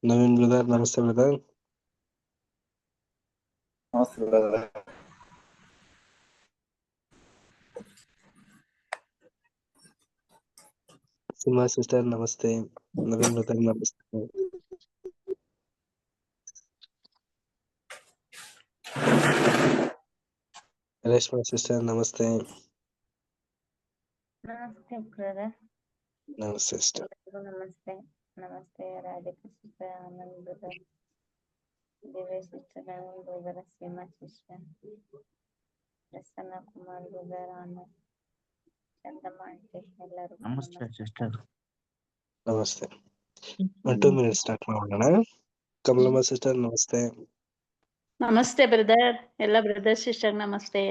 Naveen brother, ನಮಸ್ತೆ brother. ನಮಸ್ತೆ brother. ಸಿಂಹ sister ನಮಸ್ತೆ. ನವೀನ್ ಬ್ರದರ್ ನಮಸ್ತೆ. ರೇಷ್ಮಾ ಸಿಸ್ಟರ್ ನಮಸ್ತೆ. ನಮಸ್ತೆ ಬ್ರದರ್. ನಮಸ್ತೆ ಸಿಸ್ಟರ್. ನಮಸ್ತೆ ನಮಸ್ತೆ Radhika sister, Anand brother, Divya sister, Naveen brother, Seema sister, Prasanna Kumar brother, Anand, Chandamma aunty, ಎಲ್ಲರೂ ನಮಸ್ತೆ ಸಿಸ್ಟರ್. ನಮಸ್ತೆ. 2 minutes ಸ್ಟಾರ್ಟ್ ಮಾಡೋಣ. ಕಮಲಮ್ಮ ಸಿಸ್ಟರ್ ನಮಸ್ತೆ. ನಮಸ್ತೆ ಬ್ರದರ್, ಎಲ್ಲ ಬ್ರದರ್ ಸಿಸ್ಟರ್ ನಮಸ್ತೆ.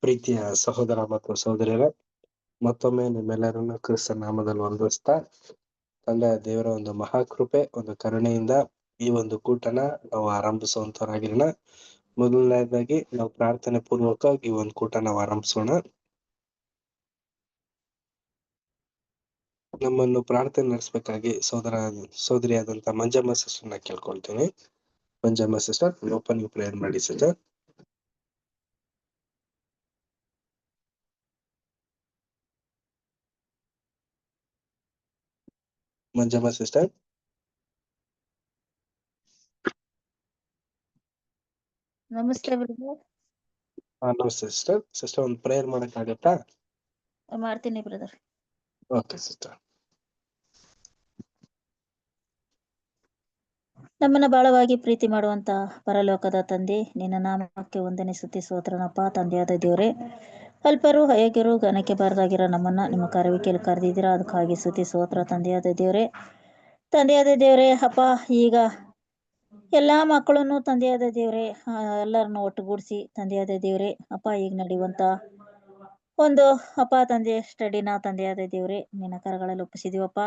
ಪ್ರೀತಿಯ ಸಹೋದರ ಮತ್ತು ಸಹೋದರಿಯರೇ, ಮತ್ತೊಮ್ಮೆ ನಿಮ್ಮೆಲ್ಲರನ್ನು ಕ್ರಿಸ್ತ ನಾಮದಲ್ಲಿ ವಂದಿಸ್ತಾ, ತಂದೆಯ ದೇವರ ಒಂದು ಮಹಾಕೃಪೆ, ಒಂದು ಕರುಣೆಯಿಂದ ಈ ಒಂದು ಕೂಟನ ನಾವು ಆರಂಭಿಸುವಂತವರಾಗಿರೋಣ. ಮೊದಲನೇದಾಗಿ ನಾವು ಪ್ರಾರ್ಥನೆ ಪೂರ್ವಕವಾಗಿ ಈ ಒಂದು ಕೂಟ ನಾವು ಆರಂಭಿಸೋಣ. ನಮ್ಮನ್ನು ಪ್ರಾರ್ಥನೆ ನಡೆಸಬೇಕಾಗಿ ಸೋದರಿಯಾದಂತ ಮಂಜಮ್ಮ ಸಿಸ್ಟರ್ನ ಕೇಳ್ಕೊಳ್ತೀನಿ. ಮಂಜಮ್ಮ ಸಿಸ್ಟರ್, ಓಪನ್ ಪ್ರೇಯರ್ ಮಾಡಿ ಸಿಸ್ಟರ್. ಮಂಜಮ್ಮ ಸಿಸ್ಟರ್. ನಮಸ್ತೆ ಬ್ರದರ್. ನಮಸ್ತೆ ಸಿಸ್ಟರ್. ಸಿಸ್ಟರ್, ಒಂದು ಪ್ರೇಯರ್ ಮಾಡಕ್ ಆಗತ್ತಾ? ಮಾಡ್ತೀನಿ ಬ್ರದರ್. Okay sister. ನಮ್ಮನ್ನ ಬಹಳವಾಗಿ ಪ್ರೀತಿ ಮಾಡುವಂತ ಪರಲೋಕದ ತಂದೆ, ನಿನ್ನ ನಾಮಕ್ಕೆ ವಂದನೆ ಸ್ತುತಿ ಸ್ತೋತ್ರನಪ್ಪ. ತಂದೆಯಾದ ದೇವರೇ, ಅಲ್ಪರು ಅಯೋಗ್ಯರು ಘನಕ್ಕೆ ಬಾರದಾಗಿರೋ ನಮ್ಮನ್ನ ನಿಮ್ಮ ಕರೆವಿಕೆಯಲ್ಲಿ ಕರೆದಿದ್ದೀರಾ, ಅದಕ್ಕಾಗಿ ಸ್ತುತಿ ಸ್ತೋತ್ರ. ತಂದೆಯಾದ ದೇವರೇ ಅಪ್ಪ, ಈಗ ಎಲ್ಲಾ ಮಕ್ಕಳನ್ನು ತಂದೆಯಾದ ದೇವರೇ ಎಲ್ಲರನ್ನು ಒಟ್ಟುಗೂಡಿಸಿ ತಂದೆಯಾದ ದೇವರೇ ಅಪ್ಪ, ಈಗ ನಡೆಯುವಂತ ಒಂದು ಅಪ್ಪ ತಂದೆ ಸ್ಟಡಿನ ತಂದೆಯಾದ ದೇವರೇ ನಿನ್ನ ಕರಗಳಲ್ಲಿ ಒಪ್ಪಿಸಿದೀವಪ್ಪ.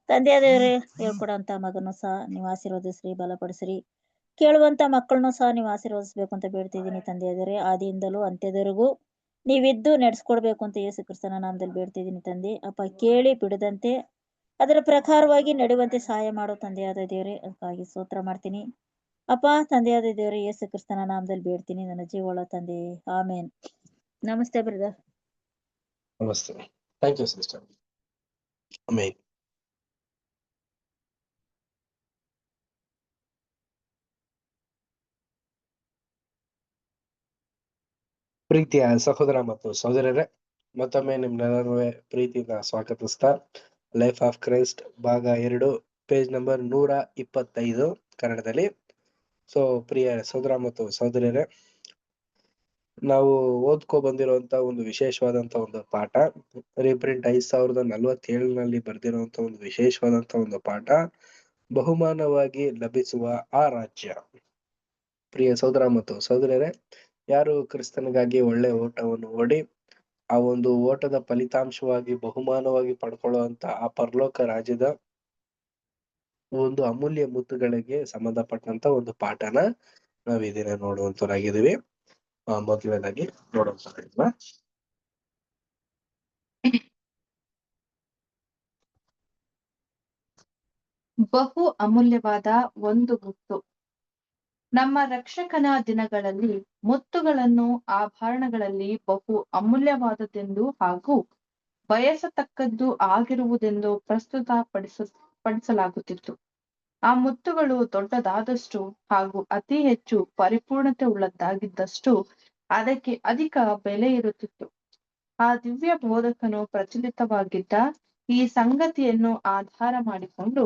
ತಂದೆಯಾದ ದೇವರೇ, ಹೇಳ್ಕೊಡಂತ ಮಗನು ಸಹ ನೀವು ಆಶೀರ್ವದಿಸ್ರಿ, ಬಲಪಡಿಸ್ರಿ. ಕೇಳುವಂತ ಮಕ್ಕಳನ್ನು ಸಹ ನೀವು ಆಶೀರ್ವದಿಸ್ಬೇಕು ಅಂತ ಬೇಡ್ತಿದ್ದೀನಿ ತಂದೆಯಾದರೆ. ಆದಿಯಿಂದಲೂ ಅಂತ್ಯದವರೆಗೂ ನೀವಿದ್ದು ನಡೆಸ್ಕೊಡ್ಬೇಕು ಅಂತ ಯೇಸು ಕ್ರಿಸ್ತನ ನಾಮದಲ್ಲಿ ಬೇಡ್ತಿದ್ದೀನಿ ತಂದೆ. ಅಪ್ಪ, ಕೇಳಿ ಬಿಡದಂತೆ ಅದರ ಪ್ರಕಾರವಾಗಿ ನಡೆಯುವಂತೆ ಸಹಾಯ ಮಾಡೋ ತಂದೆಯಾದ ದೇವರೇ, ಅದಕ್ಕಾಗಿ ಸ್ತೋತ್ರ ಮಾಡ್ತೀನಿ ಅಪ್ಪ. ತಂದೆಯಾದ ದೇವರೇ, ಯೇಸು ಕ್ರಿಸ್ತನ ನಾಮದಲ್ಲಿ ಬೇಡ್ತೀನಿ ನನ್ನ ಜೀವಳ ತಂದೆ, ಆಮೇನ್. ನಮಸ್ತೆ ಬ್ರದರ್. ನಮಸ್ತೆ. Thank you sister. ಆಮೇನ್. ಪ್ರೀತಿಯ ಸಹೋದರ ಮತ್ತು ಸಹೋದರರೇ, ಮತ್ತೊಮ್ಮೆ ನಿಮ್ಮೆಲ್ಲರೂ ಪ್ರೀತಿಯಿಂದ ಸ್ವಾಗತಿಸ್ತಾ, ಲೈಫ್ ಆಫ್ ಕ್ರೈಸ್ಟ್ ಭಾಗ 2 ಪೇಜ್ ನಂಬರ್ 125 ಕನ್ನಡದಲ್ಲಿ ಸೊ ಪ್ರಿಯ ಸಹೋದರ ಮತ್ತು ಸಹೋದರಿಯರೇ, ನಾವು ಓದ್ಕೊ ಬಂದಿರುವಂತ ಒಂದು ವಿಶೇಷವಾದಂತ ಒಂದು ಪಾಠ, ರೀಪ್ರಿಂಟ್ 5047ನಲ್ಲಿ ಬರ್ದಿರುವಂತ ಒಂದು ವಿಶೇಷವಾದಂತ ಒಂದು ಪಾಠ, ಬಹುಮಾನವಾಗಿ ಲಭಿಸುವ ಆ ರಾಜ್ಯ. ಪ್ರಿಯ ಸಹೋದರ ಮತ್ತು ಸಹೋದರಿಯರೇ, ಯಾರು ಕ್ರಿಸ್ತನಿಗಾಗಿ ಒಳ್ಳೆ ಓಟವನ್ನು ಓಡಿ ಆ ಒಂದು ಓಟದ ಫಲಿತಾಂಶವಾಗಿ ಬಹುಮಾನವಾಗಿ ಪಡ್ಕೊಳ್ಳುವಂತ ಆ ಪರಲೋಕ ರಾಜ್ಯದ ಒಂದು ಅಮೂಲ್ಯ ಮುತ್ತುಗಳಿಗೆ ಸಂಬಂಧಪಟ್ಟಂತ ಒಂದು ಪಾಠನ ನಾವ್ ಇದನ್ನ ನೋಡುವಂತರಾಗಿದ್ದೀವಿ. ಮೊದಲನೇದಾಗಿ ನೋಡುವಂತ ಬಹು ಅಮೂಲ್ಯವಾದ ಒಂದು ಮುತ್ತು. ನಮ್ಮ ರಕ್ಷಕನ ದಿನಗಳಲ್ಲಿ ಮುತ್ತುಗಳನ್ನು ಆಭರಣಗಳಲ್ಲಿ ಬಹು ಅಮೂಲ್ಯವಾದದ್ದೆಂದು ಹಾಗೂ ಬಯಸತಕ್ಕದ್ದು ಆಗಿರುವುದೆಂದು ಪಡಿಸಲಾಗುತ್ತಿತ್ತು. ಆ ಮುತ್ತುಗಳು ದೊಡ್ಡದಾದಷ್ಟು ಹಾಗೂ ಅತಿ ಹೆಚ್ಚು ಪರಿಪೂರ್ಣತೆ ಉಳ್ಳದ್ದಾಗಿದ್ದಷ್ಟು ಅದಕ್ಕೆ ಅಧಿಕ ಬೆಲೆ ಇರುತ್ತಿತ್ತು. ಆ ದಿವ್ಯ ಬೋಧಕನು ಪ್ರಚಲಿತವಾಗಿದ್ದ ಈ ಸಂಗತಿಯನ್ನು ಆಧಾರ ಮಾಡಿಕೊಂಡು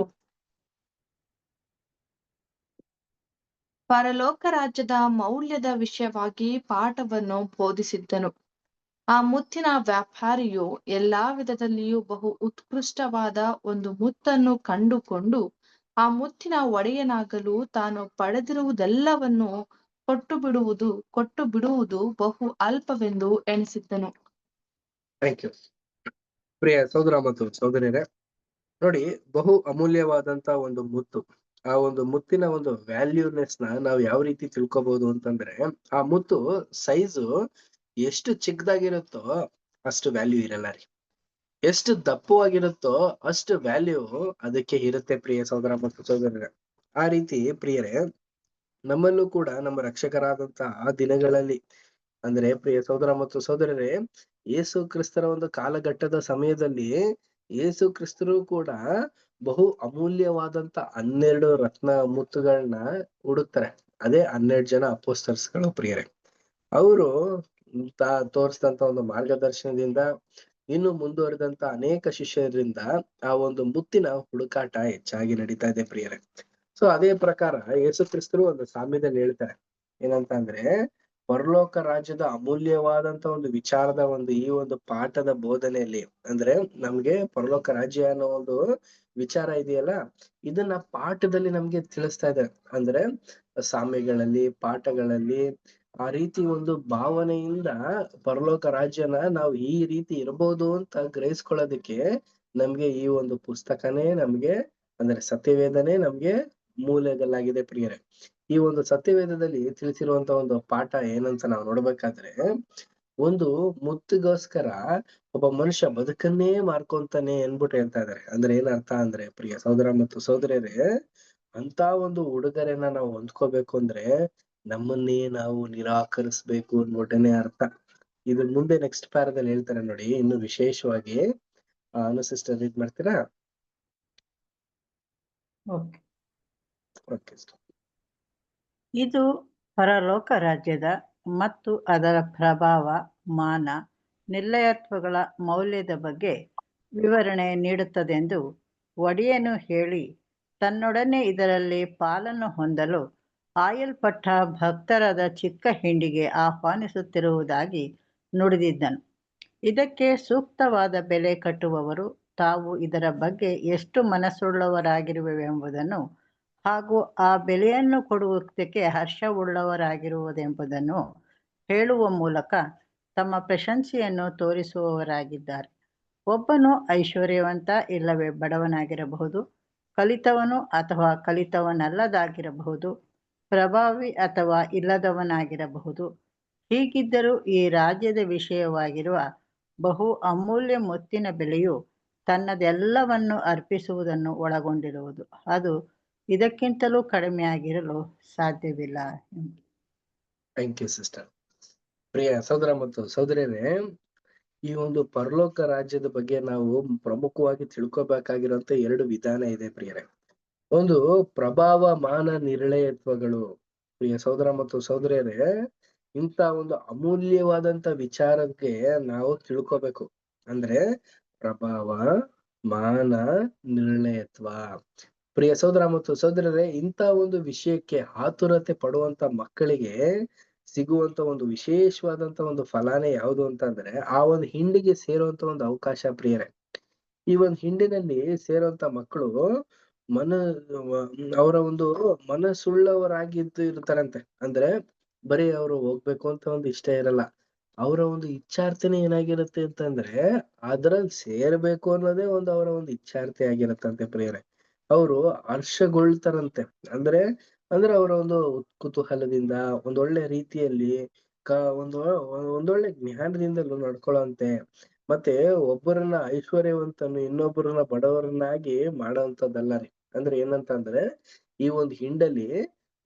ಪರಲೋಕ ರಾಜ್ಯದ ಮೌಲ್ಯದ ವಿಷಯವಾಗಿ ಪಾಠವನ್ನು ಬೋಧಿಸಿದ್ದನು. ಆ ಮುತ್ತಿನ ವ್ಯಾಪಾರಿಯು ಎಲ್ಲಾ ವಿಧದಲ್ಲಿಯೂ ಬಹು ಉತ್ಕೃಷ್ಟವಾದ ಒಂದು ಮುತ್ತನ್ನು ಕಂಡುಕೊಂಡು ಆ ಮುತ್ತಿನ ಒಡೆಯನಾಗಲು ತಾನು ಪಡೆದಿರುವುದೆಲ್ಲವನ್ನು ಕೊಟ್ಟು ಬಿಡುವುದು ಬಹು ಅಲ್ಪವೆಂದು ಎಣಿಸಿದ್ದನು. Thank you. ಪ್ರಿಯ ಸಹೋದರ ಮತ್ತು ಸಹೋದರಿಯರೇ, ನೋಡಿ, ಬಹು ಅಮೂಲ್ಯವಾದಂತ ಒಂದು ಮುತ್ತು, ಆ ಒಂದು ಮುತ್ತಿನ ಒಂದು ವ್ಯಾಲ್ಯೂನೆಸ್ ನಾವು ಯಾವ ರೀತಿ ತಿಳ್ಕೊಬಹುದು ಅಂತಂದ್ರೆ, ಆ ಮುತ್ತು ಸೈಜು ಎಷ್ಟು ಚಿಕ್ಕದಾಗಿರುತ್ತೋ ಅಷ್ಟು ವ್ಯಾಲ್ಯೂ ಇರಲ್ಲ ರೀ, ಎಷ್ಟು ದಪ್ಪವಾಗಿರುತ್ತೋ ಅಷ್ಟು ವ್ಯಾಲ್ಯೂ ಅದಕ್ಕೆ ಇರುತ್ತೆ. ಪ್ರಿಯ ಸಹೋದರ ಮತ್ತು ಸಹೋದರರೇ, ಆ ರೀತಿ ಪ್ರಿಯರೇ, ನಮ್ಮಲ್ಲೂ ಕೂಡ ನಮ್ಮ ರಕ್ಷಕರಾದಂತ ಆ ದಿನಗಳಲ್ಲಿ ಅಂದ್ರೆ ಪ್ರಿಯ ಸಹೋದರ ಮತ್ತು ಸಹೋದರರೇ, ಯೇಸು ಕ್ರಿಸ್ತರ ಒಂದು ಕಾಲಘಟ್ಟದ ಸಮಯದಲ್ಲಿ ಯೇಸು ಕ್ರಿಸ್ತರು ಕೂಡ ಬಹು ಅಮೂಲ್ಯವಾದಂತ 12 ರತ್ನ ಮುತ್ತುಗಳನ್ನ ಹುಡುಕ್ತಾರೆ. ಅದೇ 12 ಜನ ಅಪೊಸ್ತಲರ್ಸ್ಗಳು ಪ್ರಿಯರೇ. ಅವರು ತೋರಿಸಿದಂತ ಒಂದು ಮಾರ್ಗದರ್ಶನದಿಂದ ಇನ್ನು ಮುಂದುವರೆದಂತ ಅನೇಕ ಶಿಷ್ಯರಿಂದ ಆ ಒಂದು ಮುತ್ತಿನ ಹುಡುಕಾಟ ಹೆಚ್ಚಾಗಿ ನಡೀತಾ ಇದೆ ಪ್ರಿಯರೇ. ಸೊ ಅದೇ ಪ್ರಕಾರ ಯೇಸು ಕ್ರಿಸ್ತರು ಒಂದು ಸಾಮ್ಯದಲ್ಲಿ ಹೇಳ್ತಾರೆ, ಏನಂತ ಅಂದ್ರೆ, ಪರಲೋಕ ರಾಜ್ಯದ ಅಮೂಲ್ಯವಾದಂತ ಒಂದು ವಿಚಾರದ ಒಂದು ಈ ಒಂದು ಪಾಠದ ಬೋಧನೆಯಲ್ಲಿ, ಅಂದ್ರೆ ನಮ್ಗೆ ಪರಲೋಕ ರಾಜ್ಯ ಅನ್ನೋ ಒಂದು ವಿಚಾರ ಇದೆಯಲ್ಲ, ಇದನ್ನ ಪಾಠದಲ್ಲಿ ನಮ್ಗೆ ತಿಳಿಸ್ತಾ ಇದ್ದಾರೆ. ಅಂದ್ರೆ ಸಾಮ್ಯಗಳಲ್ಲಿ, ಪಾಠಗಳಲ್ಲಿ ಆ ರೀತಿ ಒಂದು ಭಾವನೆಯಿಂದ ಪರಲೋಕ ರಾಜ್ಯನ ನಾವು ಈ ರೀತಿ ಇರಬಹುದು ಅಂತ ಗ್ರಹಿಸ್ಕೊಳ್ಳೋದಕ್ಕೆ ನಮ್ಗೆ ಈ ಒಂದು ಪುಸ್ತಕನೇ ನಮ್ಗೆ, ಅಂದ್ರೆ ಸತ್ಯವೇದನೆ ನಮ್ಗೆ ಮೂಲಗಲ್ಲಾಗಿದೆ ಪ್ರಿಯರೇ. ಈ ಒಂದು ಸತ್ಯವೇದದಲ್ಲಿ ತಿಳಿಸಿರುವಂತ ಒಂದು ಪಾಠ ಏನಂತ ನಾವು ನೋಡ್ಬೇಕಾದ್ರೆ, ಒಂದು ಮುತ್ತಿಗೋಸ್ಕರ ಒಬ್ಬ ಮನುಷ್ಯ ಬದುಕನ್ನೇ ಮಾರ್ಕೊಂತಾನೆ ಅನ್ಬಿಟ್ಟು ಹೇಳ್ತಾ ಇದಾರೆ. ಅಂದ್ರೆ ಏನರ್ಥ ಅಂದ್ರೆ ಪ್ರಿಯ ಸಹೋದರ ಮತ್ತು ಸಹೋದರಿಯರೇ, ಅಂತ ಒಂದು ಉಡುಗೊರೆನ ನಾವು ಹೊಂದ್ಕೋಬೇಕು ಅಂದ್ರೆ ನಮ್ಮನ್ನೇ ನಾವು ನಿರಾಕರಿಸ್ಬೇಕು ಅನ್ಬಿಟ್ಟನೆ ಅರ್ಥ. ಇದು ಮುಂದೆ ನೆಕ್ಸ್ಟ್ ಪ್ಯಾರದಲ್ಲಿ ಹೇಳ್ತಾರೆ ನೋಡಿ, ಇನ್ನು ವಿಶೇಷವಾಗಿ. ಅನು ಸಿಸ್ಟರ್ ರೀಡ್ ಮಾಡ್ತೀರಾ? ಓಕೆ. ಇದು ಪರಲೋಕ ರಾಜ್ಯದ ಮತ್ತು ಅದರ ಪ್ರಭಾವ, ಮಾನ, ನಿರ್ಲಯತ್ವಗಳ ಮೌಲ್ಯದ ಬಗ್ಗೆ ವಿವರಣೆ ನೀಡುತ್ತದೆಂದು ಒಡೆಯನು ಹೇಳಿ, ತನ್ನೊಡನೆ ಇದರಲ್ಲಿ ಪಾಲನ್ನು ಹೊಂದಲು ಆಯಲ್ಪಟ್ಟ ಭಕ್ತರಾದ ಚಿಕ್ಕ ಹಿಂಡಿಗೆ ಆಹ್ವಾನಿಸುತ್ತಿರುವುದಾಗಿ ನುಡಿದಿದ್ದನು. ಇದಕ್ಕೆ ಸೂಕ್ತವಾದ ಬೆಲೆ ಕಟ್ಟುವವರು ತಾವು ಇದರ ಬಗ್ಗೆ ಎಷ್ಟು ಮನಸ್ಸುಳ್ಳವರಾಗಿರುವೆವೆಂಬುದನ್ನು ಹಾಗೂ ಆ ಬೆಲೆಯನ್ನು ಕೊಡುವುದಕ್ಕೆ ಹರ್ಷವುಳ್ಳವರಾಗಿರುವುದೆಂಬುದನ್ನು ಹೇಳುವ ಮೂಲಕ ತಮ್ಮ ಪ್ರಶಂಸೆಯನ್ನು ತೋರಿಸುವವರಾಗಿದ್ದಾರೆ. ಒಬ್ಬನು ಐಶ್ವರ್ಯವಂತ ಇಲ್ಲವೇ ಬಡವನಾಗಿರಬಹುದು, ಕಲಿತವನು ಅಥವಾ ಕಲಿತವನಲ್ಲದಾಗಿರಬಹುದು, ಪ್ರಭಾವಿ ಅಥವಾ ಇಲ್ಲದವನಾಗಿರಬಹುದು. ಹೀಗಿದ್ದರೂ ಈ ರಾಜ್ಯದ ವಿಷಯವಾಗಿರುವ ಬಹು ಅಮೂಲ್ಯ ಮುತ್ತಿನ ಬೆಲೆಯು ತನ್ನದೆಲ್ಲವನ್ನು ಅರ್ಪಿಸುವುದನ್ನು ಒಳಗೊಂಡಿರುವುದು. ಅದು ಇದಕ್ಕಿಂತಲೂ ಕಡಿಮೆಯಾಗಿರಲು ಸಾಧ್ಯವಿಲ್ಲ. Thank you sister. ಪ್ರಿಯ ಸಹೋದರ ಮತ್ತು ಸಹೋದರಿಯರೇ, ಈ ಒಂದು ಪರಲೋಕ ರಾಜ್ಯದ ಬಗ್ಗೆ ನಾವು ಪ್ರಮುಖವಾಗಿ ತಿಳ್ಕೊಬೇಕಾಗಿರುವಂತ 2 ವಿಧಾನ ಇದೆ ಪ್ರಿಯರೇ. ಒಂದು ಪ್ರಭಾವ, ಮಾನ, ನಿರ್ಣಯತ್ವಗಳು. ಪ್ರಿಯ ಸಹೋದರ ಮತ್ತು ಸಹೋದರಿಯರೇ, ಇಂಥ ಒಂದು ಅಮೂಲ್ಯವಾದಂತ ವಿಚಾರಕ್ಕೆ ನಾವು ತಿಳ್ಕೊಬೇಕು. ಅಂದ್ರೆ ಪ್ರಭಾವ, ಮಾನ, ನಿರ್ಣಯತ್ವ. ಪ್ರಿಯ ಸಹೋದರ ಮತ್ತು ಸಹೋದರರೇ, ಇಂಥ ಒಂದು ವಿಷಯಕ್ಕೆ ಆತುರತೆ ಪಡುವಂತ ಮಕ್ಕಳಿಗೆ ಸಿಗುವಂತ ಒಂದು ವಿಶೇಷವಾದಂತ ಒಂದು ಫಲಾನೇ ಯಾವುದು ಅಂತಂದ್ರೆ ಆ ಒಂದು ಹಿಂಡಿಗೆ ಸೇರುವಂತ ಒಂದು ಅವಕಾಶ ಪ್ರಿಯರೇ. ಈ ಒಂದು ಹಿಂಡಿನಲ್ಲಿ ಸೇರುವಂತ ಮಕ್ಕಳು ಅವರ ಒಂದು ಮನಸ್ಸುಳ್ಳವರಾಗಿದ್ದು ಇರ್ತಾರಂತೆ. ಅಂದ್ರೆ ಬರೀ ಅವರು ಹೋಗ್ಬೇಕು ಅಂತ ಒಂದು ಇಷ್ಟ ಇರಲ್ಲ. ಅವರ ಒಂದು ಇಚ್ಛಾರ್ಥನೆ ಏನಾಗಿರುತ್ತೆ ಅಂತಂದ್ರೆ ಅದ್ರಲ್ಲಿ ಸೇರ್ಬೇಕು ಅನ್ನೋದೇ ಒಂದು ಅವರ ಒಂದು ಇಚ್ಛಾರ್ಥಿ ಆಗಿರತ್ತಂತೆ ಪ್ರಿಯರೇ. ಅವರು ಹರ್ಷಗೊಳ್ತಾರಂತೆ. ಅಂದ್ರೆ ಅವರ ಒಂದು ಕುತೂಹಲದಿಂದ ಒಂದೊಳ್ಳೆ ರೀತಿಯಲ್ಲಿ ಒಂದೊಳ್ಳೆ ಜ್ಞಾನದಿಂದಲೂ ನಡ್ಕೊಳ್ಳುವಂತೆ, ಮತ್ತೆ ಒಬ್ಬರನ್ನ ಐಶ್ವರ್ಯವಂತನು ಇನ್ನೊಬ್ಬರನ್ನ ಬಡವರನ್ನಾಗಿ ಮಾಡೋಂಥದ್ದಲ್ಲ ರೀ. ಅಂದ್ರೆ ಏನಂತ ಅಂದ್ರೆ ಈ ಒಂದು ಹಿಂಡಲ್ಲಿ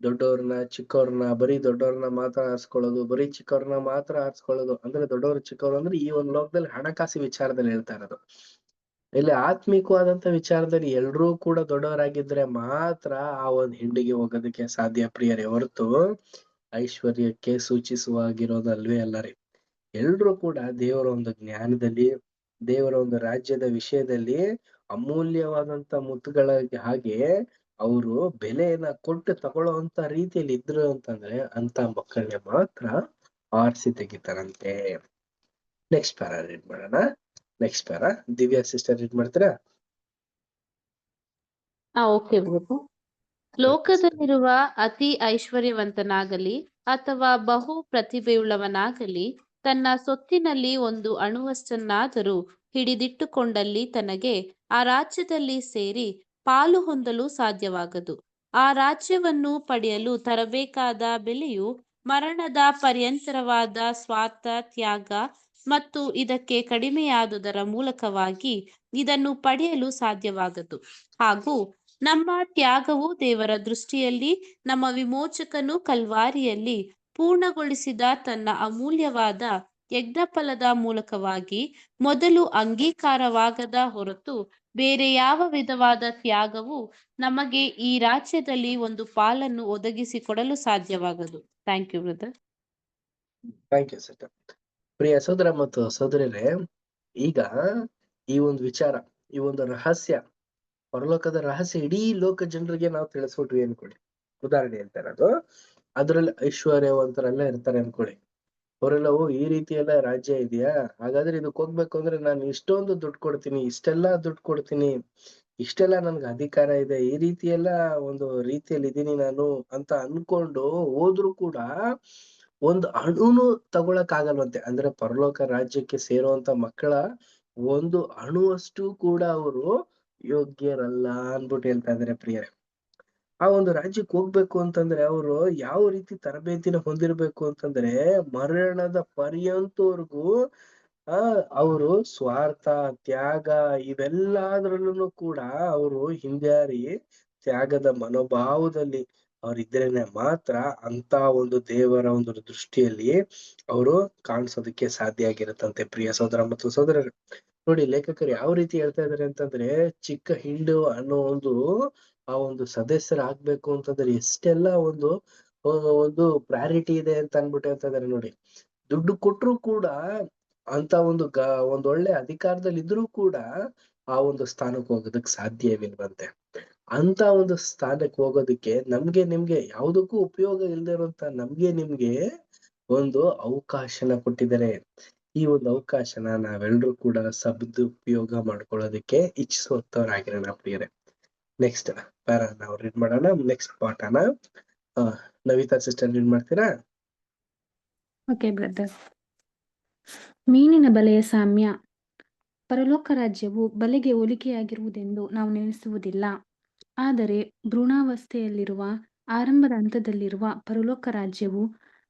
ದೊಡ್ಡವ್ರನ್ನ ಚಿಕ್ಕವ್ರನ್ನ ಬರೀ ದೊಡ್ಡವ್ರನ್ನ ಮಾತ್ರ ಆರಿಸ್ಕೊಳ್ಳೋದು, ಬರೀ ಚಿಕ್ಕವ್ರನ್ನ ಮಾತ್ರ ಆರಿಸ್ಕೊಳ್ಳೋದು. ಅಂದ್ರೆ ದೊಡ್ಡವ್ರು ಚಿಕ್ಕವ್ರು ಅಂದ್ರೆ ಈ ಒಂದು ಲೋಕದಲ್ಲಿ ಹಣಕಾಸು ವಿಚಾರದಲ್ಲಿ ಹೇಳ್ತಾ ಇರೋದು. ಇಲ್ಲಿ ಆತ್ಮಿಕವಾದಂತ ವಿಚಾರದಲ್ಲಿ ಎಲ್ರೂ ಕೂಡ ದೊಡ್ಡವರಾಗಿದ್ರೆ ಮಾತ್ರ ಆ ಒಂದು ಹಿಂಡಿಗೆ ಹೋಗೋದಕ್ಕೆ ಸಾಧ್ಯ ಪ್ರಿಯರೇ, ಹೊರತು ಐಶ್ವರ್ಯಕ್ಕೆ ಸೂಚಿಸುವಾಗಿರೋದಲ್ವೇ ಅಲ್ಲ ರೀ. ಎಲ್ರೂ ಕೂಡ ದೇವರ ಒಂದು ಜ್ಞಾನದಲ್ಲಿ, ದೇವರ ಒಂದು ರಾಜ್ಯದ ವಿಷಯದಲ್ಲಿ ಅಮೂಲ್ಯವಾದಂತ ಮುತ್ತುಗಳ ಹಾಗೆ ಅವರು ಬೆಲೆಯನ್ನ ಕೊಟ್ಟು ತಗೊಳ್ಳುವಂತ ರೀತಿಯಲ್ಲಿ ಇದ್ರು ಅಂತಂದ್ರೆ ಅಂತ ಮಕ್ಕಳನ್ನ ಮಾತ್ರ ಆರಿಸಿ ತೆಗಿತಾರಂತೆ. ನೆಕ್ಸ್ಟ್ ಪ್ಯಾರಾ ರೀಡ್ ಮಾಡೋಣ. Next para Divya sister read ಮಾಡ್ತೀರಾ? ಓಕೆ ಪ್ರಭು. ಲೋಕದಲ್ಲಿರುವ ಅತಿ ಐಶ್ವರ್ಯವಂತನಾಗಲಿ ಅಥವಾ ಬಹು ಪ್ರತಿಭೆಯುಳ್ಳವನಾಗಲಿ ತನ್ನ ಸೊತ್ತಿನಲ್ಲಿ ಒಂದು ಅಣುವಷ್ಟನ್ನಾದರೂ ಹಿಡಿದಿಟ್ಟುಕೊಂಡಲ್ಲಿ ತನಗೆ ಆ ರಾಜ್ಯದಲ್ಲಿ ಸೇರಿ ಪಾಲು ಹೊಂದಲು ಸಾಧ್ಯವಾಗದು. ಆ ರಾಜ್ಯವನ್ನು ಪಡೆಯಲು ತರಬೇಕಾದ ಬೆಲೆಯು ಮರಣದ ಪರ್ಯಂತರವಾದ ಸ್ವಾರ್ಥ, ತ್ಯಾಗ ಮತ್ತು ಇದಕ್ಕೆ ಕಡಿಮೆಯಾದುದರ ಮೂಲಕವಾಗಿ ಇದನ್ನು ಪಡೆಯಲು ಸಾಧ್ಯವಾಗದು. ಹಾಗೂ ನಮ್ಮ ತ್ಯಾಗವು ದೇವರ ದೃಷ್ಟಿಯಲ್ಲಿ ನಮ್ಮ ವಿಮೋಚಕನು ಕಲ್ವಾರಿಯಲ್ಲಿ ಪೂರ್ಣಗೊಳಿಸಿದ ತನ್ನ ಅಮೂಲ್ಯವಾದ ಯಜ್ಞಫಲದ ಮೂಲಕವಾಗಿ ಮೊದಲು ಅಂಗೀಕಾರವಾಗದ ಹೊರತು ಬೇರೆ ಯಾವ ವಿಧವಾದ ತ್ಯಾಗವು ನಮಗೆ ಈ ರಾಜ್ಯದಲ್ಲಿ ಒಂದು ಪಾಲನ್ನು ಒದಗಿಸಿಕೊಡಲು ಸಾಧ್ಯವಾಗದು. Thank you brother. Thank you sister. ಪ್ರಿಯ ಸಹೋದರ ಮತ್ತು ಸಹೋದರರೇ, ಈಗ ಈ ಒಂದು ವಿಚಾರ, ಈ ಒಂದು ರಹಸ್ಯ, ಪರಲೋಕದ ರಹಸ್ಯ ಇಡೀ ಲೋಕ ಜನರಿಗೆ ನಾವು ತಿಳಿಸ್ಬಿಟ್ವಿ ಅನ್ಕೊಳ್ಳಿ. ಉದಾಹರಣೆ ಅಂತ ಇರೋದು, ಅದ್ರಲ್ಲಿ ಐಶ್ವರ್ಯವಂತರೆಲ್ಲ ಇರ್ತಾರೆ ಅನ್ಕೊಳ್ಳಿ. ಅವರೆಲ್ಲ ಈ ರೀತಿ ಎಲ್ಲ ರಾಜ್ಯ ಇದೆಯಾ, ಹಾಗಾದ್ರೆ ಇದಕ್ಕೆ ಹೋಗ್ಬೇಕು ಅಂದ್ರೆ ನಾನು ಇಷ್ಟೊಂದು ದುಡ್ಡು ಕೊಡ್ತೀನಿ, ಇಷ್ಟೆಲ್ಲಾ ದುಡ್ಡು ಕೊಡ್ತೀನಿ, ಇಷ್ಟೆಲ್ಲ ನನ್ಗೆ ಅಧಿಕಾರ ಇದೆ, ಈ ರೀತಿ ಎಲ್ಲ ಒಂದು ರೀತಿಯಲ್ಲಿ ಇದೀನಿ ನಾನು ಅಂತ ಅನ್ಕೊಂಡು ಹೋದ್ರು ಕೂಡ ಒಂದು ಅಣುನು ತಗೊಳಕ್ ಆಗಲ್ವಂತೆ. ಅಂದ್ರೆ ಪರಲೋಕ ರಾಜ್ಯಕ್ಕೆ ಸೇರುವಂತ ಮಕ್ಕಳ ಒಂದು ಅಣುವಷ್ಟು ಕೂಡ ಅವರು ಯೋಗ್ಯರಲ್ಲ ಅನ್ಬಿಟ್ಟು ಹೇಳ್ತಾ ಇದಾರೆ ಪ್ರಿಯರೇ. ಆ ಒಂದು ರಾಜ್ಯಕ್ಕೆ ಹೋಗ್ಬೇಕು ಅಂತಂದ್ರೆ ಅವರು ಯಾವ ರೀತಿ ತರಬೇತಿನ ಹೊಂದಿರ್ಬೇಕು ಅಂತಂದ್ರೆ ಮರಣದ ಪರ್ಯಂತವರೆಗೂ ಅವರು ಸ್ವಾರ್ಥ, ತ್ಯಾಗ ಇವೆಲ್ಲದ್ರಲ್ಲೂ ಕೂಡ ಅವರು ಹಿಂಜಾರಿ ತ್ಯಾಗದ ಮನೋಭಾವದಲ್ಲಿ ಅವ್ರಿದ್ರೇನೆ ಮಾತ್ರ ಅಂತ ಒಂದು ದೇವರ ಒಂದು ದೃಷ್ಟಿಯಲ್ಲಿ ಅವರು ಕಾಣಿಸೋದಕ್ಕೆ ಸಾಧ್ಯ ಆಗಿರುತ್ತಂತೆ. ಪ್ರಿಯ ಸಹೋದರ ಮತ್ತು ಸಹೋದರರು, ನೋಡಿ ಲೇಖಕರು ಯಾವ ರೀತಿ ಹೇಳ್ತಾ ಇದಾರೆ ಅಂತಂದ್ರೆ ಚಿಕ್ಕ ಹಿಂಡು ಅನ್ನೋ ಆ ಒಂದು ಸದಸ್ಯರಾಗ್ಬೇಕು ಅಂತಂದ್ರೆ ಎಷ್ಟೆಲ್ಲ ಒಂದು ಪ್ರಾರಿಟಿ ಇದೆ ಅಂತ ಅನ್ಬಿಟ್ಟು ಹೇಳ್ತಾ ಇದಾರೆ ನೋಡಿ. ದುಡ್ಡು ಕೊಟ್ರು ಕೂಡ ಅಂತ ಒಂದೊಳ್ಳೆ ಅಧಿಕಾರದಲ್ಲಿ ಇದ್ರೂ ಕೂಡ ಆ ಒಂದು ಸ್ಥಾನಕ್ಕೆ ಹೋಗೋದಕ್ಕೆ ಸಾಧ್ಯವಿಲ್ವಂತೆ. ಅಂತ ಒಂದು ಸ್ಥಾನಕ್ಕೆ ಹೋಗೋದಕ್ಕೆ ನಿಮ್ಗೆ ಯಾವುದಕ್ಕೂ ಉಪಯೋಗ ಇಲ್ದೇ ಇರುವಂತ ನಿಮ್ಗೆ ಒಂದು ಅವಕಾಶನ ಕೊಟ್ಟಿದ್ದಾರೆ. ಈ ಒಂದು ಅವಕಾಶನ ನಾವೆಲ್ಲರೂ ಕೂಡ ಸದುಪಯೋಗ ಮಾಡ್ಕೊಳ್ಳೋದಕ್ಕೆ ಇಚ್ಛಿಸುವಂತವ್ರಾಗಿರೋಣ ಪ್ರಿಯರೇ. ನೆಕ್ಸ್ಟ್ ಪ್ಯಾರಾ ನಾವು ರೀಡ್ ಮಾಡೋಣ. ನೆಕ್ಸ್ಟ್ ಪಾಠನ ನವಿತಾ ಸಿಸ್ಟರ್ ರೀಡ್ ಮಾಡ್ತೀರಾ? Okay brother. ಮೀನಿನ ಬಲೆಯ ಸಾಮ್ಯ. ಪರಲೋಕ ರಾಜ್ಯವು ಬಲೆಗೆ ಹೋಲಿಕೆಯಾಗಿರುವುದೆಂದು ನಾವು ನೆನೆಸುವುದಿಲ್ಲ. ಆದರೆ ಭ್ರೂಣಾವಸ್ಥೆಯಲ್ಲಿರುವ, ಆರಂಭದ ಹಂತದಲ್ಲಿರುವ ಪರಲೋಕ ರಾಜ್ಯವು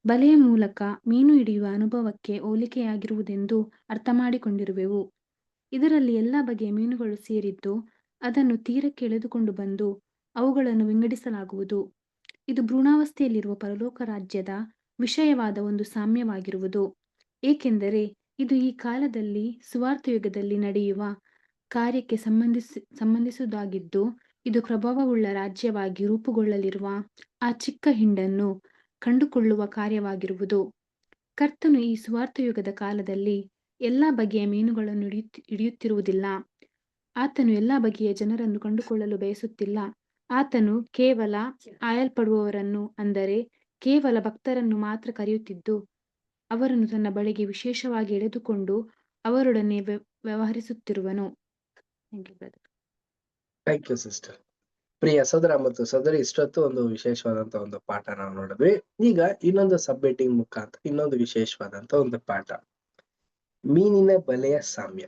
ಬಲೆಯ ಮೂಲಕ ಮೀನು ಹಿಡಿಯುವ ಅನುಭವಕ್ಕೆ ಹೋಲಿಕೆಯಾಗಿರುವುದೆಂದು ಅರ್ಥ ಮಾಡಿಕೊಂಡಿರುವೆವು. ಇದರಲ್ಲಿ ಎಲ್ಲ ಬಗೆಯ ಮೀನುಗಳು ಸೇರಿದ್ದು ಅದನ್ನು ತೀರಕ್ಕೆ ಎಳೆದುಕೊಂಡು ಬಂದು ಅವುಗಳನ್ನು ವಿಂಗಡಿಸಲಾಗುವುದು. ಇದು ಭ್ರೂಣಾವಸ್ಥೆಯಲ್ಲಿರುವ ಪರಲೋಕ ರಾಜ್ಯದ ವಿಷಯವಾದ ಒಂದು ಸಾಮ್ಯವಾಗಿರುವುದು. ಏಕೆಂದರೆ ಇದು ಈ ಕಾಲದಲ್ಲಿ ಸುವಾರ್ಥ ಯುಗದಲ್ಲಿ ನಡೆಯುವ ಕಾರ್ಯಕ್ಕೆ ಸಂಬಂಧಿಸುವುದಾಗಿದ್ದು, ಇದು ಪ್ರಭಾವವುಳ್ಳ ರಾಜ್ಯವಾಗಿ ರೂಪುಗೊಳ್ಳಲಿರುವ ಆ ಚಿಕ್ಕ ಹಿಂಡನ್ನು ಕಂಡುಕೊಳ್ಳುವ ಕಾರ್ಯವಾಗಿರುವುದು. ಕರ್ತನು ಈ ಸುವಾರ್ಥ ಯುಗದ ಕಾಲದಲ್ಲಿ ಎಲ್ಲ ಬಗೆಯ ಮೀನುಗಳನ್ನು ಹಿಡಿಯುತ್ತಿರುವುದಿಲ್ಲ. ಆತನು ಎಲ್ಲ ಬಗೆಯ ಜನರನ್ನು ಕಂಡುಕೊಳ್ಳಲು ಬಯಸುತ್ತಿಲ್ಲ, ಆತನು ಕೇವಲ ಆಯಲ್ಪಡುವವರನ್ನು, ಅಂದರೆ ಕೇವಲ ಭಕ್ತರನ್ನು ಮಾತ್ರ ಕರೆಯುತ್ತಿದ್ದು, ಅವರನ್ನು ತನ್ನ ಬಳಿಗೆ ವಿಶೇಷವಾಗಿ ಎಳೆದುಕೊಂಡು ಅವರೊಡನೆ ವ್ಯವಹರಿಸುತ್ತಿರುವನು. Thank you sister. ಪ್ರಿಯ ಸೋದರ ಮತ್ತು ಸೋದರಿ, ಇಷ್ಟೊತ್ತು ಒಂದು ವಿಶೇಷವಾದಂತ ಒಂದು ಪಾಠ ನಾವು ನೋಡಿದ್ವಿ. ಈಗ ಇನ್ನೊಂದು ಸಬ್ಮಿಟಿಂಗ್ ಮುಖಾಂತರ ಇನ್ನೊಂದು ವಿಶೇಷವಾದಂತ ಒಂದು ಪಾಠ, ಮೀನಿನ ಬಲೆಯ ಸಾಮ್ಯ.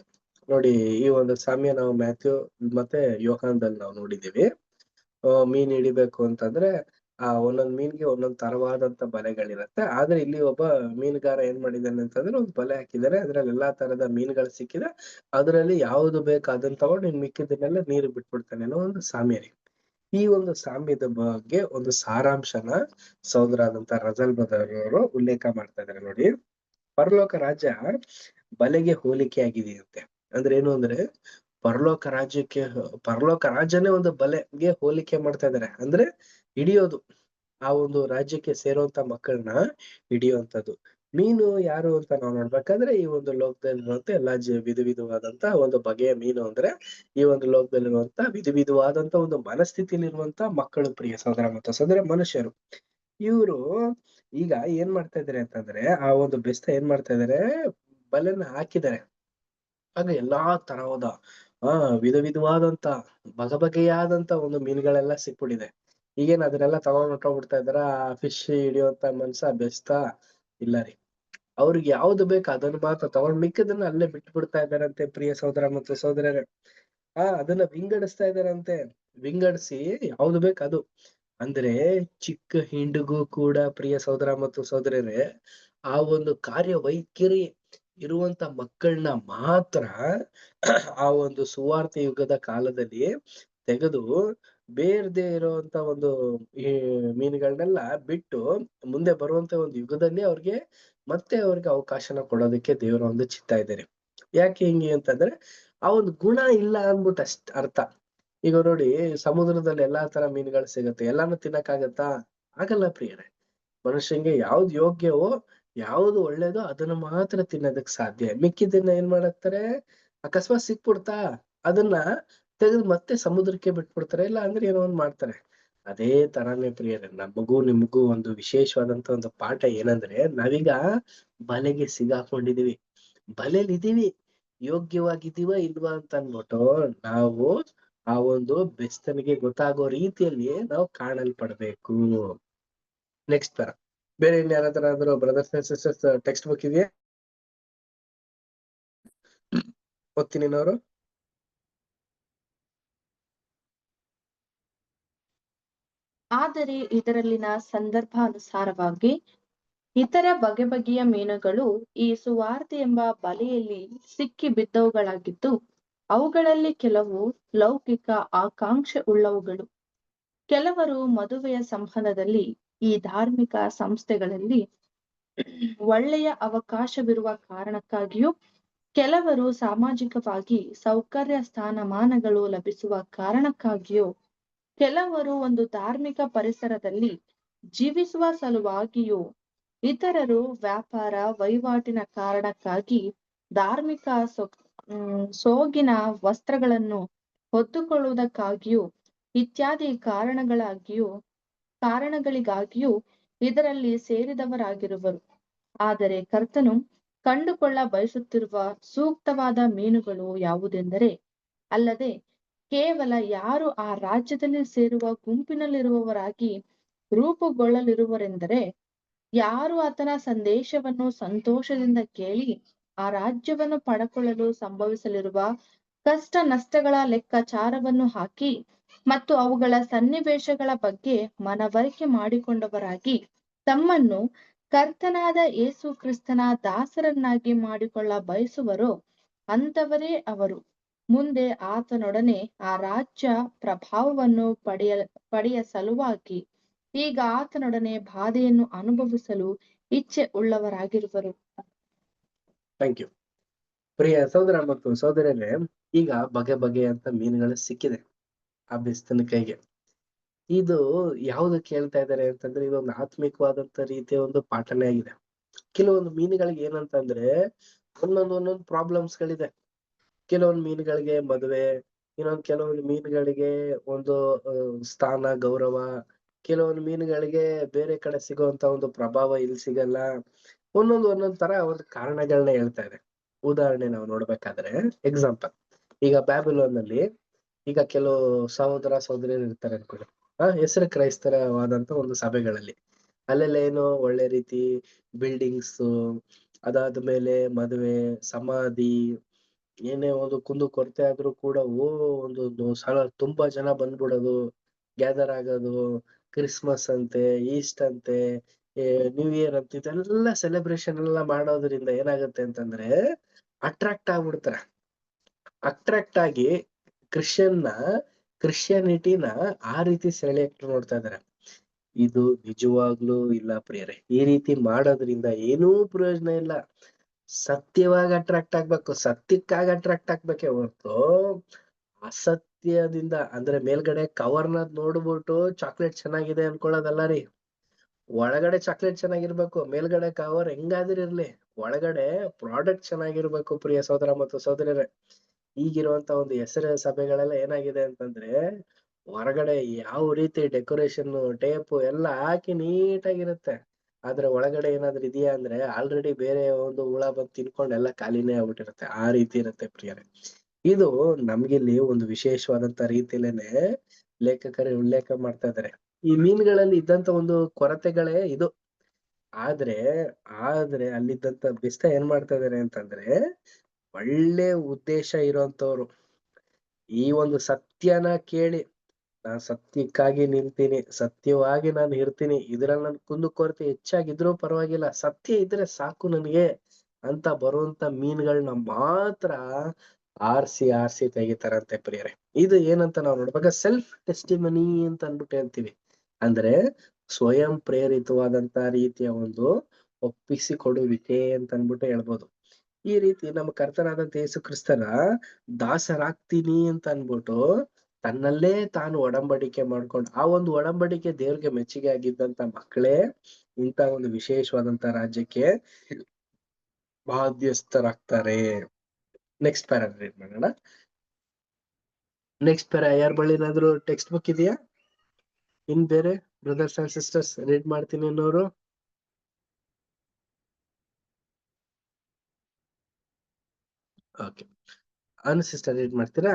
ನೋಡಿ, ಈ ಒಂದು ಸಾಮ್ಯ ನಾವು ಮ್ಯಾಥ್ಯೂ ಮತ್ತೆ ಯೋಹಾನದಲ್ಲಿ ನಾವು ನೋಡಿದೀವಿ. ಮೀನ್ ಹಿಡಿಬೇಕು ಅಂತಂದ್ರೆ ಒಂದೊಂದ್ ಮೀನ್ಗೆ ಒಂದೊಂದ್ ತರವಾದಂತ ಬಲೆಗಳಿರತ್ತೆ. ಆದ್ರೆ ಇಲ್ಲಿ ಒಬ್ಬ ಮೀನುಗಾರ ಏನ್ ಮಾಡಿದಾನೆ ಅಂತಂದ್ರೆ ಒಂದು ಬಲೆ ಹಾಕಿದಾನೆ, ಅದ್ರಲ್ಲಿ ಎಲ್ಲಾ ತರದ ಮೀನುಗಳು ಸಿಕ್ಕಿದೆ. ಅದ್ರಲ್ಲಿ ಯಾವ್ದು ಬೇಕು ಅದನ್ನ ತಗೊಂಡು ಇನ್ ಮಿಕ್ಕಿದನ್ನೆಲ್ಲ ನೀರು ಬಿಟ್ಬಿಡ್ತಾನೆ ಅನ್ನೋ ಒಂದು ಸಾಮ್ಯ ರೀ. ಈ ಒಂದು ಸಾಮ್ಯದ ಬಗ್ಗೆ ಒಂದು ಸಾರಾಂಶನ ಸಹೋದರಾದಂತ ರಜಲ್ ಬ್ರದರ್ ಅವರು ಉಲ್ಲೇಖ ಮಾಡ್ತಾ ಇದಾರೆ. ನೋಡಿ, ಪರಲೋಕ ರಾಜ್ಯ ಬಲೆಗೆ ಹೋಲಿಕೆ ಆಗಿದೆಯಂತೆ. ಅಂದ್ರೆ ಏನು ಅಂದ್ರೆ ಪರಲೋಕ ರಾಜ್ಯನೇ ಒಂದು ಬಲೆಗೆ ಹೋಲಿಕೆ ಮಾಡ್ತಾ ಇದಾರೆ. ಅಂದ್ರೆ ಹಿಡಿಯೋದು, ಆ ಒಂದು ರಾಜ್ಯಕ್ಕೆ ಸೇರುವಂತ ಮಕ್ಕಳನ್ನ ಹಿಡಿಯುವಂತದ್ದು. ಮೀನು ಯಾರು ಅಂತ ನಾವು ನೋಡ್ಬೇಕಾದ್ರೆ ಈ ಒಂದು ಲೋಕದಲ್ಲಿರುವಂತ ಎಲ್ಲಾ ವಿಧವಾದಂತ ಒಂದು ಬಗೆಯ ಮೀನು ಅಂದ್ರೆ ಈ ಒಂದು ಲೋಕದಲ್ಲಿರುವಂತ ವಿಧವಾದಂತ ಒಂದು ಮನಸ್ಥಿತಿಯಲ್ಲಿರುವಂತ ಮಕ್ಕಳು, ಪ್ರಿಯ ಸಹೋದರ ಮತ್ತು ಸಹೋದರಿ, ಮನುಷ್ಯರು. ಇವರು ಈಗ ಏನ್ ಮಾಡ್ತಾ ಇದಾರೆ ಅಂತಂದ್ರೆ ಆ ಒಂದು ಬೆಸ್ತ ಏನ್ ಮಾಡ್ತಾ ಇದಾರೆ, ಬಲೆನ ಹಾಕಿದ್ದಾರೆ. ಆಗ ಎಲ್ಲಾ ತರಹದ ವಿಧವಾದಂತ ಬಗೆಯಾದಂತ ಒಂದು ಮೀನುಗಳೆಲ್ಲ ಸಿಕ್ಬಿಟ್ಟಿದೆ. ಈಗೇನ್ ಅದನ್ನೆಲ್ಲ ತಗೊಂಡ್ ಹೊಟ್ಟೋಗ್ಬಿಡ್ತಾ ಇದಾರ. ಫಿಶ್ ಹಿಡಿಯುವಂತ ಮನ್ಸ ಬೆಸ್ತ ಇಲ್ಲ ರೀ. ಅವ್ರಿಗೆ ಯಾವ್ದು ಬೇಕು ಅದನ್ನ ಮಾತ್ರ ತಗೊಂಡ್ ಮಿಕ್ಕದನ್ನ ಅಲ್ಲೇ ಬಿಟ್ಟು ಬಿಡ್ತಾ ಇದಾರಂತೆ, ಪ್ರಿಯ ಸಹೋದರ ಮತ್ತು ಸಹೋದರರೇ. ಅದನ್ನ ವಿಂಗಡಿಸ್ತಾ ಇದಾರಂತೆ. ವಿಂಗಡಿಸಿ ಯಾವ್ದು ಬೇಕು ಅದು. ಅಂದ್ರೆ ಚಿಕ್ಕ ಹಿಂಡಿಗೂ ಕೂಡ, ಪ್ರಿಯ ಸಹೋದರ ಮತ್ತು ಸಹೋದರರೇ, ಆ ಒಂದು ಕಾರ್ಯವೈಖರಿ ಇರುವಂತ ಮಕ್ಕಳನ್ನ ಮಾತ್ರ ಆ ಒಂದು ಸುವಾರ್ತೆ ಯುಗದ ಕಾಲದಲ್ಲಿ ತೆಗೆದು ಬೇರ್ದೇ ಇರುವಂತ ಒಂದು ಈ ಮೀನುಗಳನ್ನೆಲ್ಲ ಬಿಟ್ಟು ಮುಂದೆ ಬರುವಂತ ಒಂದು ಯುಗದಲ್ಲಿ ಅವ್ರಿಗೆ ಅವಕಾಶನ ಕೊಡೋದಕ್ಕೆ ದೇವರ ಒಂದು ಚಿತ್ತ ಇದ್ದಾರೆ. ಯಾಕೆ ಹಿಂಗೆ ಅಂತಂದ್ರೆ ಆ ಒಂದು ಗುಣ ಇಲ್ಲ ಅಂದ್ಬಿಟ್ಟು ಅರ್ಥ. ಈಗ ನೋಡಿ, ಸಮುದ್ರದಲ್ಲಿ ಎಲ್ಲಾ ತರ ಮೀನುಗಳು ಸಿಗುತ್ತೆ, ಎಲ್ಲಾನು ತಿನ್ನಕ್ಕಾಗತ್ತಾ? ಆಗಲ್ಲ ಪ್ರಿಯರೇ. ಮನುಷ್ಯಂಗೆ ಯಾವ್ದು ಯೋಗ್ಯವೋ, ಯಾವ್ದು ಒಳ್ಳೇದೋ ಅದನ್ನ ಮಾತ್ರ ತಿನ್ನೋದಕ್ ಸಾಧ್ಯ. ಮಿಕ್ಕಿದನ್ನ ಏನ್ ಮಾಡಾಕ್ತಾರೆ, ಅಕಸ್ಮಾತ್ ಸಿಕ್ಬಿಡ್ತಾ ಅದನ್ನ ತೆಗೆದು ಮತ್ತೆ ಸಮುದ್ರಕ್ಕೆ ಬಿಟ್ಬಿಡ್ತಾರೆ, ಇಲ್ಲ ಅಂದ್ರೆ ಏನೋ ಒಂದ್ ಮಾಡ್ತಾರೆ. ಅದೇ ತರಾನೇ ಪ್ರಿಯರೇ, ನಮಗೂ ನಿಮಗೂ ಒಂದು ವಿಶೇಷವಾದಂತ ಒಂದು ಪಾಠ ಏನಂದ್ರೆ, ನಾವೀಗ ಬಲೆಗೆ ಸಿಗಾಕೊಂಡಿದೀವಿ, ಬಲೆಲಿದೀವಿ, ಯೋಗ್ಯವಾಗಿದ್ದೀವ ಇಲ್ವಾ ಅಂತ ಅನ್ಬಿಟ್ಟು ನಾವು ಆ ಒಂದು ಬೆಸ್ತನಿಗೆ ಗೊತ್ತಾಗೋ ರೀತಿಯಲ್ಲಿ ನಾವು ಕಾಣಲ್ಪಡ್ಬೇಕು. ನೆಕ್ಸ್ಟ್ ತರ ಬೇರೆ ಇನ್ಯಾರಾದ್ರೂ brothers and sisters text book ಇದೆಯಾ? ಓದ್ತೀನಿ ಅವರು. ಆದರೆ ಇದರಲ್ಲಿನ ಸಂದರ್ಭಾನುಸಾರವಾಗಿ ಇತರ ಬಗೆಯ ಮೀನುಗಳು ಈ ಸುವಾರ್ತೆ ಎಂಬ ಬಲೆಯಲ್ಲಿ ಸಿಕ್ಕಿ ಬಿದ್ದವುಗಳಾಗಿದ್ದು, ಅವುಗಳಲ್ಲಿ ಕೆಲವು ಲೌಕಿಕ ಆಕಾಂಕ್ಷೆ ಉಳ್ಳವುಗಳು, ಕೆಲವರು ಮದುವೆಯ ಸಂಬಂಧದಲ್ಲಿ ಈ ಧಾರ್ಮಿಕ ಸಂಸ್ಥೆಗಳಲ್ಲಿ ಒಳ್ಳೆಯ ಅವಕಾಶವಿರುವ ಕಾರಣಕ್ಕಾಗಿಯೂ, ಕೆಲವರು ಸಾಮಾಜಿಕವಾಗಿ ಸೌಕರ್ಯ ಸ್ಥಾನಮಾನಗಳು ಲಭಿಸುವ ಕಾರಣಕ್ಕಾಗಿಯೂ, ಕೆಲವರು ಒಂದು ಧಾರ್ಮಿಕ ಪರಿಸರದಲ್ಲಿ ಜೀವಿಸುವ ಸಲುವಾಗಿಯೂ, ಇತರರು ವ್ಯಾಪಾರ ವಹಿವಾಟಿನ ಕಾರಣಕ್ಕಾಗಿ ಧಾರ್ಮಿಕ ಸೋಗಿನ ವಸ್ತ್ರಗಳನ್ನು ಹೊತ್ತುಕೊಳ್ಳುವುದಕ್ಕಾಗಿಯೂ ಇತ್ಯಾದಿ ಕಾರಣಗಳಿಗಾಗಿಯೂ ಇದರಲ್ಲಿ ಸೇರಿದವರಾಗಿರುವರು. ಆದರೆ ಕರ್ತನು ಕಂಡುಕೊಳ್ಳ ಬಯಸುತ್ತಿರುವ ಸೂಕ್ತವಾದ ಮೀನುಗಳು ಯಾವುದೆಂದರೆ, ಅಲ್ಲದೆ ಕೇವಲ ಯಾರು ಆ ರಾಜ್ಯದಲ್ಲಿ ಸೇರುವ ಗುಂಪಿನಲ್ಲಿರುವವರಾಗಿ ರೂಪುಗೊಳ್ಳಲಿರುವರೆಂದರೆ, ಯಾರು ಆತನ ಸಂದೇಶವನ್ನು ಸಂತೋಷದಿಂದ ಕೇಳಿ ಆ ರಾಜ್ಯವನ್ನು ಪಡಕೊಳ್ಳಲು ಸಂಭವಿಸಲಿರುವ ಕಷ್ಟ ನಷ್ಟಗಳ ಲೆಕ್ಕಾಚಾರವನ್ನು ಹಾಕಿ ಮತ್ತು ಅವುಗಳ ಸನ್ನಿವೇಶಗಳ ಬಗ್ಗೆ ಮನವರಿಕೆ ಮಾಡಿಕೊಂಡವರಾಗಿ ತಮ್ಮನ್ನು ಕರ್ತನಾದ ಯೇಸು ಕ್ರಿಸ್ತನ ದಾಸರನ್ನಾಗಿ ಮಾಡಿಕೊಳ್ಳ ಬಯಸುವರೋ ಅಂಥವರೇ ಅವರು ಮುಂದೆ ಆತನೊಡನೆ ಆ ರಾಜ್ಯ ಪ್ರಭಾವವನ್ನು ಪಡೆಯ ಸಲುವಾಗಿ ಈಗ ಆತನೊಡನೆ ಬಾಧೆಯನ್ನು ಅನುಭವಿಸಲು ಇಚ್ಛೆ ಉಳ್ಳವರಾಗಿರುವರು. Thank you. ಪ್ರಿಯ ಸಹೋದರ ಮತ್ತು ಸಹೋದರರೇ, ಈಗ ಬಗೆಯಂತ ಮೀನುಗಳು ಸಿಕ್ಕಿದೆ ಆ ಬೆಸ್ತನ ಕೈಗೆ. ಇದು ಯಾವ್ದು ಕೇಳ್ತಾ ಇದ್ದಾರೆ ಅಂತಂದ್ರೆ, ಇದೊಂದು ಆತ್ಮಿಕವಾದಂತ ರೀತಿಯ ಒಂದು ಪಾಠನೇ ಆಗಿದೆ. ಕೆಲವೊಂದು ಮೀನುಗಳಿಗೆ ಏನಂತಂದ್ರೆ ಒಂದೊಂದು ಪ್ರಾಬ್ಲಮ್ಸ್ ಗಳಿದೆ. ಕೆಲವೊಂದು ಮೀನುಗಳಿಗೆ ಮದುವೆ, ಇನ್ನೊಂದ್ ಕೆಲವೊಂದು ಮೀನುಗಳಿಗೆ ಒಂದು ಸ್ಥಾನ ಗೌರವ, ಕೆಲವೊಂದು ಮೀನುಗಳಿಗೆ ಬೇರೆ ಕಡೆ ಸಿಗುವಂತ ಒಂದು ಪ್ರಭಾವ ಇಲ್ಲಿ ಸಿಗಲ್ಲ. ಒಂದೊಂದ್ ತರ ಒಂದು ಕಾರಣಗಳನ್ನ ಹೇಳ್ತಾ ಇದೆ. ಉದಾಹರಣೆ ನಾವು ನೋಡ್ಬೇಕಾದ್ರೆ ಎಕ್ಸಾಂಪಲ್, ಈಗ ಬ್ಯಾಬಿಲೋನ್ ಅಲ್ಲಿ ಈಗ ಕೆಲವು ಸಹೋದರ ಸಹೋದರಿಯರು ಇರ್ತಾರೆ ಅನ್ಕೊಳ್ಳಿ, ಹೆಸರು ಕ್ರೈಸ್ತರವಾದಂತ ಒಂದು ಸಭೆಗಳಲ್ಲಿ ಅಲ್ಲೆಲ್ಲ ಏನು ಒಳ್ಳೆ ರೀತಿ ಬಿಲ್ಡಿಂಗ್ಸ್, ಅದಾದ್ಮೇಲೆ ಮದುವೆ, ಸಮಾಧಿ, ಏನೇ ಒಂದು ಕುಂದು ಕೊರತೆ ಆದ್ರೂ ಕೂಡ ಒಂದು ಸಲ ತುಂಬಾ ಜನ ಬಂದ್ಬಿಡೋದು, ಗ್ಯಾದರ್ ಆಗೋದು, ಕ್ರಿಸ್ಮಸ್ ಅಂತೆ, ಈಸ್ಟ್ ಅಂತೆ, ನ್ಯೂ ಇಯರ್ ಅಂತ ಇದೆಲ್ಲ ಸೆಲೆಬ್ರೇಷನ್ ಎಲ್ಲ ಮಾಡೋದ್ರಿಂದ ಏನಾಗುತ್ತೆ ಅಂತಂದ್ರೆ ಅಟ್ರಾಕ್ಟ್ ಆಗ್ಬಿಡ್ತಾರೆ. ಅಟ್ರಾಕ್ಟ್ ಆಗಿ ಕ್ರಿಶ್ಚಿಯಾನಿಟಿನ ಆ ರೀತಿ ಸೆಳೆಯಕ್ಕೆ ನೋಡ್ತಾ ಇದಾರೆ. ಇದು ನಿಜವಾಗ್ಲೂ ಇಲ್ಲ ಪ್ರಿಯರೇ. ಈ ರೀತಿ ಮಾಡೋದ್ರಿಂದ ಏನೂ ಪ್ರಯೋಜನ ಇಲ್ಲ. ಸತ್ಯವಾಗಿ ಅಟ್ರಾಕ್ಟ್ ಆಗ್ಬೇಕು, ಸತ್ಯಕ್ಕಾಗಿ ಅಟ್ರಾಕ್ಟ್ ಆಗ್ಬೇಕೆ ಹೊರತು ಅಸತ್ಯದಿಂದ, ಅಂದ್ರೆ ಮೇಲ್ಗಡೆ ಕವರ್ನ ನೋಡ್ಬಿಟ್ಟು ಚಾಕ್ಲೇಟ್ ಚೆನ್ನಾಗಿದೆ ಅನ್ಕೊಳ್ಳೋದಲ್ಲ ರೀ. ಒಳಗಡೆ ಚಾಕ್ಲೇಟ್ ಚೆನ್ನಾಗಿರ್ಬೇಕು, ಮೇಲ್ಗಡೆ ಕವರ್ ಹೆಂಗಾದ್ರೂ ಇರ್ಲಿ, ಒಳಗಡೆ ಪ್ರಾಡಕ್ಟ್ ಚೆನ್ನಾಗಿರ್ಬೇಕು ಪ್ರಿಯ ಸಹೋದರ ಮತ್ತು ಸಹೋದರರೇ. ಈಗಿರುವಂತ ಒಂದು ಹೆಸರು ಸಭೆಗಳೆಲ್ಲ ಏನಾಗಿದೆ ಅಂತಂದ್ರೆ ಹೊರಗಡೆ ಯಾವ ರೀತಿ ಡೆಕೋರೇಷನ್ ಟೇಪು ಎಲ್ಲ ಹಾಕಿ ನೀಟಾಗಿರುತ್ತೆ, ಆದ್ರೆ ಒಳಗಡೆ ಏನಾದ್ರು ಇದೆಯಾ ಅಂದ್ರೆ ಆಲ್ರೆಡಿ ಬೇರೆ ಒಂದು ಹುಳ ಬಂದು ತಿನ್ಕೊಂಡು ಎಲ್ಲ ಖಾಲಿನೇ ಆಗ್ಬಿಟ್ಟಿರುತ್ತೆ. ಆ ರೀತಿ ಇರುತ್ತೆ ಪ್ರಿಯರೇ. ಇದು ನಮ್ಗಿಲ್ಲಿ ಒಂದು ವಿಶೇಷವಾದಂತ ರೀತಿಲೇನೆ ಲೇಖಕರು ಉಲ್ಲೇಖ ಮಾಡ್ತಾ ಇದ್ದಾರೆ. ಈ ಮೀನುಗಳಲ್ಲಿ ಇದ್ದಂತ ಒಂದು ಕೊರತೆಗಳೇ ಇದು. ಆದ್ರೆ ಅಲ್ಲಿದ್ದಂತ ಬೆಸ್ತ ಏನ್ ಮಾಡ್ತಾ ಇದಾರೆ ಅಂತಂದ್ರೆ, ಒಳ್ಳೆ ಉದ್ದೇಶ ಇರೋಂಥವ್ರು ಈ ಒಂದು ಸತ್ಯನ ಕೇಳಿ, ನಾನ್ ಸತ್ಯಕ್ಕಾಗಿ ನಿಲ್ತೀನಿ, ಸತ್ಯವಾಗಿ ನಾನು ಇರ್ತೀನಿ, ಇದ್ರಲ್ಲಿ ನನ್ ಕುಂದು ಕೊರತೆ ಹೆಚ್ಚಾಗಿದ್ರೂ ಪರವಾಗಿಲ್ಲ, ಸತ್ಯ ಇದ್ರೆ ಸಾಕು ನನಗೆ ಅಂತ ಬರುವಂತ ಮೀನುಗಳನ್ನ ಮಾತ್ರ ಆರ್ಸಿ ತೆಗಿತಾರಂತೆ ಪ್ರಿಯರೇ. ಇದು ಏನಂತ ನಾವು ನೋಡ್ಬೇಕು, ಸೆಲ್ಫ್ ಟೆಸ್ಟಿಮನಿ ಅಂತ ಅನ್ಬಿಟ್ಟು ಹೇಳ್ತೀವಿ. ಅಂದ್ರೆ ಸ್ವಯಂ ಪ್ರೇರಿತವಾದಂತ ರೀತಿಯ ಒಂದು ಒಪ್ಪಿಸಿಕೊಡುವಿಕೆ ಅಂತ ಅನ್ಬಿಟ್ಟು ಹೇಳ್ಬೋದು. ಈ ರೀತಿ ನಮ್ಮ ಕರ್ತನಾದಂತ ಯೇಸು ಕ್ರಿಸ್ತನ ದಾಸರಾಗ್ತೀನಿ ಅಂತ ಅನ್ಬಿಟ್ಟು ತನ್ನಲ್ಲೇ ತಾನು ಒಡಂಬಡಿಕೆ ಮಾಡ್ಕೊಂಡು, ಆ ಒಂದು ಒಡಂಬಡಿಕೆ ದೇವ್ರಿಗೆ ಮೆಚ್ಚುಗೆ ಆಗಿದ್ದಂತ ಮಕ್ಕಳೇ ಇಂತ ಒಂದು ವಿಶೇಷವಾದಂತ ರಾಜ್ಯಕ್ಕೆ ಬಾಧ್ಯಸ್ಥರಾಗ್ತಾರೆ. ನೆಕ್ಸ್ಟ್ ಪ್ಯಾರಾ ರೀಡ್ ಮಾಡೋಣ. ನೆಕ್ಸ್ಟ್ ಪ್ಯಾರಾ ಯಾರ ಬಳಿ ಏನಾದ್ರು ಟೆಕ್ಸ್ಟ್ ಬುಕ್ ಇದೆಯಾ? ಇನ್ ಬೇರೆ ಬ್ರದರ್ಸ್ ಅಂಡ್ ಸಿಸ್ಟರ್ಸ್ ರೀಡ್ ಮಾಡ್ತೀನಿ ಅನ್ನೋರು? ಓಕೆ, ಅನು ಸಿಸ್ಟರ್ ರೀಡ್ ಮಾಡ್ತೀರಾ?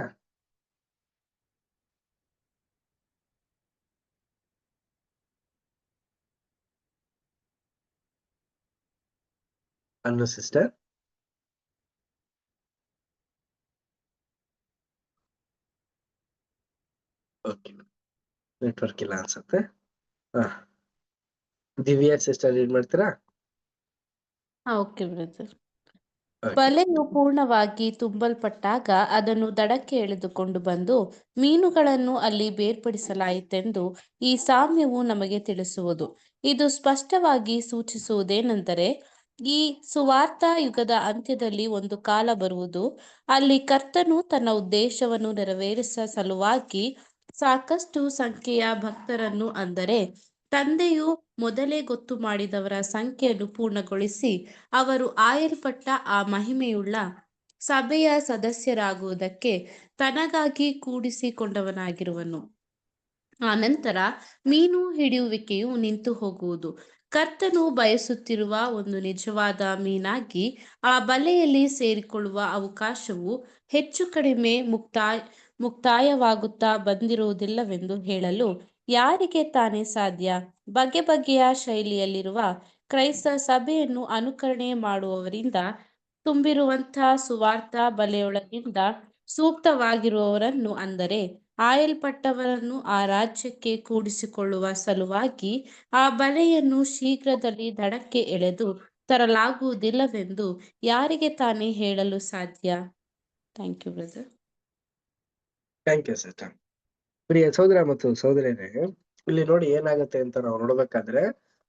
ಅನು ಸಿಸ್ಟರ್ ಓಕೆ, ನೆಟ್ವರ್ಕ್ ಇಲ್ಲ ಅನ್ಸುತ್ತೆ. ದಿವ್ಯಾ ಸಿಸ್ಟರ್ ರೀಡ್ ಮಾಡ್ತೀರಾ? Okay brother. ಬಲೆಯು ಪೂರ್ಣವಾಗಿ ತುಂಬಲ್ಪಟ್ಟಾಗ ಅದನ್ನು ದಡಕ್ಕೆ ಎಳೆದುಕೊಂಡು ಬಂದು ಮೀನುಗಳನ್ನು ಅಲ್ಲಿ ಬೇರ್ಪಡಿಸಲಾಯಿತೆಂದು ಈ ಸಾಮ್ಯವು ನಮಗೆ ತಿಳಿಸುವುದು. ಇದು ಸ್ಪಷ್ಟವಾಗಿ ಸೂಚಿಸುವುದೇನೆಂದರೆ, ಈ ಸುವಾರ್ಥ ಯುಗದ ಅಂತ್ಯದಲ್ಲಿ ಒಂದು ಕಾಲ ಬರುವುದು, ಅಲ್ಲಿ ಕರ್ತನು ತನ್ನ ಉದ್ದೇಶವನ್ನು ನೆರವೇರಿಸುವ ಸಲುವಾಗಿ ಸಾಕಷ್ಟು ಸಂಖ್ಯೆಯ ಭಕ್ತರನ್ನು, ಅಂದರೆ ತಂದೆಯು ಮೊದಲೇ ಗೊತ್ತು ಮಾಡಿದವರ ಸಂಖ್ಯೆಯನ್ನು ಪೂರ್ಣಗೊಳಿಸಿ ಅವರು ಆಯಲ್ಪಟ್ಟ ಆ ಮಹಿಮೆಯುಳ್ಳ ಸಭೆಯ ಸದಸ್ಯರಾಗುವುದಕ್ಕೆ ತನಗಾಗಿ ಕೂಡಿಸಿಕೊಂಡವನಾಗಿರುವನು. ಆನಂತರ ಮೀನು ಹಿಡಿಯುವಿಕೆಯು ನಿಂತು ಹೋಗುವುದು. ಕರ್ತನು ಬಯಸುತ್ತಿರುವ ಒಂದು ನಿಜವಾದ ಮೀನಾಗಿ ಆ ಬಲೆಯಲ್ಲಿ ಸೇರಿಕೊಳ್ಳುವ ಅವಕಾಶವು ಹೆಚ್ಚು ಕಡಿಮೆ ಮುಕ್ತಾಯವಾಗುತ್ತಾ ಬಂದಿರುವುದಿಲ್ಲವೆಂದು ಹೇಳಲು ಯಾರಿಗೆ ತಾನೇ ಸಾಧ್ಯ? ಬಗೆ ಬಗೆಯ ಶೈಲಿಯಲ್ಲಿರುವ ಕ್ರೈಸ್ತ ಸಭೆಯನ್ನು ಅನುಕರಣೆ ಮಾಡುವವರಿಂದ ತುಂಬಿರುವಂತಹ ಸುವಾರ್ಥ ಬಲೆಯೊಳಗಿಂದ ಸೂಕ್ತವಾಗಿರುವವರನ್ನು, ಅಂದರೆ ಆಯಲ್ಪಟ್ಟವರನ್ನು ಆ ರಾಜ್ಯಕ್ಕೆ ಕೂಡಿಸಿಕೊಳ್ಳುವ ಸಲುವಾಗಿ ಆ ಬಲೆಯನ್ನು ಶೀಘ್ರದಲ್ಲಿ ದಡಕ್ಕೆ ಎಳೆದು ತರಲಾಗುವುದಿಲ್ಲವೆಂದು ಯಾರಿಗೆ ತಾನೇ ಹೇಳಲು ಸಾಧ್ಯ? Thank you brother. Thank you sister. ಪ್ರಿಯ ಸಹೋದರ ಮತ್ತು ಸಹೋದರಿಯರೇ, ಇಲ್ಲಿ ನೋಡಿ ಏನಾಗುತ್ತೆ ಅಂತ ನಾವು ನೋಡ್ಬೇಕಾದ್ರೆ,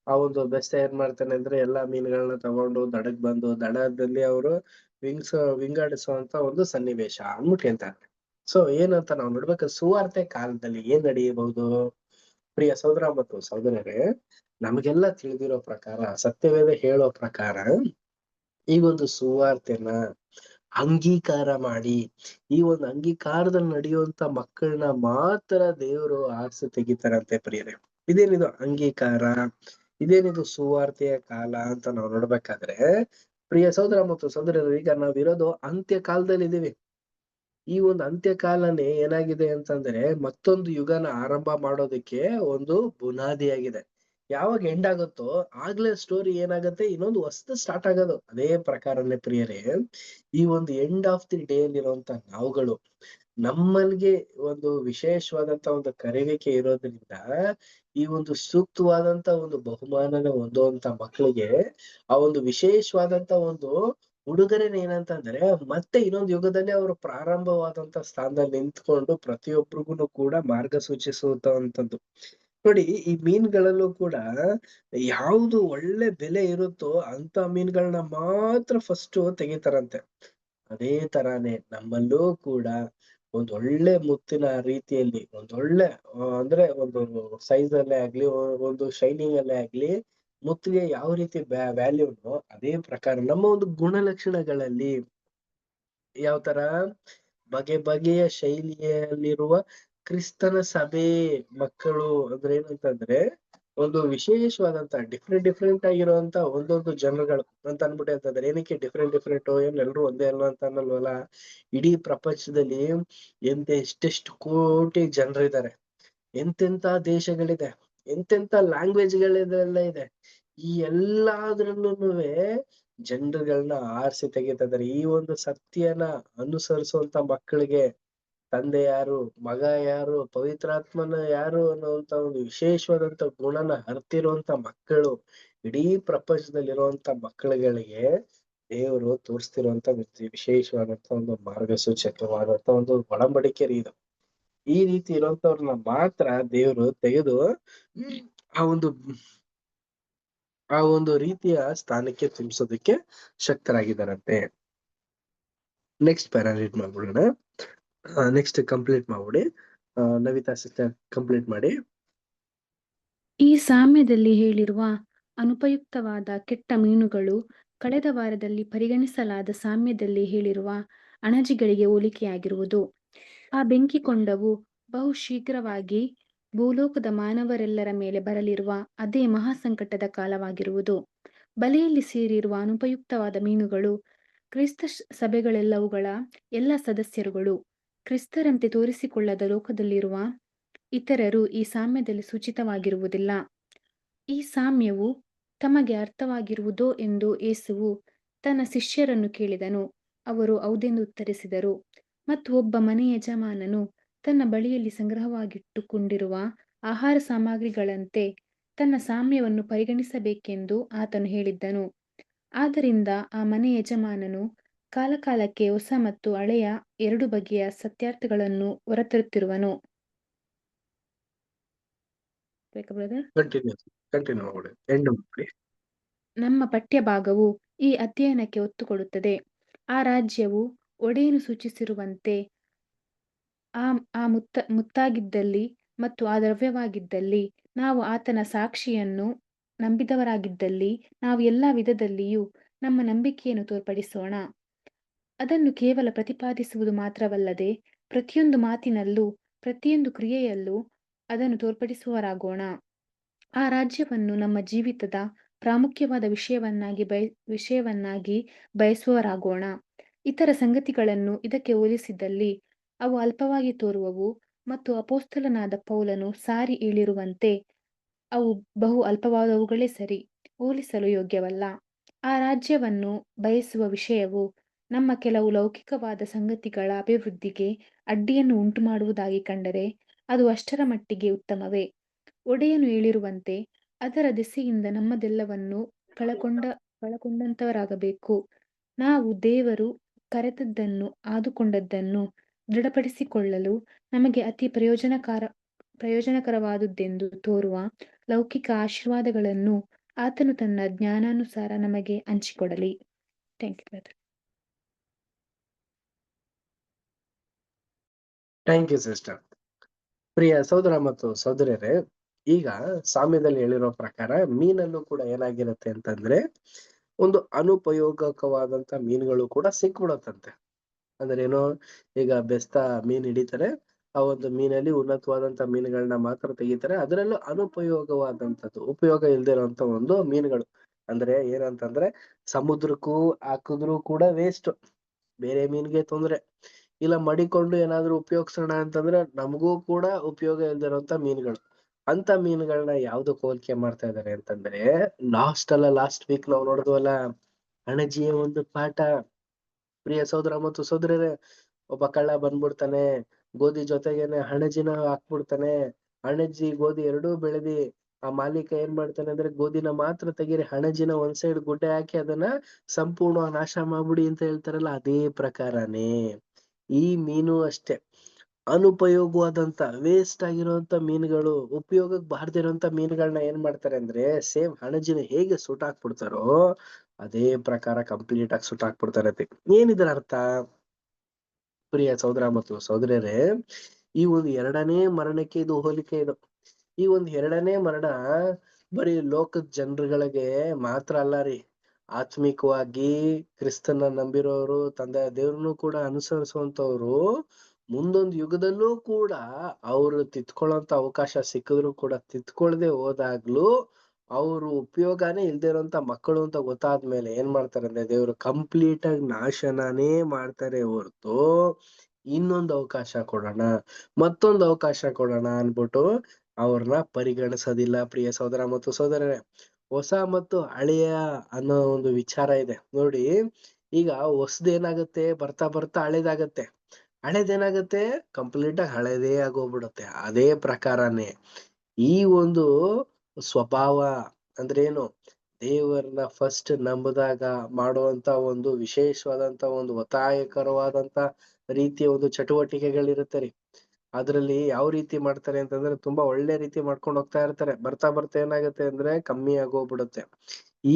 ಆ ಒಂದು ಬೆಸ್ತ ಏನ್ ಮಾಡ್ತಾನೆ ಅಂದ್ರೆ ಎಲ್ಲಾ ಮೀನುಗಳನ್ನ ತಗೊಂಡು ದಡಕ್ ಬಂದು ದಡದಲ್ಲಿ ಅವರು ವಿಂಗಡಿಸುವಂತ ಒಂದು ಸನ್ನಿವೇಶ ಅಂದ್ಬಿಟ್ಟು ಹೇಳ್ತಾರೆ. ಸೊ ಏನಂತ ನಾವು ನೋಡ್ಬೇಕು, ಸುವಾರ್ತೆ ಕಾಲದಲ್ಲಿ ಏನ್ ನಡೆಯಬಹುದು? ಪ್ರಿಯ ಸಹೋದರ ಮತ್ತು ಸಹೋದರರೇ, ನಮಗೆಲ್ಲ ತಿಳಿದಿರೋ ಪ್ರಕಾರ, ಸತ್ಯವೇದ ಹೇಳೋ ಪ್ರಕಾರ, ಈ ಒಂದು ಸುವಾರ್ತೆನ ಅಂಗೀಕಾರ ಮಾಡಿ. ಈ ಒಂದು ಅಂಗೀಕಾರದಲ್ಲಿ ನಡೆಯುವಂತ ಮಕ್ಕಳನ್ನ ಮಾತ್ರ ದೇವರು ಆರಿಸಿ ತೆಗಿತಾರಂತೆ ಪ್ರಿಯರೇ. ಇದೇನಿದು ಅಂಗೀಕಾರ, ಇದೇನಿದು ಸುವಾರ್ತೆಯ ಕಾಲ ಅಂತ ನಾವು ನೋಡ್ಬೇಕಾದ್ರೆ ಪ್ರಿಯ ಸಹೋದರ ಮತ್ತು ಸಹೋದರರು, ಈಗ ನಾವಿರೋದು ಅಂತ್ಯ ಕಾಲದಲ್ಲಿ ಇದೀವಿ. ಈ ಒಂದು ಅಂತ್ಯ ಕಾಲನೇ ಏನಾಗಿದೆ ಅಂತಂದ್ರೆ ಮತ್ತೊಂದು ಯುಗನ ಆರಂಭ ಮಾಡೋದಕ್ಕೆ ಒಂದು ಬುನಾದಿಯಾಗಿದೆ. ಯಾವಾಗ ಎಂಡ್ ಆಗುತ್ತೋ ಆಗ್ಲೇ ಸ್ಟೋರಿ ಏನಾಗತ್ತೆ, ಇನ್ನೊಂದು ಹೊಸದು ಸ್ಟಾರ್ಟ್ ಆಗೋದು. ಅದೇ ಪ್ರಕಾರನೇ ಪ್ರಿಯರೇ, ಈ ಒಂದು ಎಂಡ್ ಆಫ್ ದಿ ಡೇ ಅಲ್ಲಿರುವಂತ ನಾವುಗಳು ನಮ್ಮಲ್ಲಿಗೆ ಒಂದು ವಿಶೇಷವಾದಂತ ಒಂದು ಕರೆವಿಕೆ ಇರೋದ್ರಿಂದ ಈ ಒಂದು ಸೂಕ್ತವಾದಂತ ಒಂದು ಬಹುಮಾನನ ಹೊಂದುವಂತ ಮಕ್ಕಳಿಗೆ ಆ ಒಂದು ವಿಶೇಷವಾದಂತ ಒಂದು ಉಡುಗೊರೆನ ಏನಂತಂದ್ರೆ ಮತ್ತೆ ಇನ್ನೊಂದು ಯುಗದಲ್ಲಿ ಅವರು ಪ್ರಾರಂಭವಾದಂತ ಸ್ಥಾನದಲ್ಲಿ ನಿಂತ್ಕೊಂಡು ಪ್ರತಿಯೊಬ್ಬರಿಗೂ ಕೂಡ ಮಾರ್ಗ ಸೂಚಿಸುವಂತದ್ದು. ನೋಡಿ, ಈ ಮೀನುಗಳಲ್ಲೂ ಕೂಡ ಯಾವ್ದು ಒಳ್ಳೆ ಬೆಲೆ ಇರುತ್ತೋ ಅಂತ ಮೀನುಗಳನ್ನ ಮಾತ್ರ ಫಸ್ಟ್ ತೆಗಿತಾರಂತೆ. ಅದೇ ತರಾನೇ ನಮ್ಮಲ್ಲೂ ಕೂಡ ಒಂದೊಳ್ಳೆ ಮುತ್ತಿನ ರೀತಿಯಲ್ಲಿ ಒಂದೊಳ್ಳೆ ಅಂದ್ರೆ ಒಂದು ಸೈಜ್ ಅಲ್ಲೇ ಆಗ್ಲಿ, ಒಂದು ಶೈನಿಂಗ್ ಅಲ್ಲೇ ಆಗ್ಲಿ, ಮುತ್ತಿಗೆ ಯಾವ ರೀತಿ ವ್ಯಾಲ್ಯೂನೋ ಅದೇ ಪ್ರಕಾರ ನಮ್ಮ ಒಂದು ಗುಣಲಕ್ಷಣಗಳಲ್ಲಿ ಯಾವ ತರ ಬಗೆ ಬಗೆಯ ಶೈಲಿಯಲ್ಲಿರುವ ಕ್ರಿಸ್ತನ ಸಭೆ ಮಕ್ಕಳು ಅಂದ್ರೆ ಏನಂತಂದ್ರೆ ಒಂದು ವಿಶೇಷವಾದಂತ ಡಿಫ್ರೆಂಟ್ ಆಗಿರುವಂತ ಒಂದೊಂದು ಜನಗಳು ಅಂತ ಅನ್ಬಿಟ್ಟು ಅಂತಂದ್ರೆ ಏನಕ್ಕೆ ಡಿಫ್ರೆಂಟ್ ಏನ್ ಎಲ್ರು ಒಂದೇ ಅಲ್ವಾ ಅಂತ ಅನ್ನಲ್ವಲ್ಲ. ಇಡೀ ಪ್ರಪಂಚದಲ್ಲಿ ಎಷ್ಟೆಷ್ಟು ಕೋಟಿ ಜನರಿದ್ದಾರೆ, ಎಂತೆಂತ ದೇಶಗಳಿದೆ, ಎಂತೆಂತ ಲ್ಯಾಂಗ್ವೇಜ್ಗಳೆಲ್ಲ ಇದೆ. ಈ ಎಲ್ಲಾದ್ರಲ್ಲೂನುವೆ ಜನರುಗಳನ್ನ ಆರಿಸಿ ತೆಗಿತಿದ್ದಾರೆ. ಈ ಒಂದು ಸತ್ಯನ ಅನುಸರಿಸುವಂತ ಮಕ್ಕಳಿಗೆ ತಂದೆ ಯಾರು, ಮಗ ಯಾರು, ಪವಿತ್ರಾತ್ಮನ ಯಾರು ಅನ್ನುವಂತ ಒಂದು ವಿಶೇಷವಾದಂತ ಗುಣನ ಅರ್ತಿರುವಂತ ಮಕ್ಕಳು ಇಡೀ ಪ್ರಪಂಚದಲ್ಲಿರುವಂತ ಮಕ್ಕಳುಗಳಿಗೆ ದೇವರು ತೋರಿಸ್ತಿರುವಂತ ವಿಶೇಷವಾದಂತ ಒಂದು ಮಾರ್ಗಸೂಚಕವಾದಂತ ಒಂದು ಒಡಂಬಡಿಕೆ ಇದು. ಈ ರೀತಿ ಇರುವಂತವ್ರನ್ನ ಮಾತ್ರ ದೇವರು ತೆಗೆದು ಆ ಒಂದು ರೀತಿಯ ಸ್ಥಾನಕ್ಕೆ ತುಂಬಿಸೋದಕ್ಕೆ ಶಕ್ತರಾಗಿದ್ದಾರಂತೆ. ನೆಕ್ಸ್ಟ್ ಪ್ಯಾರಾ ರೀಡ್ ಮಾಡ್ಬಿಡೋಣ. ನೆಕ್ಸ್ಟ್ ಕಂಪ್ಲೀಟ್ ಮಾಡ್ಬಿಡಿ. ನವಿತಾ ಸಿಸ್ಟರ್ ಕಂಪ್ಲೀಟ್ ಮಾಡಿ. ಈ ಸಾಮ್ಯದಲ್ಲಿ ಹೇಳಿರುವ ಅನುಪಯುಕ್ತವಾದ ಕೆಟ್ಟ ಮೀನುಗಳು ಕಳೆದ ವಾರದಲ್ಲಿ ಪರಿಗಣಿಸಲಾದ ಸಾಮ್ಯದಲ್ಲಿ ಹೇಳಿರುವ ಅಣಜಿಗಳಿಗೆ ಹೋಲಿಕೆಯಾಗಿರುವುದು. ಆ ಬೆಂಕಿಕೊಂಡವು ಬಹು ಶೀಘ್ರವಾಗಿ ಭೂಲೋಕದ ಮಾನವರೆಲ್ಲರ ಮೇಲೆ ಬರಲಿರುವ ಅದೇ ಮಹಾಸಂಕಟದ ಕಾಲವಾಗಿರುವುದು. ಬಲೆಯಲ್ಲಿ ಸೇರಿರುವ ಅನುಪಯುಕ್ತವಾದ ಮೀನುಗಳು ಕ್ರಿಸ್ತ ಸಭೆಗಳೆಲ್ಲವುಗಳ ಎಲ್ಲ ಸದಸ್ಯರುಗಳು. ಕ್ರಿಸ್ತರಂತೆ ತೋರಿಸಿಕೊಳ್ಳದ ಲೋಕದಲ್ಲಿರುವ ಇತರರು ಈ ಸಾಮ್ಯದಲ್ಲಿ ಸೂಚಿತವಾಗಿರುವುದಿಲ್ಲ. ಈ ಸಾಮ್ಯವು ತಮಗೆ ಅರ್ಥವಾಗಿರುವುದೋ ಎಂದು ಯೇಸುವು ತನ್ನ ಶಿಷ್ಯರನ್ನು ಕೇಳಿದನು. ಅವರು ಹೌದೆಂದು ಉತ್ತರಿಸಿದರು. ಮತ್ತು ಒಬ್ಬ ಮನೆ ಯಜಮಾನನು ತನ್ನ ಬಳಿಯಲ್ಲಿ ಸಂಗ್ರಹವಾಗಿಟ್ಟುಕೊಂಡಿರುವ ಆಹಾರ ಸಾಮಗ್ರಿಗಳಂತೆ ತನ್ನ ಸಾಮ್ಯವನ್ನು ಪರಿಗಣಿಸಬೇಕೆಂದು ಆತನು ಹೇಳಿದ್ದನು. ಆದ್ದರಿಂದ ಆ ಮನೆ ಯಜಮಾನನು ಕಾಲಕಾಲಕ್ಕೆ ಹೊಸ ಮತ್ತು ಹಳೆಯ ಎರಡು ಬಗೆಯ ಸತ್ಯಾರ್ಥಗಳನ್ನು ಹೊರತರುತ್ತಿರುವನು. ನಮ್ಮ ಪಠ್ಯಭಾಗವು ಈ ಅಧ್ಯಯನಕ್ಕೆ ಒತ್ತು ಕೊಡುತ್ತದೆ. ಆ ರಾಜ್ಯವು ಒಡೆಯನು ಸೂಚಿಸಿರುವಂತೆ ಆ ಮುತ್ತಾಗಿದ್ದಲ್ಲಿ ಮತ್ತು ಆ ದ್ರವ್ಯವಾಗಿದ್ದಲ್ಲಿ, ನಾವು ಆತನ ಸಾಕ್ಷಿಯನ್ನು ನಂಬಿದವರಾಗಿದ್ದಲ್ಲಿ, ನಾವು ಎಲ್ಲ ವಿಧದಲ್ಲಿಯೂ ನಮ್ಮ ನಂಬಿಕೆಯನ್ನು ತೋರ್ಪಡಿಸೋಣ. ಅದನ್ನು ಕೇವಲ ಪ್ರತಿಪಾದಿಸುವುದು ಮಾತ್ರವಲ್ಲದೆ ಪ್ರತಿಯೊಂದು ಮಾತಿನಲ್ಲೂ ಪ್ರತಿಯೊಂದು ಕ್ರಿಯೆಯಲ್ಲೂ ಅದನ್ನು ತೋರ್ಪಡಿಸುವವರಾಗೋಣ. ಆ ರಾಜ್ಯವನ್ನು ನಮ್ಮ ಜೀವಿತದ ಪ್ರಾಮುಖ್ಯವಾದ ವಿಷಯವನ್ನಾಗಿ ಬಯಸುವವರಾಗೋಣ. ಇತರ ಸಂಗತಿಗಳನ್ನು ಇದಕ್ಕೆ ಹೋಲಿಸಿದಲ್ಲಿ ಅವು ಅಲ್ಪವಾಗಿ ತೋರುವವು ಮತ್ತು ಅಪೊಸ್ತಲನಾದ ಪೌಲನು ಸಾರಿ ಹೇಳಿರುವಂತೆ ಅವು ಬಹು ಅಲ್ಪವಾದವುಗಳೇ ಸರಿ, ಹೋಲಿಸಲು ಯೋಗ್ಯವಲ್ಲ. ಆ ರಾಜ್ಯವನ್ನು ಬಯಸುವ ವಿಷಯವು ನಮ್ಮ ಕೆಲವು ಲೌಕಿಕವಾದ ಸಂಗತಿಗಳ ಅಭಿವೃದ್ಧಿಗೆ ಅಡ್ಡಿಯನ್ನು ಉಂಟುಮಾಡುವುದಾಗಿ ಕಂಡರೆ ಅದು ಅಷ್ಟರ ಮಟ್ಟಿಗೆ ಉತ್ತಮವೇ. ಒಡೆಯನು ಹೇಳಿರುವಂತೆ ಅದರ ದೆಸೆಯಿಂದ ನಮ್ಮದೆಲ್ಲವನ್ನು ಕಳಕೊಂಡಂತವರಾಗಬೇಕು. ನಾವು ದೇವರು ಕರೆತದ್ದನ್ನು ಆದುಕೊಂಡದ್ದನ್ನು ದೃಢಪಡಿಸಿಕೊಳ್ಳಲು ನಮಗೆ ಅತಿ ಪ್ರಯೋಜನಕರವಾದುದೆಂದು ತೋರುವ ಲೌಕಿಕ ಆಶೀರ್ವಾದಗಳನ್ನು ಆತನು ತನ್ನ ಜ್ಞಾನಾನುಸಾರ ನಮಗೆ ಹಂಚಿಕೊಡಲಿ. Thank you brother. Thank you sister. ಪ್ರಿಯ ಸಹೋದರ ಮತ್ತು ಸಹೋದರಿಯರೇ, ಈಗ ಸಾಮ್ಯದಲ್ಲಿ ಹೇಳಿರೋ ಪ್ರಕಾರ ಮೀನಲ್ಲೂ ಕೂಡ ಏನಾಗಿರುತ್ತೆ ಅಂತಂದ್ರೆ ಒಂದು ಅನುಪಯೋಗಕವಾದಂತ ಮೀನುಗಳು ಕೂಡ ಸಿಕ್ಬಿಡತ್ತಂತೆ. ಅಂದ್ರೆ ಏನು, ಈಗ ಬೆಸ್ತ ಮೀನ್ ಹಿಡಿತಾರೆ, ಆ ಒಂದು ಮೀನಲ್ಲಿ ಉನ್ನತವಾದಂತ ಮೀನುಗಳನ್ನ ಮಾತ್ರ ತೆಗಿತಾರೆ. ಅದರಲ್ಲೂ ಅನುಪಯೋಗವಾದಂತದ್ದು, ಉಪಯೋಗ ಇಲ್ದೇ ಇರುವಂತ ಒಂದು ಮೀನುಗಳು. ಅಂದ್ರೆ ಏನಂತಂದ್ರೆ ಸಮುದ್ರಕ್ಕೂ ಹಾಕಿದ್ರು ಕೂಡ ವೇಸ್ಟ್, ಬೇರೆ ಮೀನ್ಗೆ ತೊಂದ್ರೆ. ಇಲ್ಲ ಮಡಿಕೊಂಡು ಏನಾದ್ರು ಉಪಯೋಗಿಸೋಣ ಅಂತಂದ್ರೆ ನಮಗೂ ಕೂಡ ಉಪಯೋಗ ಇಲ್ದೇ ಇರುವಂತ ಮೀನುಗಳು. ಅಂತ ಮೀನುಗಳನ್ನ ಯಾವ್ದಕ್ ಹೋಲಿಕೆ ಮಾಡ್ತಾ ಇದಾರೆ ಅಂತಂದ್ರೆ, ಲಾಸ್ಟ್ ವೀಕ್ ನಾವು ನೋಡಿದ್ವಲ್ಲ, ಅಣಜಿಯ ಒಂದು ಪಾಠ. ಪ್ರಿಯ ಸಹೋದರ ಮತ್ತು ಸಹೋದರರೇ, ಒಬ್ಬ ಕಳ್ಳ ಬಂದ್ಬಿಡ್ತಾನೆ, ಗೋಧಿ ಜೊತೆಗೇನೆ ಹಣಜಿನ ಹಾಕ್ಬಿಡ್ತಾನೆ. ಹಣಜಿ ಗೋಧಿ ಎರಡೂ ಬೆಳೆದಿ ಆ ಮಾಲೀಕ ಏನ್ ಮಾಡ್ತಾನೆ ಅಂದ್ರೆ, ಗೋಧಿನ ಮಾತ್ರ ತೆಗೀರಿ, ಹಣಜಿನ ಒಂದ್ ಸೈಡ್ ಗುಡ್ಡೆ ಹಾಕಿ ಅದನ್ನ ಸಂಪೂರ್ಣ ನಾಶ ಮಾಡ್ಬಿಡಿ ಅಂತ ಹೇಳ್ತಾರಲ್ಲ, ಅದೇ ಪ್ರಕಾರನೇ ಈ ಮೀನು ಅಷ್ಟೇ. ಅನುಪಯೋಗವಾದಂತ ವೇಸ್ಟ್ ಆಗಿರುವಂತ ಮೀನುಗಳು, ಉಪಯೋಗಕ್ಕೆ ಬಾರ್ದಿರೋಂತ ಮೀನುಗಳನ್ನ ಏನ್ ಮಾಡ್ತಾರೆ ಅಂದ್ರೆ, ಸೇಮ್ ಹಣಜಿನ ಹೇಗೆ ಸುಟ್ಟಾಕ್ಬಿಡ್ತಾರೋ ಅದೇ ಪ್ರಕಾರ ಕಂಪ್ಲೀಟ್ ಆಗಿ ಸುಟ್ಟಾಕ್ಬಿಡ್ತಾರೆ. ಏನಿದ್ರ ಅರ್ಥ? ಪ್ರಿಯ ಸಹೋದರ ಮತ್ತು ಸಹೋದರಿಯರೇ, ಈ ಒಂದು ಎರಡನೇ ಮರಣಕ್ಕೆ ಇದು ಹೋಲಿಕೆ. ಇದು ಈ ಒಂದು ಎರಡನೇ ಮರಣ ಬರೀ ಲೋಕದ ಜನರುಗಳಿಗೆ ಮಾತ್ರ ಅಲ್ಲ ರೀ, ಆತ್ಮಿಕವಾಗಿ ಕ್ರಿಸ್ತನ ನಂಬಿರೋರು, ತಂದೆ ದೇವ್ರನ್ನು ಕೂಡ ಅನುಸರಿಸುವಂತವ್ರು ಮುಂದೊಂದು ಯುಗದಲ್ಲೂ ಕೂಡ ಅವ್ರು ತಿತ್ಕೊಳ್ಳೋಂತ ಅವಕಾಶ ಸಿಕ್ಕಿದ್ರು ಕೂಡ ತಿತ್ಕೊಳ್ದೆ ಹೋದಾಗ್ಲೂ ಅವ್ರು ಉಪಯೋಗನೇ ಇಲ್ದೇ ಇರೋಂತ ಮಕ್ಕಳು ಅಂತ ಗೊತ್ತಾದ್ಮೇಲೆ ಏನ್ ಮಾಡ್ತಾರೆ ಅಂದ್ರೆ, ದೇವ್ರು ಕಂಪ್ಲೀಟ್ ಆಗಿ ನಾಶನನೇ ಮಾಡ್ತಾರೆ ಹೊರ್ತು ಇನ್ನೊಂದು ಅವಕಾಶ ಕೊಡೋಣ, ಮತ್ತೊಂದು ಅವಕಾಶ ಕೊಡೋಣ ಅನ್ಬಿಟ್ಟು ಅವ್ರನ್ನ ಪರಿಗಣಿಸೋದಿಲ್ಲ. ಪ್ರಿಯ ಸಹೋದರ ಮತ್ತು ಸಹೋದರರೇ, ಹೊಸ ಮತ್ತು ಹಳೆಯ ಅನ್ನೋ ಒಂದು ವಿಚಾರ ಇದೆ ನೋಡಿ. ಈಗ ಹೊಸದೇನಾಗತ್ತೆ, ಬರ್ತಾ ಬರ್ತಾ ಹಳೇದಾಗತ್ತೆ, ಹಳೇದೇನಾಗತ್ತೆ, ಕಂಪ್ಲೀಟ್ ಆಗಿ ಹಳೇದೇ ಆಗೋಗ್ಬಿಡುತ್ತೆ. ಅದೇ ಪ್ರಕಾರನೇ ಈ ಒಂದು ಸ್ವಭಾವ ಅಂದ್ರೆ ಏನು, ದೇವರನ್ನ ಫಸ್ಟ್ ನಂಬಿದಾಗ ಮಾಡುವಂತ ಒಂದು ವಿಶೇಷವಾದಂತ ಒಂದು ಒತ್ತಾಯಕರವಾದಂತ ರೀತಿಯ ಒಂದು ಚಟುವಟಿಕೆಗಳಿರುತ್ತೆ ರೀ. ಅದ್ರಲ್ಲಿ ಯಾವ ರೀತಿ ಮಾಡ್ತಾರೆ ಅಂತಂದ್ರೆ, ತುಂಬಾ ಒಳ್ಳೆ ರೀತಿ ಮಾಡ್ಕೊಂಡು ಹೋಗ್ತಾ ಇರ್ತಾರೆ, ಬರ್ತಾ ಬರ್ತಾ ಏನಾಗುತ್ತೆ ಅಂದ್ರೆ ಕಮ್ಮಿ ಆಗೋಗ್ಬಿಡುತ್ತೆ.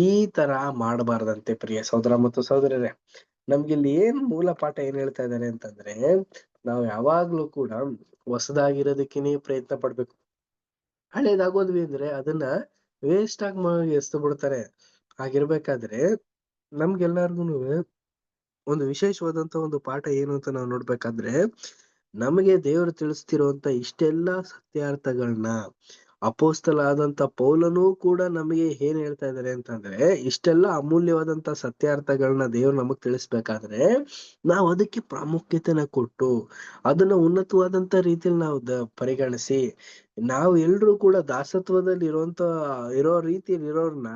ಈ ತರ ಮಾಡಬಾರ್ದಂತೆ ಪ್ರಿಯ ಸಹೋದರ ಮತ್ತು ಸಹೋದರರೇ. ನಮ್ಗೆ ಇಲ್ಲಿ ಏನ್ ಮೂಲ ಪಾಠ ಏನ್ ಹೇಳ್ತಾ ಇದ್ದಾರೆ ಅಂತಂದ್ರೆ, ನಾವ್ ಯಾವಾಗ್ಲೂ ಕೂಡ ಹೊಸದಾಗಿರೋದಕ್ಕೇನೆ ಪ್ರಯತ್ನ ಪಡ್ಬೇಕು. ಹಳೇದಾಗೋದ್ವಿ ಅಂದ್ರೆ ಅದನ್ನ ವೇಸ್ಟ್ ಆಗಿ ಎಸ್ದು ಬಿಡ್ತಾರೆ. ಹಾಗಿರ್ಬೇಕಾದ್ರೆ ನಮ್ಗೆಲ್ಲಾರ್ಗುನುವೆ ಒಂದು ವಿಶೇಷವಾದಂತ ಒಂದು ಪಾಠ ಏನು ಅಂತ ನಾವು ನೋಡ್ಬೇಕಾದ್ರೆ, ನಮಗೆ ದೇವರು ತಿಳಿಸ್ತಿರುವಂತ ಇಷ್ಟೆಲ್ಲಾ ಸತ್ಯಾರ್ಥಗಳನ್ನ ಅಪೋಸ್ತಲ ಆದಂತ ಪೌಲನೂ ಕೂಡ ನಮಗೆ ಏನ್ ಹೇಳ್ತಾ ಇದಾರೆ ಅಂತಂದ್ರೆ, ಇಷ್ಟೆಲ್ಲಾ ಅಮೂಲ್ಯವಾದಂತ ಸತ್ಯಾರ್ಥಗಳನ್ನ ದೇವ್ರು ನಮಗ್ ತಿಳಿಸ್ಬೇಕಾದ್ರೆ ನಾವ್ ಅದಕ್ಕೆ ಪ್ರಾಮುಖ್ಯತೆನ ಕೊಟ್ಟು ಅದನ್ನ ಉನ್ನತವಾದಂತ ರೀತಿಯಲ್ಲಿ ನಾವು ಪರಿಗಣಿಸಿ, ನಾವು ಎಲ್ರೂ ಕೂಡ ದಾಸತ್ವದಲ್ಲಿ ಇರೋ ರೀತಿಯಲ್ಲಿ ಇರೋರ್ನ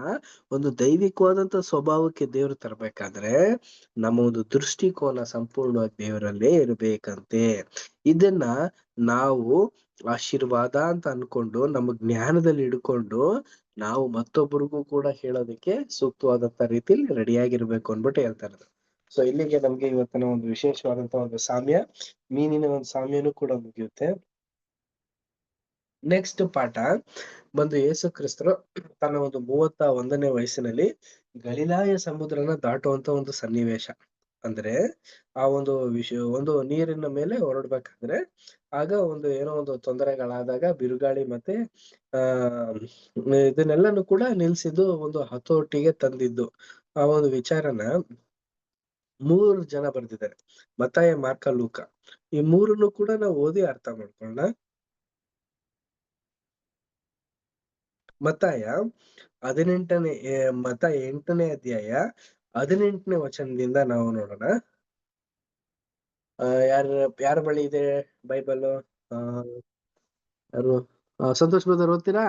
ಒಂದು ದೈವಿಕವಾದಂತ ಸ್ವಭಾವಕ್ಕೆ ದೇವ್ರು ತರ್ಬೇಕಾದ್ರೆ ನಮ್ಮ ಒಂದು ದೃಷ್ಟಿಕೋನ ಸಂಪೂರ್ಣವಾಗಿ ದೇವರಲ್ಲೇ ಇರ್ಬೇಕಂತೆ. ಇದನ್ನ ನಾವು ಆಶೀರ್ವಾದ ಅಂತ ಅನ್ಕೊಂಡು ನಮ್ಮ ಜ್ಞಾನದಲ್ಲಿ ಹಿಡ್ಕೊಂಡು ನಾವು ಮತ್ತೊಬ್ಬರಿಗೂ ಕೂಡ ಹೇಳೋದಕ್ಕೆ ಸೂಕ್ತವಾದಂತ ರೀತಿಲಿ ರೆಡಿಯಾಗಿರ್ಬೇಕು ಅನ್ಬಿಟ್ಟು ಹೇಳ್ತಾ ಇರೋದು. ಸೊ ಇಲ್ಲಿಗೆ ನಮ್ಗೆ ಇವತ್ತಿನ ಒಂದು ವಿಶೇಷವಾದಂತ ಒಂದು ಸಾಮ್ಯ, ಮೀನಿನ ಒಂದು ಸಾಮ್ಯನೂ ಕೂಡ ಮುಗಿಯುತ್ತೆ. ನೆಕ್ಸ್ಟ್ ಪಾಠ ಬಂದು ಯೇಸು ಕ್ರಿಸ್ತರು ತನ್ನ ಒಂದು 31ನೇ ವಯಸ್ಸಿನಲ್ಲಿ ಗಲಿಲಾಯ ಸಮುದ್ರನ ದಾಟುವಂತ ಒಂದು ಸನ್ನಿವೇಶ. ಅಂದ್ರೆ ಆ ಒಂದು ಒಂದು ನೀರಿನ ಮೇಲೆ ಹೊರಡ್ಬೇಕಾದ್ರೆ ಆಗ ಒಂದು ಏನೋ ಒಂದು ತೊಂದರೆಗಳಾದಾಗ ಬಿರುಗಾಳಿ ಮತ್ತೆ ಆ ಇದನ್ನೆಲ್ಲಾನು ಕೂಡ ನಿಲ್ಸಿದ್ದು, ಒಂದು ಹತೋಟಿಗೆ ತಂದಿದ್ದು ಆ ಒಂದು ವಿಚಾರನ 3 ಜನ ಬರ್ದಿದ್ದಾರೆ, ಮತ್ತಾಯ, ಮಾರ್ಕ, ಲೂಕ. ಈ ಮೂರನ್ನು ಕೂಡ ನಾವು ಓದಿ ಅರ್ಥ ಮಾಡ್ಕೊಳ್ಳೋಣ. ಮತ್ತಾಯ 8ನೇ ಅಧ್ಯಾಯ 18ನೇ ವಚನದಿಂದ ನಾವು ನೋಡೋಣ. ಯಾರ ಬಳಿ ಇದೆ ಬೈಬಲ್? ಯಾರು? ಸಂತೋಷ್ ಬ್ರದರ್ ಓದ್ತೀರಾ?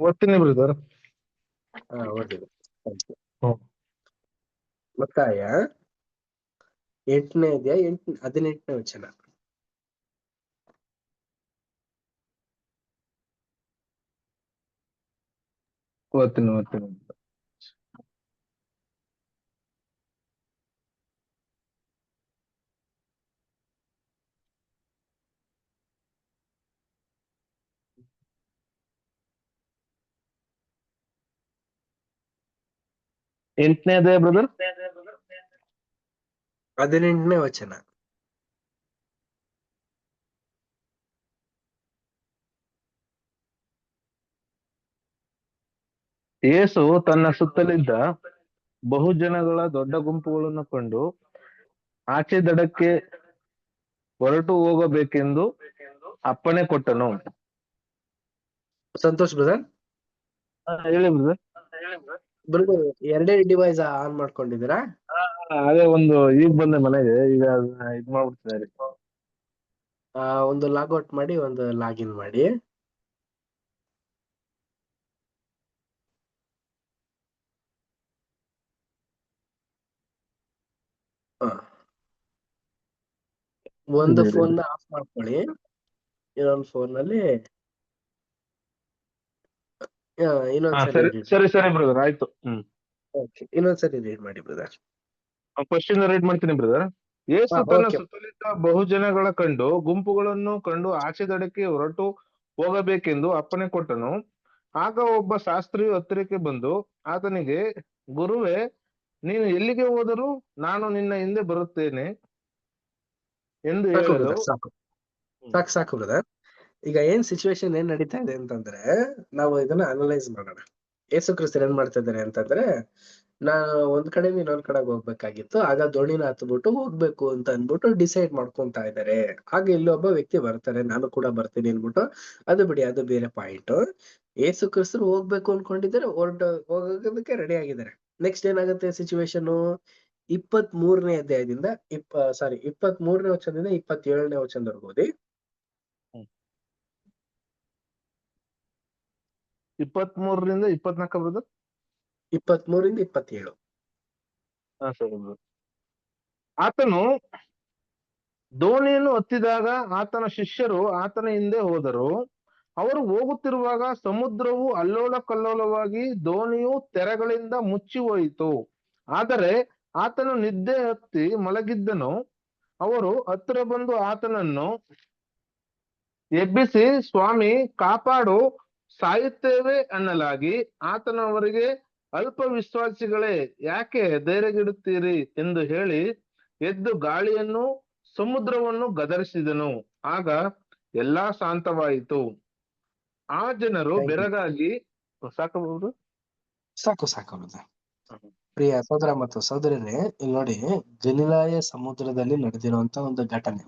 ಓದ್ತೀನಿ ಬ್ರದರ್. ಓದಿದೆ. ಹ್ಮ್. ಮತ್ತಾಯ 8ನೇ ಅಧ್ಯಾಯ 18ನೇ ವಚನ. ಓದ್ತೀನಿ. 8ನೇ ಅಧ್ಯಾಯ ಬ್ರದರ್, 18ನೇ ವಚನ. ಯೇಸು ತನ್ನ ಸುತ್ತಲಿದ್ದ ಬಹುಜನಗಳ ದೊಡ್ಡ ಗುಂಪುಗಳನ್ನು ಕಂಡು ಆಚೆ ದಡಕ್ಕೆ ಹೊರಟು ಹೋಗಬೇಕೆಂದು ಅಪ್ಪಣೆ ಕೊಟ್ಟನು. ಸಂತೋಷ್ ಬ್ರದರ್, ಹೇಳಿ ಬ್ರದರ್. ಬ್ರದರ್ ಎರಡೇ ಡಿವೈಸ್ ಆನ್ ಮಾಡ್ಕೊಂಡಿದ್ದೀರಾ? ಅದೇ ಒಂದು ಈಗ ಬಂದೆ ಮನೆಗೆ, ಈಗ ಅದನ್ನ ಇದ್ ಮಾಡ್ಬಿಡ್ತಿದ್ದಾರೆ. ಒಂದು ಲಾಗ್ಔಟ್ ಮಾಡಿ ಒಂದು ಲಾಗಿನ್ ಮಾಡಿ. ಒಂದು ಫೋನ್ ಆಫ್ ಮಾಡ್ಕೊಳ್ಳಿ, ಇನ್ನೊಂದು ಫೋನ್ ನಲ್ಲಿ ಇನ್ನೊಂದ್ಸರಿ ಸರಿ ಸರಿ ಬ್ರದರ್, ಆಯ್ತು. ಇನ್ನೊಂದ್ಸರಿ ರೀಡ್ ಮಾಡಿ ಬ್ರದರ್. ಫಸ್ಟ್ ಇಂದ ರೈಟ್ ಮಾಡ್ತೀನಿ ಬ್ರದರ್. ಯೇಸು ತನ್ನ okay. ಸುತ್ತಲಿದ್ದ ಬಹುಜನಗಳ ಗುಂಪುಗಳನ್ನು ಕಂಡು ಆಚೆ ದಡಕ್ಕೆ ಹೊರಟು ಹೋಗಬೇಕೆಂದು ಅಪ್ಪಣೆ ಕೊಟ್ಟನು. ಆಗ ಒಬ್ಬ ಶಾಸ್ತ್ರಿಯು ಹತ್ತಿರಕ್ಕೆ ಬಂದು ಆತನಿಗೆ, ಗುರುವೇ, ನೀನು ಎಲ್ಲಿಗೆ ಹೋದರೂ ನಾನು ನಿನ್ನ ಹಿಂದೆ ಬರುತ್ತೇನೆ ಎಂದು ಹೇಳಲು. ಸಾಕು ಬ್ರದರ್. ಈಗ ಏನ್ ಸಿಚುವೇಶನ್ ಏನ್ ನಡೀತಾ ಇದೆ ಅಂತಂದ್ರೆ, ನಾವು ಇದನ್ನ ಅನಲೈಸ್ ಮಾಡೋಣ. ಯೇಸು ಕ್ರಿಸ್ತರು ಏನ್ ಮಾಡ್ತಾ ಇದಾರೆ ಅಂತಂದ್ರೆ, ನಾನು ಒಂದ್ ಕಡೆ ಇನ್ನೊಂದ್ ಕಡೆಗೆ ಹೋಗ್ಬೇಕಾಗಿತ್ತು, ಆಗ ದೋಣಿನ ಹತ್ಬಿಟ್ಟು ಹೋಗ್ಬೇಕು ಅಂತ ಅನ್ಬಿಟ್ಟು ಡಿಸೈಡ್ ಮಾಡ್ಕೊಂತಾ ಇದಾರೆ. ಆಗ ಇಲ್ಲೊಬ್ಬ ವ್ಯಕ್ತಿ ಬರ್ತಾರೆ, ನಾನು ಕೂಡ ಬರ್ತೀನಿ ಅನ್ಬಿಟ್ಟು. ಅದು ಬಿಡಿ, ಅದು ಬೇರೆ ಪಾಯಿಂಟ್. ಯೇಸು ಕ್ರಿಸ್ತರು ಹೋಗ್ಬೇಕು ಅನ್ಕೊಂಡಿದ್ದಾರೆ, ಹೋಗೋದಕ್ಕೆ ರೆಡಿ ಆಗಿದ್ದಾರೆ. ನೆಕ್ಸ್ಟ್ ಏನಾಗುತ್ತೆ ಸಿಚುವೇಶನ್? 23ನೇ ಅಧ್ಯಾಯದಿಂದ 23ನೇ ವಚನದಿಂದ 27ನೇ ವಚನದವರೆಗೂ ಓದಿ. 23ರಿಂದ 24 ಬ್ರದರ್. 23ರಿಂದ 27. ಸರಿ ಬ್ರದರ್. ಆತನು ದೋಣಿಯನ್ನು ಹತ್ತಿದಾಗ ಆತನ ಶಿಷ್ಯರು ಆತನ ಹಿಂದೆ ಹೋದರು. ಅವರು ಹೋಗುತ್ತಿರುವಾಗ ಸಮುದ್ರವು ಅಲ್ಲೋಲ ಕಲ್ಲೋಲವಾಗಿ ದೋಣಿಯು ತೆರೆಗಳಿಂದ ಮುಚ್ಚಿ ಹೋಯಿತು. ಆದರೆ ಆತನು ನಿದ್ದೆ ಹತ್ತಿ ಮಲಗಿದ್ದನು. ಅವರು ಹತ್ತಿರ ಬಂದು ಆತನನ್ನು ಎಬ್ಬಿಸಿ, ಸ್ವಾಮಿ, ಕಾಪಾಡು, ಸಾಯುತ್ತೇವೆ ಅನ್ನಲಾಗಿ. ಆತನವರಿಗೆ, ಅಲ್ಪ ವಿಶ್ವಾಸಿಗಳೇ, ಯಾಕೆ ಧೈರ್ಯಗೆಡುತ್ತೀರಿ ಎಂದು ಹೇಳಿ ಎದ್ದು ಗಾಳಿಯನ್ನು ಸಮುದ್ರವನ್ನು ಗದರಿಸಿದನು. ಆಗ ಎಲ್ಲಾ ಶಾಂತವಾಯಿತು. ಆ ಜನರು ಬೆರಗಾಗಿ ಸಾಕಬಹುದು. ಸಾಕು ಪ್ರಿಯ ಸಹೋದರ ಮತ್ತು ಸಹೋದರರೇ, ಇಲ್ಲಿ ನೋಡಿ, ಗಲಿಲಾಯ ಸಮುದ್ರದಲ್ಲಿ ನಡೆದಿರುವಂತ ಒಂದು ಘಟನೆ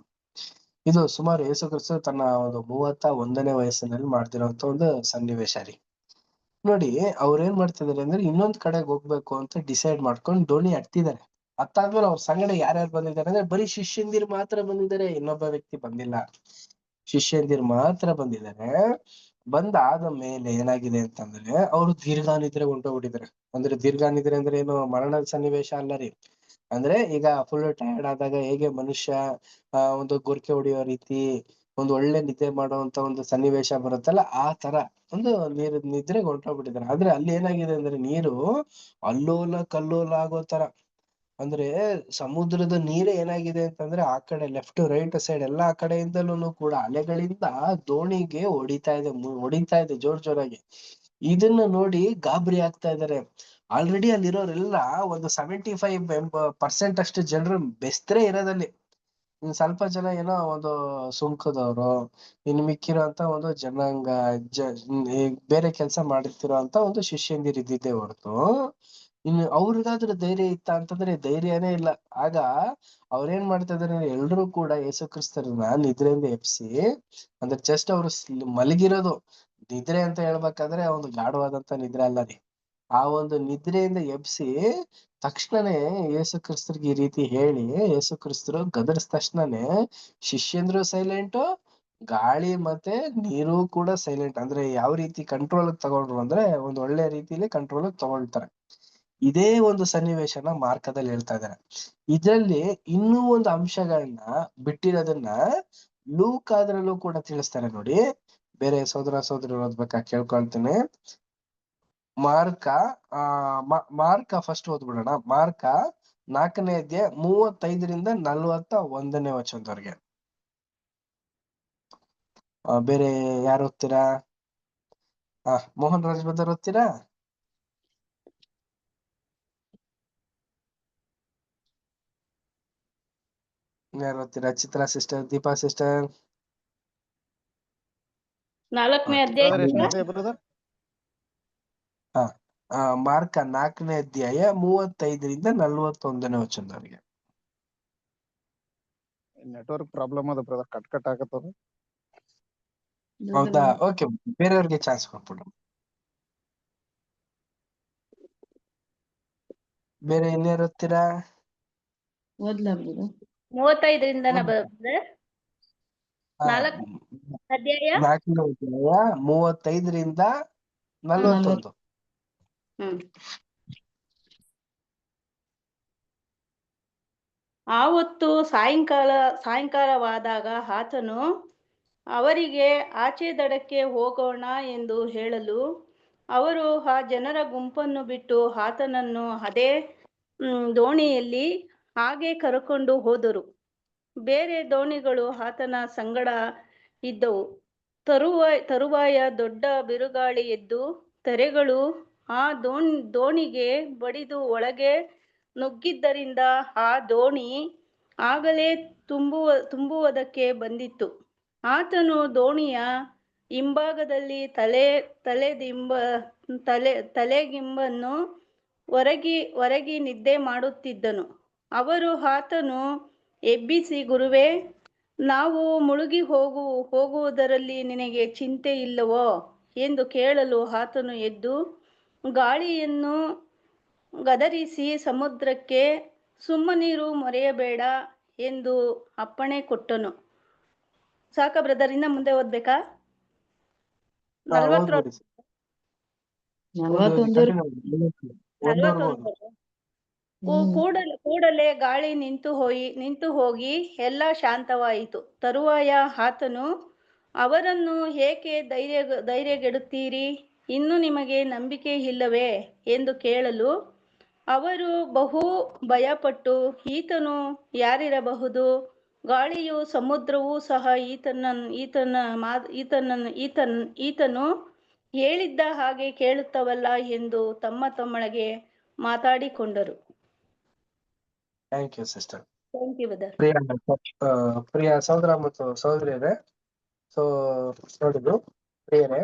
ಇದು. ಸುಮಾರು ಯೇಸು ಕ್ರಿಸ್ತ ತನ್ನ ಒಂದು 31ನೇ ವಯಸ್ಸಿನಲ್ಲಿ ಮಾಡ್ತಿರುವಂತ ಒಂದು ಸನ್ನಿವೇಶ ರೀ. ನೋಡಿ, ಅವ್ರ ಏನ್ ಮಾಡ್ತಿದಾರೆ ಅಂದ್ರೆ, ಇನ್ನೊಂದ್ ಕಡೆಗೆ ಹೋಗ್ಬೇಕು ಅಂತ ಡಿಸೈಡ್ ಮಾಡ್ಕೊಂಡು ದೋಣಿ ಹತ್ತಿದ್ದಾರೆ. ಅತ್ತಾದ್ಮೇಲೆ ಅವ್ರ ಸಂಗಡ ಯಾರ್ಯಾರು ಬಂದಿದ್ದಾರೆ ಅಂದ್ರೆ, ಬರೀ ಶಿಷ್ಯಂದಿರು ಮಾತ್ರ ಬಂದಿದ್ದಾರೆ, ಇನ್ನೊಬ್ಬ ವ್ಯಕ್ತಿ ಬಂದಿಲ್ಲ. ಶಿಷ್ಯಂದಿರು ಮಾತ್ರ ಬಂದಿದ್ದಾರೆ. ಬಂದಾದ ಮೇಲೆ ಏನಾಗಿದೆ ಅಂತಂದ್ರೆ, ಅವರು ದೀರ್ಘಾನಿದ್ರೆ ಹೊಂಟೋಗ್ಬಿಟ್ಟಿದ್ದಾರೆ. ಅಂದ್ರೆ ದೀರ್ಘಾನಿದ್ರೆ ಅಂದ್ರೆ ಏನು, ಮರಣದ ಸನ್ನಿವೇಶ ಅಲ್ಲ ರೀ. ಅಂದ್ರೆ ಈಗ ಫುಲ್ ಟಯರ್ಡ್ ಆದಾಗ ಹೇಗೆ ಮನುಷ್ಯ ಒಂದು ಗೊರಕೆ ಹೊಡೆಯೋ ರೀತಿ ಒಂದು ಒಳ್ಳೆ ನಿದ್ದೆ ಮಾಡುವಂತ ಒಂದು ಸನ್ನಿವೇಶ ಬರುತ್ತಲ್ಲ, ಆ ತರ ಒಂದು ನಿದ್ರೆಗೆ ಹೊಂಟೋಗ್ಬಿಟ್ಟಿದ್ದಾರೆ. ಆದ್ರೆ ಅಲ್ಲಿ ಏನಾಗಿದೆ ಅಂದ್ರೆ, ನೀರು ಅಲ್ಲೋಲ ಕಲ್ಲೋಲ ಆಗೋ ತರ. ಅಂದ್ರೆ ಸಮುದ್ರದ ನೀರೇ ಏನಾಗಿದೆ ಅಂತಂದ್ರೆ, ಆ ಕಡೆ ಲೆಫ್ಟ್ ರೈಟ್ ಸೈಡ್ ಎಲ್ಲಾ ಕಡೆಯಿಂದಲೂ ಕೂಡ ಅಲೆಗಳಿಂದ ದೋಣಿಗೆ ಹೊಡಿತಾ ಇದೆ ಜೋರ್ ಜೋರಾಗಿ. ಇದನ್ನ ನೋಡಿ ಗಾಬರಿ ಆಗ್ತಾ ಇದಾರೆ. ಆಲ್ರೆಡಿ ಅಲ್ಲಿರೋರೆಲ್ಲ ಒಂದು 75% ಅಷ್ಟು ಜನರು ಬೆಸ್ತರೇ ಇರೋದಲ್ಲಿ. ಇನ್ ಸ್ವಲ್ಪ ಜನ ಏನೋ ಒಂದು ಸುಂಕದವರು, ಇನ್ ಮಿಕ್ಕಿರೋಂತ ಒಂದು ಜನಾಂಗ ಬೇರೆ ಕೆಲಸ ಮಾಡಿರ್ತಿರೋಂತ ಒಂದು ಶಿಷ್ಯಂದಿರು ಇದ್ದಿದ್ದೇ ಹೊರತು, ಇನ್ನು ಅವ್ರಿಗಾದ್ರೂ ಧೈರ್ಯ ಇತ್ತ ಅಂತಂದ್ರೆ ಧೈರ್ಯನೇ ಇಲ್ಲ. ಆಗ ಅವ್ರೇನ್ ಮಾಡ್ತಾ ಇದಾರೆ, ಎಲ್ರು ಕೂಡ ಯೇಸು ಕ್ರಿಸ್ತರನ್ನ ನಿದ್ರೆಯಿಂದ ಎಬ್ಸಿ, ಅಂದ್ರೆ ಜಸ್ಟ್ ಅವ್ರು ಮಲಗಿರೋದು ನಿದ್ರೆ ಅಂತ ಹೇಳ್ಬೇಕಾದ್ರೆ ಒಂದು ಗಾಢವಾದಂತ ನಿದ್ರೆ ಅಲ್ಲ ರೀ. ಆ ಒಂದು ನಿದ್ರೆಯಿಂದ ಎಬ್ಸಿ ತಕ್ಷಣನೇ ಯೇಸು ಕ್ರಿಸ್ತರಿಗೆ ಈ ರೀತಿ ಹೇಳಿ, ಯೇಸು ಕ್ರಿಸ್ತರು ಗದರ್ಸ್ ತಕ್ಷಣನೇ ಶಿಷ್ಯಂದ್ರು ಸೈಲೆಂಟು, ಗಾಳಿ ಮತ್ತೆ ನೀರು ಕೂಡ ಸೈಲೆಂಟ್. ಅಂದ್ರೆ ಯಾವ ರೀತಿ ಕಂಟ್ರೋಲ್ ತಗೊಂಡ್ರು ಅಂದ್ರೆ, ಒಂದು ಒಳ್ಳೆ ರೀತಿಲಿ ಕಂಟ್ರೋಲ್ ತಗೊಳ್ತಾರೆ. ಇದೇ ಒಂದು ಸನ್ನಿವೇಶನ ಮಾರ್ಕದಲ್ಲಿ ಹೇಳ್ತಾ ಇದ್ದಾರೆ. ಇದರಲ್ಲಿ ಇನ್ನೂ ಒಂದು ಅಂಶಗಳನ್ನ ಬಿಟ್ಟಿರೋದನ್ನ ಲೂಕಾದ್ರಲ್ಲೂ ಕೂಡ ತಿಳಿಸ್ತಾರೆ ನೋಡಿ. ಬೇರೆ ಸಹೋದರ ಸಹೋದರರು ಓದ್ಬೇಕಾ ಕೇಳ್ಕೊಳ್ತೀನಿ. Mark first ಓದ್ಬಿಡೋಣ. ಮಾರ್ಕ 4ನೇ ಅಧ್ಯಾಯ 35ರಿಂದ 41ನೇ ವಚನದವರೆಗೆ. ಬೇರೆ ಯಾರು ಓದ್ತೀರಾ? ಮೋಹನ್ ರಾಜ್ ಬದರ್ ಓದ್ತೀರಾ? ಯಾರು ಓದ್ತೀರಾ? ಚಿತ್ರಾ ಸಿಸ್ಟರ್, ದೀಪಾ ಸಿಸ್ಟರ್? 4ನೇ ಅಧ್ಯಾಯ ಹಾ, ಮಾರ್ಕ 4ನೇ ಅಧ್ಯಾಯ 35ರಿಂದ 41ನೇ ವಚನದವರೆಗೆ. ನೆಟ್ವರ್ಕ್ ಪ್ರಾಬ್ಲಮ್ ಅದ ಬ್ರದರ್, ಕಟ್ ಆಗತ್ತದ. ಹೌದಾ? ಓಕೆ, ಬೇರೆಯವ್ರಿಗೆ ಚಾನ್ಸ್ ಕೊಟ್ಬಿಡು. ಬೇರೆ ಇನ್ಯಾರು ಓದ್ತೀರಾ? 35ರಿಂದ ಹಾ, ಬ್ರದರ್ 4 ಅಧ್ಯಾಯ 4ನೇ ಅಧ್ಯಾಯ 35ರಿಂದ 41. ಆ ಹೊತ್ತು ಸಾಯಂಕಾಲವಾದಾಗ ಆತನು ಅವರಿಗೆ ಆಚೆ ದಡಕ್ಕೆ ಹೋಗೋಣ ಎಂದು ಹೇಳಲು, ಅವರು ಆ ಜನರ ಗುಂಪನ್ನು ಬಿಟ್ಟು ಆತನನ್ನು ಅದೇ ದೋಣಿಯಲ್ಲಿ ಹಾಗೆ ಕರೆಕೊಂಡು ಹೋದರು. ಬೇರೆ ದೋಣಿಗಳು ಆತನ ಸಂಗಡ ಇದ್ದವು. ತರುವಾಯ ದೊಡ್ಡ ಬಿರುಗಾಳಿ ಎದ್ದು ತೆರೆಗಳು ಆ ದೋಣಿಗೆ ಬಡಿದು ಒಳಗೆ ನುಗ್ಗಿದ್ದರಿಂದ ಆ ದೋಣಿ ಆಗಲೇ ತುಂಬುವುದಕ್ಕೆ ಬಂದಿತ್ತು. ಆತನು ದೋಣಿಯ ಹಿಂಭಾಗದಲ್ಲಿ ತಲೆಗಿಂಬನ್ನು ಒರಗಿ ನಿದ್ದೆ ಮಾಡುತ್ತಿದ್ದನು. ಅವರು ಆತನು ಎಬ್ಬಿಸಿ, ಗುರುವೇ, ನಾವು ಮುಳುಗಿ ಹೋಗುವುದರಲ್ಲಿ ನಿನಗೆ ಚಿಂತೆ ಇಲ್ಲವೋ ಎಂದು ಕೇಳಲು, ಆತನು ಎದ್ದು ಗಾಳಿಯನ್ನು ಗದರಿಸಿ ಸಮುದ್ರಕ್ಕೆ, ಸುಮ್ಮನಿರು, ಮೊರೆಯಬೇಡ ಎಂದು ಅಪ್ಪಣೆ ಕೊಟ್ಟನು. ಸಾಕ ಬ್ರದರ್? ಇನ್ನ ಮುಂದೆ ಓದ್ಬೇಕಾ? 41. ಕೂಡಲೇ ಗಾಳಿ ನಿಂತು ಹೋಗಿ ಎಲ್ಲ ಶಾಂತವಾಯಿತು. ತರುವಾಯ ಆತನು ಅವರನ್ನು, ಏಕೆ ಧೈರ್ಯಗೆಡುತ್ತೀರಿ? ಇನ್ನು ನಿಮಗೆ ನಂಬಿಕೆ ಇಲ್ಲವೇ ಎಂದು ಕೇಳಲು, ಅವರು ಬಹು ಭಯಪಟ್ಟು, ಈತನು ಯಾರಿರಬಹುದು? ಗಾಳಿಯೂ ಸಮುದ್ರವೂ ಸಹ ಈತನು ಹೇಳಿದ್ದ ಹಾಗೆ ಕೇಳುತ್ತವಲ್ಲ ಎಂದು ತಮ್ಮೊಳಗೆ ಮಾತಾಡಿಕೊಂಡರು. Thank you sister. Thank you brother. ಪ್ರಿಯ ಸಹೋದರ ಮತ್ತು ಸಹೋದರಿಯರೇ, ಸೊ ನೋಡಿದ್ರು ಪ್ರಿಯರೇ,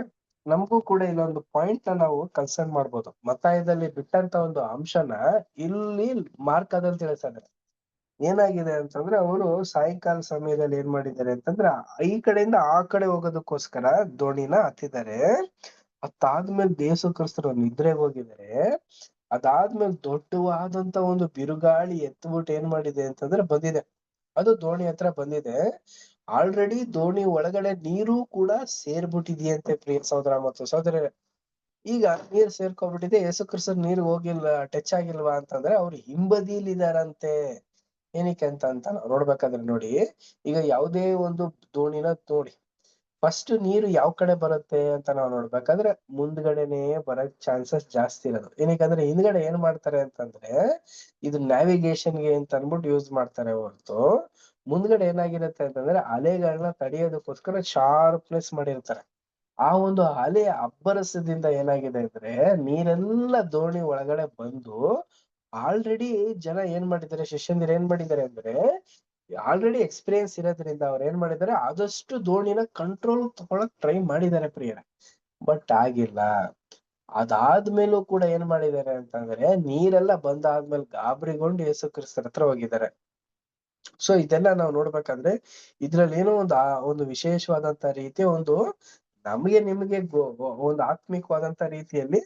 ನಮಗೂ ಕೂಡ ಇಲ್ಲೊಂದು ಪಾಯಿಂಟ್ ನಾವು ಕನ್ಸರ್ನ್ ಮಾಡ್ಬೋದು. ಮತ್ತಾಯದಲ್ಲಿ ಬಿಟ್ಟಂತ ಒಂದು ಅಂಶನ ಇಲ್ಲಿ ಮಾರ್ಕದಲ್ಲಿ ತಿಳಿಸ್ತಾರೆ. ಏನಾಗಿದೆ ಅಂತಂದ್ರೆ, ಅವರು ಸಾಯಂಕಾಲ ಸಮಯದಲ್ಲಿ ಏನ್ ಮಾಡಿದ್ದಾರೆ ಅಂತಂದ್ರೆ, ಈ ಕಡೆಯಿಂದ ಆ ಕಡೆ ಹೋಗೋದಕ್ಕೋಸ್ಕರ ದೋಣಿನ ಹತ್ತಿದ್ದಾರೆ. ಅದಾದ್ಮೇಲೆ ಯೇಸು ಕ್ರಿಸ್ತರು ನಿದ್ರೆಗೆ ಹೋಗಿದ್ದಾರೆ. ಅದಾದ್ಮೇಲೆ ದೊಡ್ಡವಾದಂತ ಒಂದು ಬಿರುಗಾಳಿ ಎತ್ಬಿಟ್ಟು ಏನ್ ಮಾಡಿದೆ ಅಂತಂದ್ರೆ ಬಂದಿದೆ. ಅದು ದೋಣಿ ಹತ್ರ ಬಂದಿದೆ. ಆಲ್ರೆಡಿ ದೋಣಿ ಒಳಗಡೆ ನೀರು ಕೂಡ ಸೇರ್ಬಿಟ್ಟಿದೆಯಂತೆ ಪ್ರಿಯ ಸಹೋದರ ಮತ್ತು ಸಹೋದರರೇ. ಈಗ ನೀರ್ ಸೇರ್ಕೊಂಡ್ಬಿಟ್ಟಿದೆ. ಯೇಸು ಕ್ರಿಸ್ತರು ನೀರು ಹೋಗಿಲ್ಲ, ಟಚ್ ಆಗಿಲ್ವಾ ಅಂತಂದ್ರೆ, ಅವ್ರು ಹಿಂಬದಿಲಿ ಇದಾರಂತೆ. ಏನಕ್ಕೆ ಅಂತ ನಾವು ನೋಡ್ಬೇಕಾದ್ರೆ ನೋಡಿ, ಈಗ ಯಾವುದೇ ಒಂದು ದೋಣಿನ ನೋಡಿ, ಫಸ್ಟ್ ನೀರು ಯಾವ ಕಡೆ ಬರುತ್ತೆ ಅಂತ ನಾವು ನೋಡ್ಬೇಕಾದ್ರೆ ಮುಂದ್ಗಡೆನೆ ಬರಕ್ ಚಾನ್ಸಸ್ ಜಾಸ್ತಿ ಇರೋದು. ಏನಕ್ಕಂದ್ರೆ ಹಿಂದ್ಗಡೆ ಏನ್ ಮಾಡ್ತಾರೆ ಅಂತಂದ್ರೆ, ಇದು ನ್ಯಾವಿಗೇಷನ್ಗೆ ಅಂತ ಅನ್ಬಿಟ್ಟು ಯೂಸ್ ಮಾಡ್ತಾರೆ ಹೊರತು, ಮುಂದ್ಗಡೆ ಏನಾಗಿರುತ್ತೆ ಅಂತಂದ್ರೆ ಅಲೆಗಳನ್ನ ತಡೆಯೋದಕ್ಕೋಸ್ಕರ ಶಾರ್ಪ್ನೆಸ್ ಮಾಡಿರ್ತಾರೆ. ಆ ಒಂದು ಅಲೆ ಅಬ್ಬರಸದಿಂದ ಏನಾಗಿದೆ ಅಂದ್ರೆ ನೀರೆಲ್ಲ ದೋಣಿ ಒಳಗಡೆ ಬಂದು, ಆಲ್ರೆಡಿ ಜನ ಏನ್ ಮಾಡಿದ್ದಾರೆ, ಶಿಷ್ಯಂದಿರು ಏನ್ ಮಾಡಿದ್ದಾರೆ ಅಂದ್ರೆ, ಆಲ್ರೆಡಿ ಎಕ್ಸ್ಪೀರಿಯನ್ಸ್ ಇರೋದ್ರಿಂದ ಅವ್ರು ಏನ್ ಮಾಡಿದ್ದಾರೆ, ಆದಷ್ಟು ದೋಣಿನ ಕಂಟ್ರೋಲ್ ತಗೊಳಕ್ ಟ್ರೈ ಮಾಡಿದ್ದಾರೆ ಪ್ರಿಯರೇ. ಬಟ್ ಆಗಿಲ್ಲ. ಅದಾದ್ಮೇಲೂ ಕೂಡ ಏನ್ ಮಾಡಿದ್ದಾರೆ ಅಂತಂದ್ರೆ, ನೀರೆಲ್ಲ ಬಂದಾದ್ಮೇಲೆ ಗಾಬರಿಗೊಂಡು ಯೇಸು ಕ್ರಿಸ್ತರ ಹತ್ರ ಹೋಗಿದ್ದಾರೆ. ಸೊ ಇದೆಲ್ಲ ನಾವು ನೋಡ್ಬೇಕಾದ್ರೆ ಇದ್ರಲ್ಲಿ ಏನೋ ಒಂದು ವಿಶೇಷವಾದಂತ ರೀತಿಯ ಒಂದು ನಮಗೆ ನಿಮಗೆ ಒಂದು ಆತ್ಮಿಕವಾದಂತ ರೀತಿಯಲ್ಲಿ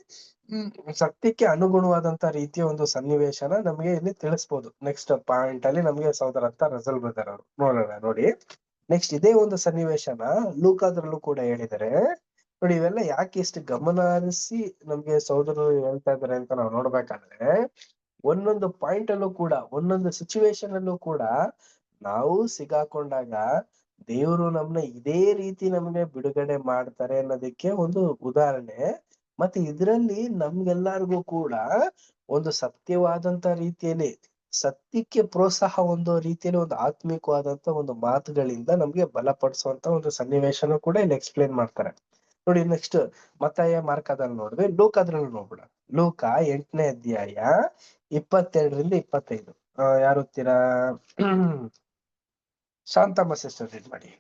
ಸತ್ಯಕ್ಕೆ ಅನುಗುಣವಾದಂತ ರೀತಿಯ ಒಂದು ಸನ್ನಿವೇಶನ ನಮಗೆ ಇಲ್ಲಿ ತಿಳಿಸ್ಬೋದು. ನೆಕ್ಸ್ಟ್ ಪಾಯಿಂಟ್ ಅಲ್ಲಿ ನಮಗೆ ಸಹೋದರ ಅಂತ ರಸಲ್ ಬ್ರದರ್ ಅವರು ನೋಡೋಣ. ನೋಡಿ, ನೆಕ್ಸ್ಟ್ ಇದೇ ಒಂದು ಸನ್ನಿವೇಶನ ಲೂಕಾದ್ರಲ್ಲೂ ಕೂಡ ಹೇಳಿದ್ದಾರೆ. ನೋಡಿ, ಇವೆಲ್ಲ ಯಾಕೆ ಇಷ್ಟು ಗಮನ ಹರಿಸಿ ನಮ್ಗೆ ಸಹೋದರರು ಹೇಳ್ತಾ ಇದಾರೆ ಅಂತ ನಾವು ನೋಡ್ಬೇಕಾದ್ರೆ, ಒಂದೊಂದು ಪಾಯಿಂಟ್ ಅಲ್ಲೂ ಕೂಡ, ಒಂದೊಂದು ಸಿಚುವೇಶನ್ ಅಲ್ಲೂ ಕೂಡ ನಾವು ಸಿಗಾಕೊಂಡಾಗ ದೇವರು ನಮ್ನ ಇದೇ ರೀತಿ ನಮ್ಗೆ ಬಿಡುಗಡೆ ಮಾಡ್ತಾರೆ ಅನ್ನೋದಕ್ಕೆ ಒಂದು ಉದಾಹರಣೆ. ಮತ್ತೆ ಇದ್ರಲ್ಲಿ ನಮ್ಗೆಲ್ಲರಿಗೂ ಕೂಡ ಒಂದು ಸತ್ಯವಾದಂತ ರೀತಿಯಲ್ಲಿ, ಸತ್ಯಕ್ಕೆ ಪ್ರೋತ್ಸಾಹ ಒಂದು ರೀತಿಯಲ್ಲಿ, ಒಂದು ಆತ್ಮಿಕವಾದಂತ ಒಂದು ಮಾತುಗಳಿಂದ ನಮ್ಗೆ ಬಲಪಡಿಸುವಂತ ಒಂದು ಸನ್ನಿವೇಶನ ಕೂಡ ಇಲ್ಲಿ ಎಕ್ಸ್ಪ್ಲೇನ್ ಮಾಡ್ತಾರೆ. ನೋಡಿ, ನೆಕ್ಸ್ಟ್ ಮತ್ತಾಯ ಮಾರ್ಕದಲ್ಲಿ ನೋಡಿದ್ರೆ ಲೂಕಾದ್ರಲ್ಲಿ ನೋಡ್ಬಿಡ. ಲೂಕ 8ನೇ ಅಧ್ಯಾಯ 22ರಿಂದ 25. ಯಾರು ಓದ್ತೀರಾ? ಶಾಂತಮ್ಮ ಸಿಸ್ಟರ್ ರೀಡ್ ಮಾಡಿ.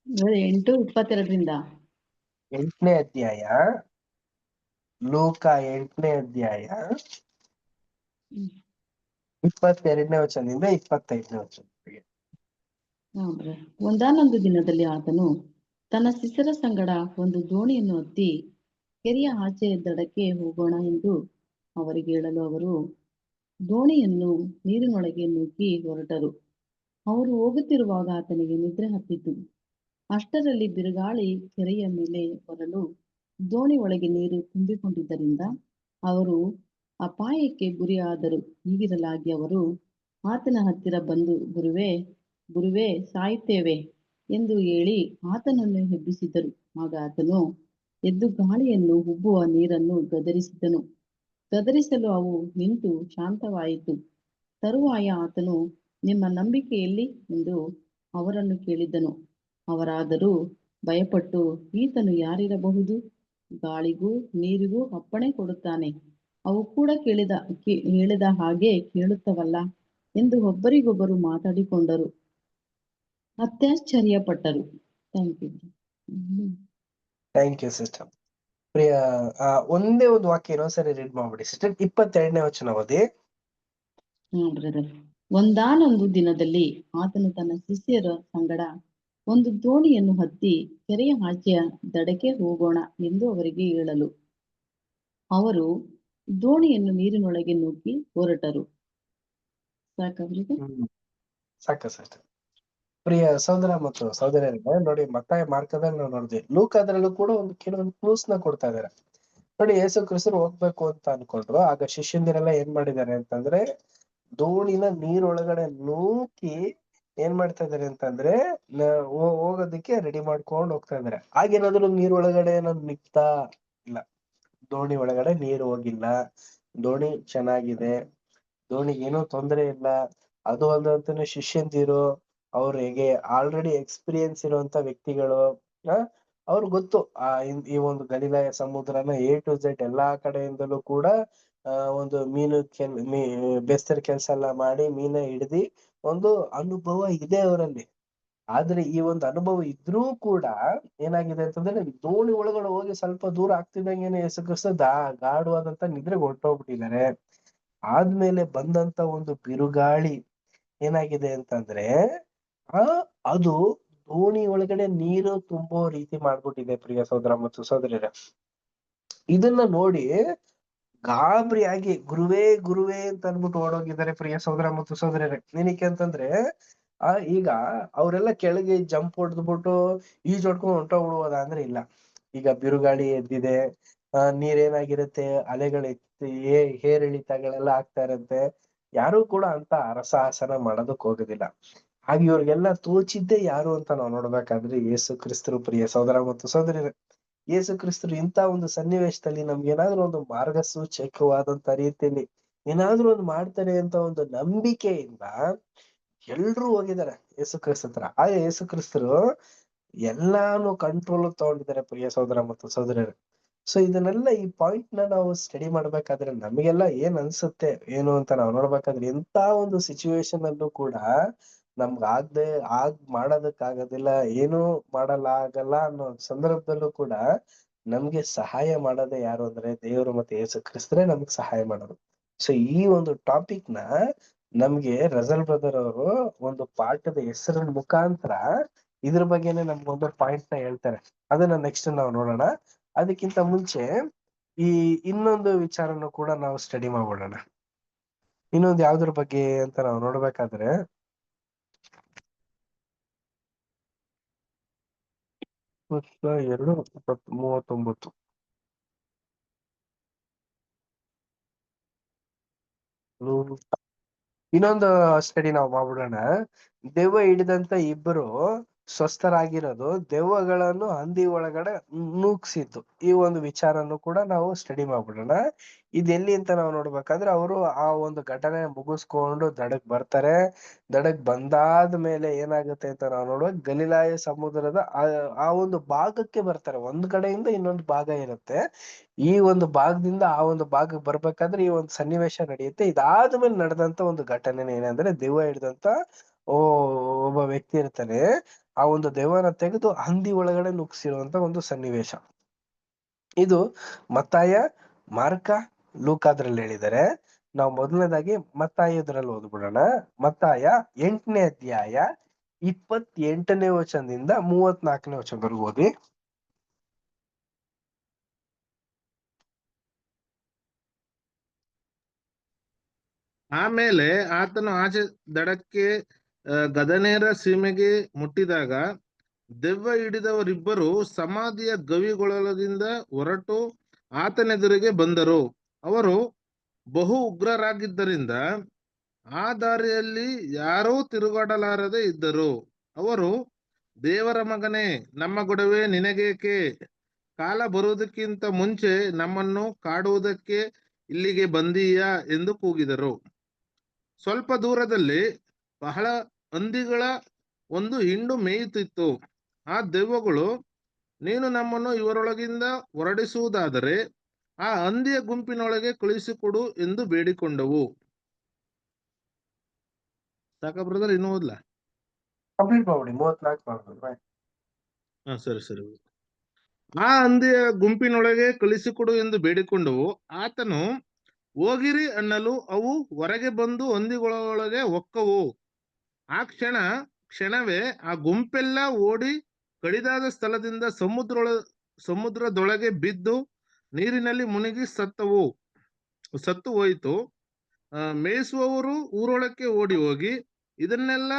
8:22 8ನೇ ಅಧ್ಯಾಯ, ಲೂಕ 8ನೇ ಅಧ್ಯಾಯ 22ನೇ ವಚನದಿಂದ 25ನೇ ವಚನಕ್ಕೆ. ಒಂದಾನೊಂದು ದಿನದಲ್ಲಿ ಆತನು ತನ್ನ ಶಿಷ್ಯರ ಸಂಗಡ ಒಂದು ದೋಣಿಯನ್ನು ಹತ್ತಿ ಕೆರೆಯ ಆಚೆಯ ದಡಕ್ಕೆ ಹೋಗೋಣ ಎಂದು ಅವರಿಗೆ ಹೇಳಲು ಅವರು ದೋಣಿಯನ್ನು ನೀರಿನೊಳಗೆ ನೂಕಿ ಹೊರಟರು. ಅವರು ಹೋಗುತ್ತಿರುವಾಗ ಆತನಿಗೆ ನಿದ್ರೆ ಹತ್ತಿತು. ಅಷ್ಟರಲ್ಲಿ ಬಿರುಗಾಳಿ ಕೆರೆಯ ಮೇಲೆ ಬರಲು ದೋಣಿ ಒಳಗೆ ನೀರು ತುಂಬಿಕೊಂಡಿದ್ದರಿಂದ ಅವರು ಅಪಾಯಕ್ಕೆ ಗುರಿಯಾದರು. ಹೀಗಿರಲಾಗಿ ಅವರು ಆತನ ಹತ್ತಿರ ಬಂದು, ಗುರುವೇ ಗುರುವೇ ಸಾಯುತ್ತೇವೆ ಎಂದು ಹೇಳಿ ಆತನನ್ನು ಎಬ್ಬಿಸಿದರು. ಆಗ ಆತನು ಎದ್ದು ಗಾಳಿಯನ್ನು ಉಬ್ಬುವ ನೀರನ್ನು ಗದರಿಸಿದನು. ಗದರಿಸಲು ಅವು ನಿಂತು ಶಾಂತವಾಯಿತು. ತರುವಾಯ ಆತನು, ನಿಮ್ಮ ನಂಬಿಕೆ ಎಲ್ಲಿ ಎಂದು ಅವರನ್ನು ಕೇಳಿದನು. ಅವರಾದರೂ ಭಯಪಟ್ಟು, ಈತನು ಯಾರಿರಬಹುದು, ಗಾಳಿಗೂ ನೀರಿಗೂ ಅಪ್ಪಣೆ ಕೊಡುತ್ತಾನೆ, ಅವು ಕೂಡ ಹೇಳಿದ ಹಾಗೆ ಕೇಳುತ್ತವಲ್ಲ ಎಂದು ಒಬ್ಬರಿಗೊಬ್ಬರು ಮಾತಾಡಿಕೊಂಡರು. ಅತ್ಯಾಶ್ಚರ್ಯಪಟ್ಟರು. Thank you sister. ಪ್ರಿಯ ಒಂದೇ ಒಂದು ವಾಕ್ಯ ಇನ್ನೊಂದ್ಸರಿ ರೀಡ್ ಮಾಡ್ಬಿಡಿ ಸಿಸ್ಟರ್. 22ನೇ ವಚನ ಓದಿ. ಬ್ರದರ್. ಒಂದಾನೊಂದು ದಿನದಲ್ಲಿ ಆತನು ತನ್ನ ಶಿಷ್ಯರ ಸಂಗಡ ಒಂದು ದೋಣಿಯನ್ನು ಹತ್ತಿ ಕೆರೆಯ ಆಚೆಯ ದಡಕ್ಕೆ ಹೋಗೋಣ ಎಂದು ಅವರಿಗೆ ಹೇಳಲು ಅವರು ದೋಣಿಯನ್ನು ನೀರಿನೊಳಗೆ ನೂಕಿ ಹೊರಟರು. ಸಾಕ ಸಿಸ್ಟರ್. ಪ್ರಿಯ ಸಹೋದರ ಮತ್ತು ಸಹೋದರಿಯರೇ, ನೋಡಿ ಮತ್ತಾಯ ಮಾರ್ಗದಲ್ಲಿ ನಾವು ನೋಡಿದ್ವಿ, ಲೂಕಾದ್ರಲ್ಲೂ ಕೂಡ ಕೆಲವೊಂದು ಕ್ಲೂಸ್ ನ ಕೊಡ್ತಾ ಇದಾರೆ. ನೋಡಿ, ಯೇಸು ಕ್ರಿಸ್ತರು ಹೋಗ್ಬೇಕು ಅಂತ ಅನ್ಕೊಂಡ್ರು. ಆಗ ಶಿಷ್ಯಂದಿರೆಲ್ಲ ಏನ್ ಮಾಡಿದ್ದಾರೆ ಅಂತಂದ್ರೆ, ದೋಣಿನ ನೀರೊಳಗಡೆ ನೂಕಿ ಏನ್ ಮಾಡ್ತಾ ಇದಾರೆ ಅಂತಂದ್ರೆ ಹೋಗೋದಕ್ಕೆ ರೆಡಿ ಮಾಡ್ಕೊಂಡು ಹೋಗ್ತಾ ಇದಾರೆ. ಆಗೇನಾದ್ರು ನೀರೊಳಗಡೆ ಏನಾದ್ರು ನಿಕ್ತಾ ಇಲ್ಲ. ದೋಣಿ ಒಳಗಡೆ ನೀರು ಹೋಗಿಲ್ಲ. ದೋಣಿ ಚೆನ್ನಾಗಿದೆ, ದೋಣಿಗೆ ಏನೋ ತೊಂದರೆ ಇಲ್ಲ. ಅದು ಅಲ್ಲದಂತಾನೆ ಶಿಷ್ಯಂದಿರು ಅವ್ರು ಹೇಗೆ ಆಲ್ರೆಡಿ ಎಕ್ಸ್ಪೀರಿಯನ್ಸ್ ಇರುವಂತ ವ್ಯಕ್ತಿಗಳು. ಅವ್ರು ಗೊತ್ತು ಈ ಒಂದು ಗಲಿಲಾಯ ಸಮುದ್ರನ A to Z ಎಲ್ಲಾ ಕಡೆಯಿಂದಲೂ ಕೂಡ ಒಂದು ಬೆಸ್ತರ್ ಕೆಲ್ಸ ಎಲ್ಲ ಮಾಡಿ ಮೀನ ಹಿಡ್ದಿ ಒಂದು ಅನುಭವ ಇದೆ ಅವರಲ್ಲಿ. ಆದ್ರೆ ಈ ಒಂದು ಅನುಭವ ಇದ್ರೂ ಕೂಡ ಏನಾಗಿದೆ ಅಂತಂದ್ರೆ, ದೋಣಿ ಒಳಗಡೆ ಹೋಗಿ ಸ್ವಲ್ಪ ದೂರ ಆಗ್ತಿದ್ದಂಗೆನೆ ಯೇಸು ಕ್ರಿಸ್ತ ಗಾಢವಾದಂತ ನಿದ್ರೆಗೆ ಹೊರಟೋಗ್ಬಿಟ್ಟಿದ್ದಾರೆ. ಆದ್ಮೇಲೆ ಬಂದಂತ ಒಂದು ಬಿರುಗಾಳಿ ಏನಾಗಿದೆ ಅಂತಂದ್ರೆ ಅದು ದೋಣಿ ಒಳಗಡೆ ನೀರು ತುಂಬೋ ರೀತಿ ಮಾಡ್ಬಿಟ್ಟಿದೆ. ಪ್ರಿಯ ಸಹೋದರ ಮತ್ತು ಸಹೋದರಿಯರೇ, ಇದನ್ನ ನೋಡಿ ಗಾಬರಿ ಆಗಿ ಗುರುವೇ ಗುರುವೇ ಅಂತ ಅನ್ಬಿಟ್ಟು ಓಡೋಗಿದ್ದಾರೆ ಪ್ರಿಯ ಸಹೋದರ ಮತ್ತು ಸಹೋದರಿಯರೇ. ಏನಕ್ಕೆ ಅಂತಂದ್ರೆ ಈಗ ಅವರೆಲ್ಲ ಕೆಳಗೆ ಜಂಪ್ ಹೊಡೆದ್ಬಿಟ್ಟು ಈಜೊಡ್ಕೊಂಡು ಹೊಂಟೋಗ್ಬಿಡುವುದ ಅಂದ್ರೆ ಇಲ್ಲ. ಈಗ ಬಿರುಗಾಳಿ ಎದ್ದಿದೆ, ನೀರೇನಾಗಿರುತ್ತೆ, ಅಲೆಗಳು ಏರಿಳಿತಗಳೆಲ್ಲ ಆಗ್ತಾ ಇರುತ್ತೆ. ಯಾರು ಕೂಡ ಅಂತ ಅರಸಾಹಸನ ಮಾಡೋದಕ್ ಹೋಗೋದಿಲ್ಲ. ಹಾಗೆ ಇವ್ರಿಗೆಲ್ಲ ತೋಚಿದ್ದೆ ಯಾರು ಅಂತ ನಾವು ನೋಡ್ಬೇಕಾದ್ರೆ ಯೇಸು ಕ್ರಿಸ್ತರು. ಪ್ರಿಯ ಸಹೋದರ ಮತ್ತು ಸಹೋದರಿಯರೇ, ಯೇಸು ಕ್ರಿಸ್ತರು ಇಂತ ಒಂದು ಸನ್ನಿವೇಶದಲ್ಲಿ ನಮ್ಗೆ ಏನಾದ್ರು ಒಂದು ಮಾರ್ಗಸೂಚಕವಾದಂತ ರೀತಿಯಲ್ಲಿ ಏನಾದ್ರು ಒಂದು ಮಾಡ್ತಾರೆ ಅಂತ ಒಂದು ನಂಬಿಕೆಯಿಂದ ಎಲ್ರೂ ಹೋಗಿದ್ದಾರೆ ಯೇಸು ಕ್ರಿಸ್ತ ಹತ್ರ. ಆದ್ರೆ ಯೇಸು ಕ್ರಿಸ್ತರು ಎಲ್ಲಾನು ಕಂಟ್ರೋಲ್ ತಗೊಂಡಿದ್ದಾರೆ ಪ್ರಿಯ ಸಹೋದರ ಮತ್ತು ಸಹೋದರಿಯರೇ. ಸೊ ಇದನ್ನೆಲ್ಲ ಈ ಪಾಯಿಂಟ್ ನಾವು ಸ್ಟಡಿ ಮಾಡ್ಬೇಕಾದ್ರೆ ನಮಗೆಲ್ಲ ಏನ್ ಅನ್ಸುತ್ತೆ ಏನು ಅಂತ ನಾವು ನೋಡ್ಬೇಕಾದ್ರೆ, ಎಂತ ಒಂದು ಸಿಚುವೇಶನ್ ಅಲ್ಲೂ ಕೂಡ ಮಾಡೋದಕ್ಕಾಗೋದಿಲ್ಲ, ಏನು ಆಗಲ್ಲ ಅನ್ನೋ ಸಂದರ್ಭದಲ್ಲೂ ಕೂಡ ನಮ್ಗೆ ಸಹಾಯ ಮಾಡೋದೇ ಯಾರು ಅಂದ್ರೆ ದೇವರು ಮತ್ತೆ ಯೇಸು ಕ್ರಿಸ್ತರೇ ನಮ್ಗೆ ಸಹಾಯ ಮಾಡೋದು. ಸೊ ಈ ಒಂದು ಟಾಪಿಕ್ ನ ನಮ್ಗೆ ರಜಲ್ ಬ್ರದರ್ ಅವರು ಒಂದು ಪಾಠದ ಹೆಸರಿನ ಮುಖಾಂತರ ಇದ್ರ ಬಗ್ಗೆನೆ ನಮ್ಗೊಂದು ಪಾಯಿಂಟ್ ನ ಹೇಳ್ತಾರೆ. ಅದನ್ನ ನೆಕ್ಸ್ಟ್ ನಾವು ನೋಡೋಣ. ಅದಕ್ಕಿಂತ ಮುಂಚೆ ಈ ಇನ್ನೊಂದು ವಿಚಾರನು ಕೂಡ ನಾವು ಸ್ಟಡಿ ಮಾಡ್ಬಿಡೋಣ. ಇನ್ನೊಂದು ಯಾವ್ದ್ರ ಬಗ್ಗೆ ಅಂತ ನಾವು ನೋಡ್ಬೇಕಾದ್ರೆ, ಇನ್ನೊಂದು ಸ್ಟಡಿ ನಾವು ಮಾಡ್ಬಿಡೋಣ. ದೆವ್ವ ಹಿಡಿದಂತ ಇಬ್ಬರು ಸ್ವಸ್ಥರಾಗಿರೋದು ದೆವ್ವಗಳನ್ನು ಹಂದಿ ಒಳಗಡೆ ನೂಗ್ಸಿದ್ದು, ಈ ಒಂದು ವಿಚಾರನು ಕೂಡ ನಾವು ಸ್ಟಡಿ ಮಾಡ್ಬಿಡೋಣ. ಇದೆಲ್ಲಿ ಅಂತ ನಾವು ನೋಡ್ಬೇಕಾದ್ರೆ, ಅವರು ಆ ಒಂದು ಘಟನೆ ಮುಗಿಸ್ಕೊಂಡು ದಡಕ್ ಬರ್ತಾರೆ. ದಡಕ್ ಬಂದಾದ್ಮೇಲೆ ಏನಾಗುತ್ತೆ ಅಂತ ನಾವು ನೋಡುವಾಗ ಗಲಿಲಾಯ ಸಮುದ್ರದ ಆ ಒಂದು ಭಾಗಕ್ಕೆ ಬರ್ತಾರೆ. ಒಂದ್ ಕಡೆಯಿಂದ ಇನ್ನೊಂದು ಭಾಗ ಇರುತ್ತೆ. ಈ ಒಂದು ಭಾಗದಿಂದ ಆ ಒಂದು ಭಾಗಕ್ಕೆ ಬರ್ಬೇಕಾದ್ರೆ ಈ ಒಂದು ಸನ್ನಿವೇಶ ನಡೆಯುತ್ತೆ. ಇದಾದ್ಮೇಲೆ ನಡೆದಂತ ಒಂದು ಘಟನೆ ಏನಂದ್ರೆ, ದೆವ್ವ ಹಿಡಿದಂತ ಒಬ್ಬ ವ್ಯಕ್ತಿ ಇರ್ತಾನೆ. ಆ ಒಂದು ದೆವ್ವನ ತೆಗೆದು ಹಂದಿ ಒಳಗಡೆ ನುಗ್ಸಿರುವಂತ ಒಂದು ಸನ್ನಿವೇಶ. ಇದು ಮತ್ತಾಯ, ಮಾರ್ಕ, ಲೂಕಾದ್ರಲ್ಲಿ ಹೇಳಿದ್ದಾರೆ. ನಾವು ಮೊದಲನೇದಾಗಿ ಮತ್ತಾಯದ್ರಲ್ಲಿ ಓದ್ಬಿಡೋಣ. ಮತ್ತಾಯ 8ನೇ ಅಧ್ಯಾಯ 28ನೇ ವಚನದಿಂದ 34ನೇ ವಚನದವರೆಗೂ ಓದಿ. ಆಮೇಲೆ ಆತನು ಆಚೆ ದಡಕ್ಕೆ ಗದನೇರ ಸೀಮೆಗೆ ಮುಟ್ಟಿದಾಗ ದೆವ್ವ ಹಿಡಿದವರಿಬ್ಬರು ಸಮಾಧಿಯ ಗವಿಗೊಳಲದಿಂದ ಹೊರಟು ಆತನೆದುರಿಗೆ ಬಂದರು. ಅವರು ಬಹು ಉಗ್ರರಾಗಿದ್ದರಿಂದ ಆ ದಾರಿಯಲ್ಲಿ ಯಾರೂ ತಿರುಗಾಡಲಾರದೆ ಇದ್ದರು. ಅವರು, ದೇವರ ಮಗನೇ, ನಮ್ಮ ಗೊಡವೆ ನಿನಗೇಕೆ? ಕಾಲ ಬರುವುದಕ್ಕಿಂತ ಮುಂಚೆ ನಮ್ಮನ್ನು ಕಾಡುವುದಕ್ಕೆ ಇಲ್ಲಿಗೆ ಬಂದೀಯಾ ಎಂದು ಕೂಗಿದರು. ಸ್ವಲ್ಪ ದೂರದಲ್ಲಿ ಬಹಳ ಹಂದಿಗಳ ಒಂದು ಹಿಂಡು ಮೇಯುತ್ತಿತ್ತು. ಆ ದೆವ್ವಗಳು, ನೀನು ನಮ್ಮನ್ನು ಇವರೊಳಗಿಂದ ಹೊರಡಿಸುವುದಾದರೆ ಆ ಹಂದಿಯ ಗುಂಪಿನೊಳಗೆ ಕಳುಹಿಸಿಕೊಡು ಎಂದು ಬೇಡಿಕೊಂಡವು. ಸಾಕ ಬ್ರದರ್, ಇನ್ನು ಓದ್ಲಾ? ಕಂಪ್ಲೀಟ್ ಮಾಡ್ಬಿಡಿ, 34 ಮಾಡ್ಬಿಡಿ. ಹಾ, ಸರಿ. ಆ ಹಂದಿಯ ಗುಂಪಿನೊಳಗೆ ಕಳಿಸಿಕೊಡು ಎಂದು ಬೇಡಿಕೊಂಡವು. ಆತನು, ಹೋಗಿರಿ ಅನ್ನಲು ಅವು ಹೊರಗೆ ಬಂದು ಹಂದಿಗಳೊಳಗೆ ಹೊಕ್ಕವು. ಆ ಕ್ಷಣವೇ ಆ ಗುಂಪೆಲ್ಲ ಓಡಿ ಕಡಿದಾದ ಸ್ಥಳದಿಂದ ಸಮುದ್ರದೊಳಗೆ ಬಿದ್ದು ನೀರಿನಲ್ಲಿ ಮುಳುಗಿ ಸತ್ತು ಹೋಯಿತು. ಮೇಯಿಸುವವರು ಊರೊಳಕ್ಕೆ ಓಡಿ ಹೋಗಿ ಇದನ್ನೆಲ್ಲ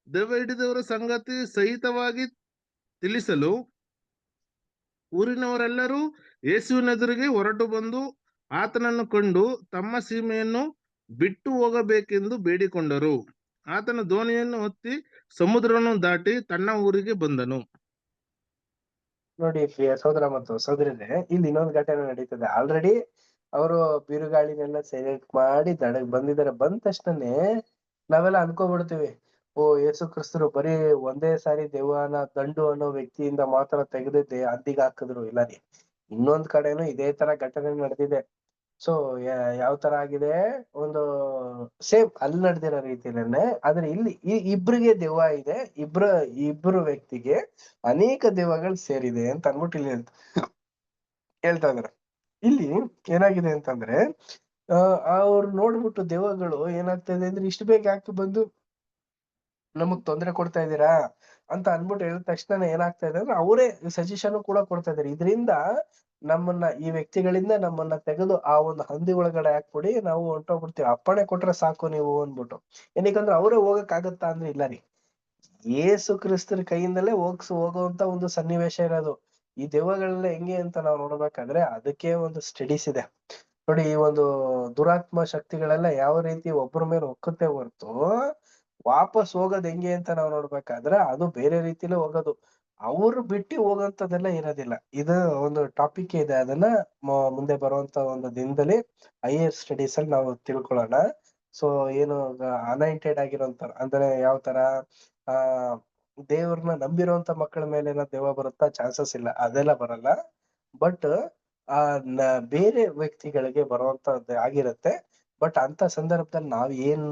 ದೆವ್ವ ಹಿಡಿದವರ ಸಂಗತಿ ಸಹಿತವಾಗಿ ತಿಳಿಸಲು ಊರಿನವರೆಲ್ಲರೂ ಯೇಸುವಿನೆದುರಿಗೆ ಹೊರಟು ಬಂದು ಆತನನ್ನು ಕಂಡು ತಮ್ಮ ಸೀಮೆಯನ್ನು ಬಿಟ್ಟು ಹೋಗಬೇಕೆಂದು ಬೇಡಿಕೊಂಡರು. ಆತನ ದೋಣಿಯನ್ನು ಹತ್ತಿ ಸಮುದ್ರವನ್ನು ದಾಟಿ ತನ್ನ ಊರಿಗೆ ಬಂದನು. ನೋಡಿ ಪ್ರಿಯ ಸಹೋದರ ಮತ್ತು ಸಹೋದರರೇ, ಇಲ್ಲಿ ಇನ್ನೊಂದು ಘಟನೆ ನಡೀತದೆ. ಆಲ್ರೆಡಿ ಅವರು ಬಿರುಗಾಳಿನೆಲ್ಲ ಸೈಲೆಂಟ್ ಮಾಡಿ ದಡಕ್ ಬಂದಿದ್ದಾರೆ. ಬಂದ ತಕ್ಷಣನೇ ನಾವೆಲ್ಲ ಅನ್ಕೋಬಿಡ್ತೀವಿ, ಓ ಯೇಸು ಕ್ರಿಸ್ತರು ಬರೀ ಒಂದೇ ಸಾರಿ ದೆವ್ವನ ದಂಡು ಅನ್ನೋ ವ್ಯಕ್ತಿಯಿಂದ ಮಾತ್ರ ತೆಗೆದಿದ್ದೆ ಹದ್ದಿಗೆ ಹಾಕಿದ್ರು. ಇಲ್ಲ ರೀ, ಇನ್ನೊಂದ್ ಕಡೆನೂ ಇದೇ ತರ ಘಟನೆ ನಡೆದಿದೆ. ಸೊ ಯಾವ ತರ ಆಗಿದೆ, ಒಂದು ಸೇಮ್ ಅಲ್ಲಿ ನಡೆದಿರೋ ರೀತಿಯಲ್ಲೇನೆ, ಆದ್ರೆ ಇಲ್ಲಿ ಇಬ್ರಿಗೆ ದೆವ್ವ ಇದೆ, ಇಬ್ರು ವ್ಯಕ್ತಿಗೆ ಅನೇಕ ದೆವ್ವಗಳು ಸೇರಿದೆ ಅಂತ ಅನ್ಬಿಟ್ಟು ಇಲ್ಲಿ ಹೇಳ್ತಾ ಇದಾರೆ. ಇಲ್ಲಿ ಏನಾಗಿದೆ ಅಂತಂದ್ರೆ, ಅವ್ರು ನೋಡ್ಬಿಟ್ಟು ದೆವ್ವಗಳು ಏನಾಗ್ತಾ ಇದೆ ಅಂದ್ರೆ, ಇಷ್ಟು ಬೇಗ ಯಾಕೆ ಬಂದು ನಮಗ್ ತೊಂದರೆ ಕೊಡ್ತಾ ಇದ್ದೀರಾ ಅಂತ ಅನ್ಬಿಟ್ಟು ಹೇಳಿದ ತಕ್ಷಣ ಏನಾಗ್ತಾ ಇದೆ ಅಂದ್ರೆ, ಅವರೇ ಸಜೆಷನ್ ಕೂಡ ಕೊಡ್ತಾ ಇದಾರೆ. ಇದರಿಂದ ಈ ವ್ಯಕ್ತಿಗಳಿಂದ ನಮ್ಮನ್ನ ತೆಗೆದು ಆ ಒಂದು ಹಂದಿ ಒಳಗಡೆ ಹಾಕ್ಬಿಡಿ, ನಾವು ಹೊಂಟೋಗ್ಬಿಡ್ತೀವಿ, ಅಪ್ಪಣೆ ಕೊಟ್ರೆ ಸಾಕು ನೀವು ಅಂದ್ಬಿಟ್ಟು. ಏನಕ್ಕಂದ್ರೆ ಅವರೇ ಹೋಗಕ್ ಆಗತ್ತಾ ಅಂದ್ರೆ ಇಲ್ಲ ರೀ, ಯೇಸು ಕ್ರಿಸ್ತರ ಕೈಯಿಂದಲೇ ಹೋಗುವಂತ ಒಂದು ಸನ್ನಿವೇಶ ಇರೋದು. ಈ ದೆವ್ವಗಳೆಲ್ಲ ಹೆಂಗೆ ಅಂತ ನಾವು ನೋಡ್ಬೇಕಾದ್ರೆ ಅದಕ್ಕೆ ಒಂದು ಸ್ಟಡೀಸ್ ಇದೆ ನೋಡಿ. ಈ ಒಂದು ದುರಾತ್ಮ ಶಕ್ತಿಗಳೆಲ್ಲ ಯಾವ ರೀತಿ ಒಬ್ಬರ ಮೇಲೆ ಹೊಕ್ಕುತ್ತೆ ಹೊರ್ತು ವಾಪಸ್ ಹೋಗೋದ್ ಹೆಂಗೆ ಅಂತ ನಾವು ನೋಡ್ಬೇಕಾದ್ರೆ ಅದು ಬೇರೆ ರೀತಿಲೇ ಹೋಗೋದು. ಅವ್ರು ಬಿಟ್ಟು ಹೋಗೋಂಥದ್ದೆಲ್ಲ ಇರೋದಿಲ್ಲ. ಇದು ಒಂದು ಟಾಪಿಕ್ ಇದೆ, ಅದನ್ನ ಮುಂದೆ ಬರುವಂತ ಒಂದು ದಿನದಲ್ಲಿ ಹೈಯರ್ ಸ್ಟಡೀಸ್ ಅಲ್ಲಿ ನಾವು ತಿಳ್ಕೊಳ್ಳೋಣ. ಸೊ ಏನು ಅನಾಯಿಂಟೆಡ್ ಆಗಿರೋಂತ ಅಂದ್ರೆ ಯಾವ ತರ ದೇವ್ರನ್ನ ನಂಬಿರುವಂತ ಮಕ್ಕಳ ಮೇಲೆ ದೆವ್ವ ಬರುತ್ತಾ? ಚಾನ್ಸಸ್ ಇಲ್ಲ, ಅದೆಲ್ಲ ಬರಲ್ಲ. ಬಟ್ ಬೇರೆ ವ್ಯಕ್ತಿಗಳಿಗೆ ಬರುವಂತದ್ದು ಆಗಿರುತ್ತೆ. ಬಟ್ ಅಂತ ಸಂದರ್ಭದಲ್ಲಿ ನಾವ್ ಏನ್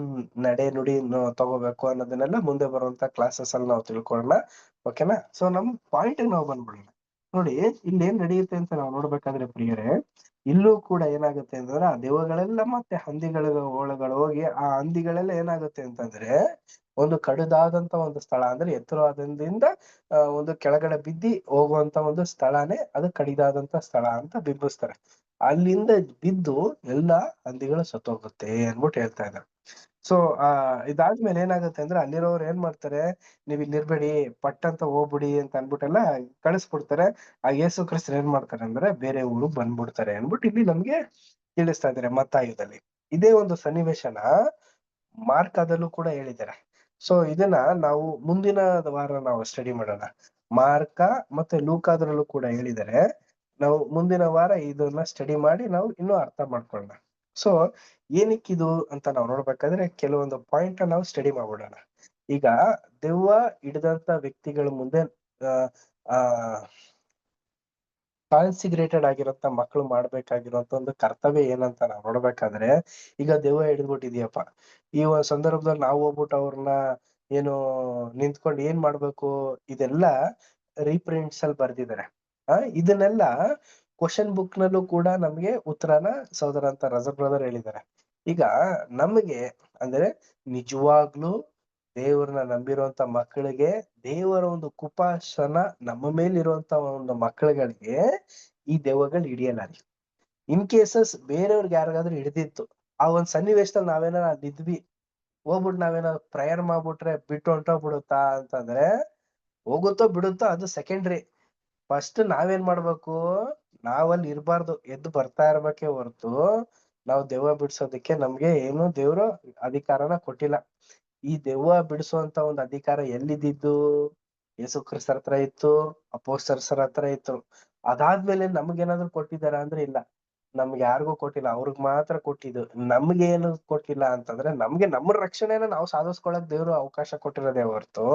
ನಡೆ ನುಡಿ ತಗೋಬೇಕು ಅನ್ನೋದನ್ನೆಲ್ಲ ಮುಂದೆ ಬರುವಂತ ಕ್ಲಾಸಸ್ ಅಲ್ಲಿ ನಾವು ತಿಳ್ಕೊಳ್ಳೋಣ. ಓಕೆನಾ? ಸೊ ನಮ್ ಪಾಯಿಂಟ್ ನಾವು ಬಂದ್ಬಿಡೋಣ. ನೋಡಿ ಇಲ್ಲಿ ಏನ್ ನಡೆಯುತ್ತೆ ಅಂತ ನಾವು ನೋಡ್ಬೇಕಾದ್ರೆ ಪ್ರಿಯರೇ, ಇಲ್ಲೂ ಕೂಡ ಏನಾಗುತ್ತೆ ಅಂತಂದ್ರೆ, ಆ ದೆವ್ವಗಳೆಲ್ಲ ಮತ್ತೆ ಹಂದಿಗಳ ಒಳಗಡೆ ಹೋಗಿ ಆ ಹಂದಿಗಳೆಲ್ಲ ಏನಾಗುತ್ತೆ ಅಂತಂದ್ರೆ, ಒಂದು ಕಡುದಾದಂತ ಒಂದು ಸ್ಥಳ ಅಂದ್ರೆ ಎತ್ತರವಾದಿಂದ ಒಂದು ಕೆಳಗಡೆ ಬಿದ್ದಿ ಹೋಗುವಂತ ಒಂದು ಸ್ಥಳನೇ ಅದು ಕಡಿದಾದಂತ ಸ್ಥಳ ಅಂತ ಬಿಂಬಿಸ್ತಾರೆ. ಅಲ್ಲಿಂದ ಬಿದ್ದು ಎಲ್ಲಾ ಹಂದಿಗಳು ಸತ್ತೋಗುತ್ತೆ ಅನ್ಬಿಟ್ಟು ಹೇಳ್ತಾ ಇದ್ದಾರೆ. ಸೊ ಇದಾದ್ಮೇಲೆ ಏನಾಗುತ್ತೆ ಅಂದ್ರೆ, ಅಲ್ಲಿರೋರು ಏನ್ ಮಾಡ್ತಾರೆ, ನೀವ್ ಇಲ್ಲಿ ಇರ್ಬೇಡಿ, ಪಟ್ ಅಂತ ಹೋಗ್ಬಿಡಿ ಅಂತ ಅನ್ಬಿಟ್ಟೆಲ್ಲ ಕಳಿಸ್ಬಿಡ್ತಾರೆ. ಆ ಯೇಸು ಕ್ರಿಸ್ತರು ಏನ್ ಮಾಡ್ತಾರೆ ಅಂದ್ರೆ, ಬೇರೆ ಊರು ಬಂದ್ಬಿಡ್ತಾರೆ ಅನ್ಬಿಟ್ಟು ಇಲ್ಲಿ ನಮ್ಗೆ ತಿಳಿಸ್ತಾ ಇದ್ದಾರೆ ಮತ್ತಾಯದಲ್ಲಿ. ಇದೇ ಒಂದು ಸನ್ನಿವೇಶನ ಮಾರ್ಕದಲ್ಲೂ ಕೂಡ ಹೇಳಿದ್ದಾರೆ. ಸೊ ಇದನ್ನ ನಾವು ಮುಂದಿನ ವಾರ ನಾವು ಸ್ಟಡಿ ಮಾಡೋಣ. ಮಾರ್ಕ ಮತ್ತೆ ಲೂಕಾದ್ರಲ್ಲೂ ಕೂಡ ಹೇಳಿದ್ದಾರೆ. ನಾವು ಮುಂದಿನ ವಾರ ಇದನ್ನ ಸ್ಟಡಿ ಮಾಡಿ ನಾವು ಇನ್ನೂ ಅರ್ಥ ಮಾಡ್ಕೊಳ್ಳೋಣ. ಸೊ ಏನಕ್ಕಿದು ಅಂತ ನಾವು ನೋಡ್ಬೇಕಾದ್ರೆ ಕೆಲವೊಂದು ಪಾಯಿಂಟ್ ನಾವು ಸ್ಟಡಿ ಮಾಡ್ಬಿಡೋಣ. ಈಗ ದೆವ್ವ ಹಿಡಿದಂತ ವ್ಯಕ್ತಿಗಳ ಮುಂದೆ ಕಾನ್ಸಿಗ್ರೇಟೆಡ್ ಆಗಿರೋಂತ ಮಕ್ಕಳು ಮಾಡ್ಬೇಕಾಗಿರೋಂತ ಒಂದು ಕರ್ತವ್ಯ ಏನಂತ ನಾವ್ ನೋಡ್ಬೇಕಾದ್ರೆ, ಈಗ ದೆವ್ವ ಹಿಡಿದ್ಬಿಟ್ಟಿದ್ಯಪ್ಪ, ಈ ಒಂದ್ ಸಂದರ್ಭದಲ್ಲಿ ನಾವು ಹೋಗ್ಬಿಟ್ಟು ಅವ್ರನ್ನ ಏನು ನಿಂತ್ಕೊಂಡು ಏನ್ ಮಾಡ್ಬೇಕು, ಇದೆಲ್ಲ ರೀಪ್ರಿಂಟ್ಸ್ ಅಲ್ಲಿ ಬರ್ದಿದ್ದಾರೆ. ಇದನ್ನೆಲ್ಲ ಕ್ವಶನ್ ಬುಕ್ ನಲ್ಲೂ ಕೂಡ ನಮ್ಗೆ ಉತ್ತರನ ಸಹೋದರ ಅಂತ ರಜರ್ ಬ್ರದರ್ ಹೇಳಿದ್ದಾರೆ. ಈಗ ನಮಗೆ ಅಂದ್ರೆ ನಿಜವಾಗ್ಲೂ ದೇವರನ್ನ ನಂಬಿರುವಂತ ಮಕ್ಕಳಿಗೆ ದೇವರ ಒಂದು ಕುಪಾಶನ ನಮ್ಮ ಮೇಲಿರುವಂತ ಒಂದು ಮಕ್ಕಳುಗಳಿಗೆ ಈ ದೆವ್ವಗಳು ಹಿಡಿಯಲ್ಲ ರೀ. ಇನ್ ಕೇಸಸ್ ಬೇರೆಯವ್ರಿಗೆ ಯಾರಿಗಾದ್ರೂ ಹಿಡಿದಿತ್ತು, ಆ ಒಂದ್ ಸನ್ನಿವೇಶದಲ್ಲಿ ನಾವೇನಾರ ಅಲ್ಲಿದ್ವಿ, ಹೋಗ್ಬಿಟ್ಟು ನಾವೇನಾದ್ರು ಪ್ರೇಯರ್ ಮಾಡ್ಬಿಟ್ರೆ ಬಿಟ್ಟು ಹೊಂಟೋಗ್ಬಿಡುತ್ತಾ ಅಂತಂದ್ರೆ ಹೋಗುತ್ತೋ ಬಿಡುತ್ತೋ ಅದು ಸೆಕೆಂಡ್ರಿ. ಫಸ್ಟ್ ನಾವೇನ್ ಮಾಡ್ಬೇಕು, ನಾವಲ್ಲಿ ಇರ್ಬಾರ್ದು, ಎದ್ದು ಬರ್ತಾ ಇರ್ಬೇಕೇ ಹೊರ್ತು ನಾವು ದೆವ್ವ ಬಿಡ್ಸೋದಕ್ಕೆ ನಮ್ಗೆ ಏನು ದೇವ್ರು ಅಧಿಕಾರನ ಕೊಟ್ಟಿಲ್ಲ. ಈ ದೆವ್ವ ಬಿಡಿಸುವಂತ ಒಂದು ಅಧಿಕಾರ ಎಲ್ಲಿದ್ದು ಯೇಸು ಕ್ರಿಸ್ತರ ಹತ್ರ ಇತ್ತು, ಅಪೊಸ್ತಲರ ಹತ್ರ ಇತ್ತು. ಅದಾದ್ಮೇಲೆ ನಮ್ಗೇನಾದ್ರು ಕೊಟ್ಟಿದಾರ ಅಂದ್ರೆ ಇಲ್ಲ, ನಮ್ಗೆ ಯಾರಿಗೂ ಕೊಟ್ಟಿಲ್ಲ, ಅವ್ರಿಗೆ ಮಾತ್ರ ಕೊಟ್ಟಿದ್ದು. ನಮ್ಗೆ ಏನು ಕೊಟ್ಟಿಲ್ಲ ಅಂತಂದ್ರೆ ನಮ್ಗೆ ನಮ್ಮ ರಕ್ಷಣೆನ ನಾವು ಸಾಧಿಸ್ಕೊಳಕ್ ದೇವ್ರು ಅವಕಾಶ ಕೊಟ್ಟಿರೋದೇ ಹೊರ್ತು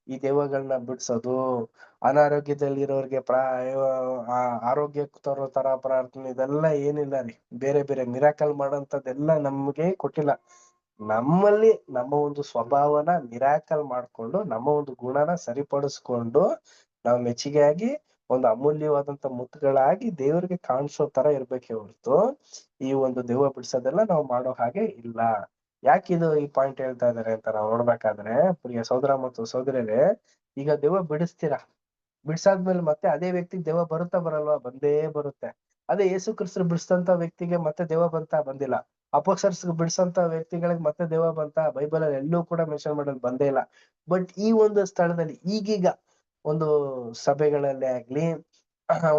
ಈ ದೆವ್ವಗಳನ್ನ ಬಿಡ್ಸೋದು, ಅನಾರೋಗ್ಯದಲ್ಲಿರೋರ್ಗೆ ಆರೋಗ್ಯ ತರೋ ತರ ಪ್ರಾರ್ಥನೆ ಇದೆಲ್ಲ ಏನಿಲ್ಲ ರೀ. ಬೇರೆ ಬೇರೆ ಮಿರಾಕಲ್ ಮಾಡೋಂಥದ್ದೆಲ್ಲ ನಮ್ಗೆ ಕೊಟ್ಟಿಲ್ಲ. ನಮ್ಮಲ್ಲಿ ನಮ್ಮ ಒಂದು ಸ್ವಭಾವನ ಮಿರಾಕಲ್ ಮಾಡ್ಕೊಂಡು ನಮ್ಮ ಒಂದು ಗುಣನ ಸರಿಪಡಿಸ್ಕೊಂಡು ನಾವು ಮೆಚ್ಚುಗೆಯಾಗಿ ಒಂದು ಅಮೂಲ್ಯವಾದಂತ ಮುತ್ತುಗಳಾಗಿ ದೇವರಿಗೆ ಕಾಣಿಸೋ ತರ ಇರ್ಬೇಕೇ ಹೊರ್ತು ಈ ಒಂದು ದೆವ್ವ ಬಿಡ್ಸೋದೆಲ್ಲ ನಾವು ಮಾಡೋ ಹಾಗೆ ಇಲ್ಲ. ಯಾಕಿದು ಈ ಪಾಯಿಂಟ್ ಹೇಳ್ತಾ ಇದಾರೆ ಅಂತ ನಾವು ನೋಡ್ಬೇಕಾದ್ರೆ, ಪ್ರಿಯ ಸಹೋದರ ಮತ್ತು ಸಹೋದರರೇ, ಈಗ ದೆವ್ವ ಬಿಡ್ಸಾದ್ಮೇಲೆ ಮತ್ತೆ ಅದೇ ವ್ಯಕ್ತಿಗೆ ದೆವ್ವ ಬರುತ್ತಾ ಬರಲ್ವಾ? ಬಂದೇ ಬರುತ್ತೆ. ಅದೇ ಯೇಸು ಕ್ರಿಸ್ತರು ಬಿಡಿಸಿದಂತ ವ್ಯಕ್ತಿಗೆ ಮತ್ತೆ ದೆವ್ವ ಬಂದಿಲ್ಲ. ಅಪೊಸ್ತಲರ್ಸ್ ಬಿಡಿಸಂತ ವ್ಯಕ್ತಿಗಳಿಗೆ ಮತ್ತೆ ದೆವ್ವ ಬೈಬಲ್ ಅಲ್ಲಿ ಎಲ್ಲೂ ಕೂಡ ಮೆನ್ಷನ್ ಮಾಡೋದು ಬಂದೇ ಇಲ್ಲ. ಬಟ್ ಈ ಒಂದು ಸ್ಥಳದಲ್ಲಿ ಈಗೀಗ ಒಂದು ಸಭೆಗಳಲ್ಲೇ ಆಗ್ಲಿ,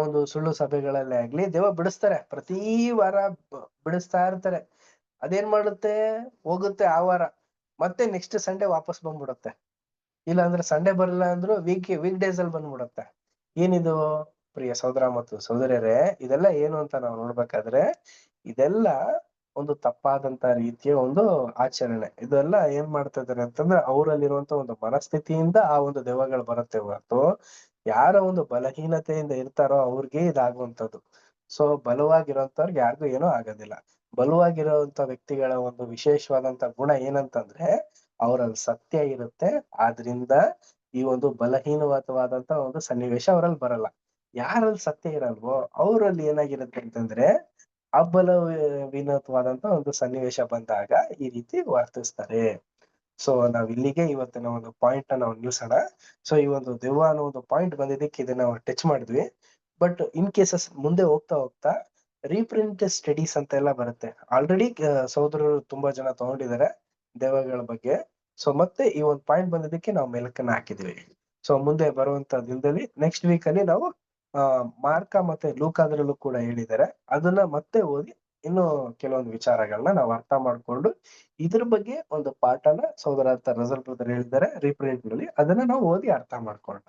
ಒಂದು ಸುಳ್ಳು ಸಭೆಗಳಲ್ಲೇ ಆಗ್ಲಿ ದೆವ್ವ ಬಿಡಿಸ್ತಾರೆ. ಪ್ರತಿ ವಾರ ಬಿಡಿಸ್ತಾ ಇರ್ತಾರೆ. ಅದೇನ್ ಮಾಡುತ್ತೆ, ಹೋಗುತ್ತೆ ಆ ವಾರ, ಮತ್ತೆ ನೆಕ್ಸ್ಟ್ ಸಂಡೇ ವಾಪಸ್ ಬಂದ್ಬಿಡುತ್ತೆ. ಇಲ್ಲ ಅಂದ್ರೆ ಸಂಡೇ ಬರಲ್ಲ ಅಂದ್ರು ವೀಕ್ ಡೇಸ್ ಅಲ್ಲಿ ಬಂದ್ಬಿಡುತ್ತೆ. ಏನಿದು ಪ್ರಿಯ ಸಹೋದರ ಮತ್ತು ಸಹೋದರಿಯರೇ? ಇದೆಲ್ಲ ಏನು ಅಂತ ನಾವು ನೋಡ್ಬೇಕಾದ್ರೆ, ಇದೆಲ್ಲ ಒಂದು ತಪ್ಪಾದಂತ ರೀತಿಯ ಒಂದು ಆಚರಣೆ. ಇದೆಲ್ಲ ಏನ್ ಮಾಡ್ತಾ ಇದಾರೆ ಅಂತಂದ್ರೆ ಅವರಲ್ಲಿರುವಂತ ಒಂದು ಮನಸ್ಥಿತಿಯಿಂದ ಆ ಒಂದು ದೆವ್ವಗಳು ಬರುತ್ತೆ ಹೊರತು ಯಾರ ಒಂದು ಬಲಹೀನತೆಯಿಂದ ಇರ್ತಾರೋ ಅವ್ರಿಗೆ ಇದಾಗುವಂಥದ್ದು. ಸೊ ಬಲವಾಗಿರೋಂಥವ್ರಿಗೆ ಯಾರಿಗೂ ಏನೂ ಆಗೋದಿಲ್ಲ. ಬಲವಾಗಿರುವಂತ ವ್ಯಕ್ತಿಗಳ ಒಂದು ವಿಶೇಷವಾದಂತ ಗುಣ ಏನಂತಂದ್ರೆ ಅವರಲ್ಲಿ ಸತ್ಯ ಇರುತ್ತೆ. ಆದ್ರಿಂದ ಈ ಒಂದು ಬಲಹೀನವಾದಂತ ಒಂದು ಸನ್ನಿವೇಶ ಅವರಲ್ಲಿ ಬರಲ್ಲ. ಯಾರಲ್ಲಿ ಸತ್ಯ ಇರಲ್ವೋ ಅವರಲ್ಲಿ ಏನಾಗಿರುತ್ತೆ ಅಂತಂದ್ರೆ ವಿನೋದವಾದಂತ ಒಂದು ಸನ್ನಿವೇಶ ಬಂದಾಗ ಈ ರೀತಿ ವರ್ತಿಸ್ತಾರೆ. ಸೊ ನಾವ್ ಇಲ್ಲಿಗೆ ಇವತ್ತಿನ ಒಂದು ಪಾಯಿಂಟ್ ನಾವು ನಿಲ್ಸೋಣ. ಸೊ ಈ ಒಂದು ದೆವ್ವ ಅನ್ನೋ ಒಂದು ಪಾಯಿಂಟ್ ಬಂದಿದ್ದಕ್ಕೆ ಇದನ್ನ ನಾವು ಟಚ್ ಮಾಡಿದ್ವಿ. ಬಟ್ ಇನ್ ಕೇಸಸ್ ಮುಂದೆ ಹೋಗ್ತಾ ಹೋಗ್ತಾ ರೀಪ್ರಿಂಟ್ ಸ್ಟಡೀಸ್ ಅಂತ ಎಲ್ಲ ಬರುತ್ತೆ. ಆಲ್ರೆಡಿ ಸಹೋದರರು ತುಂಬಾ ಜನ ತಗೊಂಡಿದ್ದಾರೆ ದೆವ್ವಗಳ ಬಗ್ಗೆ. ಸೊ ಮತ್ತೆ ಈ ಒಂದು ಪಾಯಿಂಟ್ ಬಂದಿದ್ದಕ್ಕೆ ನಾವು ಮೆಲುಕನ್ನ ಹಾಕಿದ್ವಿ. ಸೊ ಮುಂದೆ ಬರುವಂತ ದಿನದಲ್ಲಿ ನೆಕ್ಸ್ಟ್ ವೀಕ್ ಅಲ್ಲಿ ನಾವು ಮಾರ್ಕ ಮತ್ತೆ ಲೂಕಾದ್ರಲ್ಲೂ ಕೂಡ ಹೇಳಿದ್ದಾರೆ, ಅದನ್ನ ಮತ್ತೆ ಓದಿ ಇನ್ನು ಕೆಲವೊಂದು ವಿಚಾರಗಳನ್ನ ನಾವು ಅರ್ಥ ಮಾಡ್ಕೊಂಡು ಇದ್ರ ಬಗ್ಗೆ ಒಂದು ಪಾಠನ ಸಹೋದರ ರಜಲ್ ಬ್ರದರ್ ಹೇಳಿದ್ದಾರೆ ರೀಪ್ರಿಂಟ್ ನಲ್ಲಿ, ಅದನ್ನ ನಾವು ಓದಿ ಅರ್ಥ ಮಾಡ್ಕೊಳ್ಳೋಣ.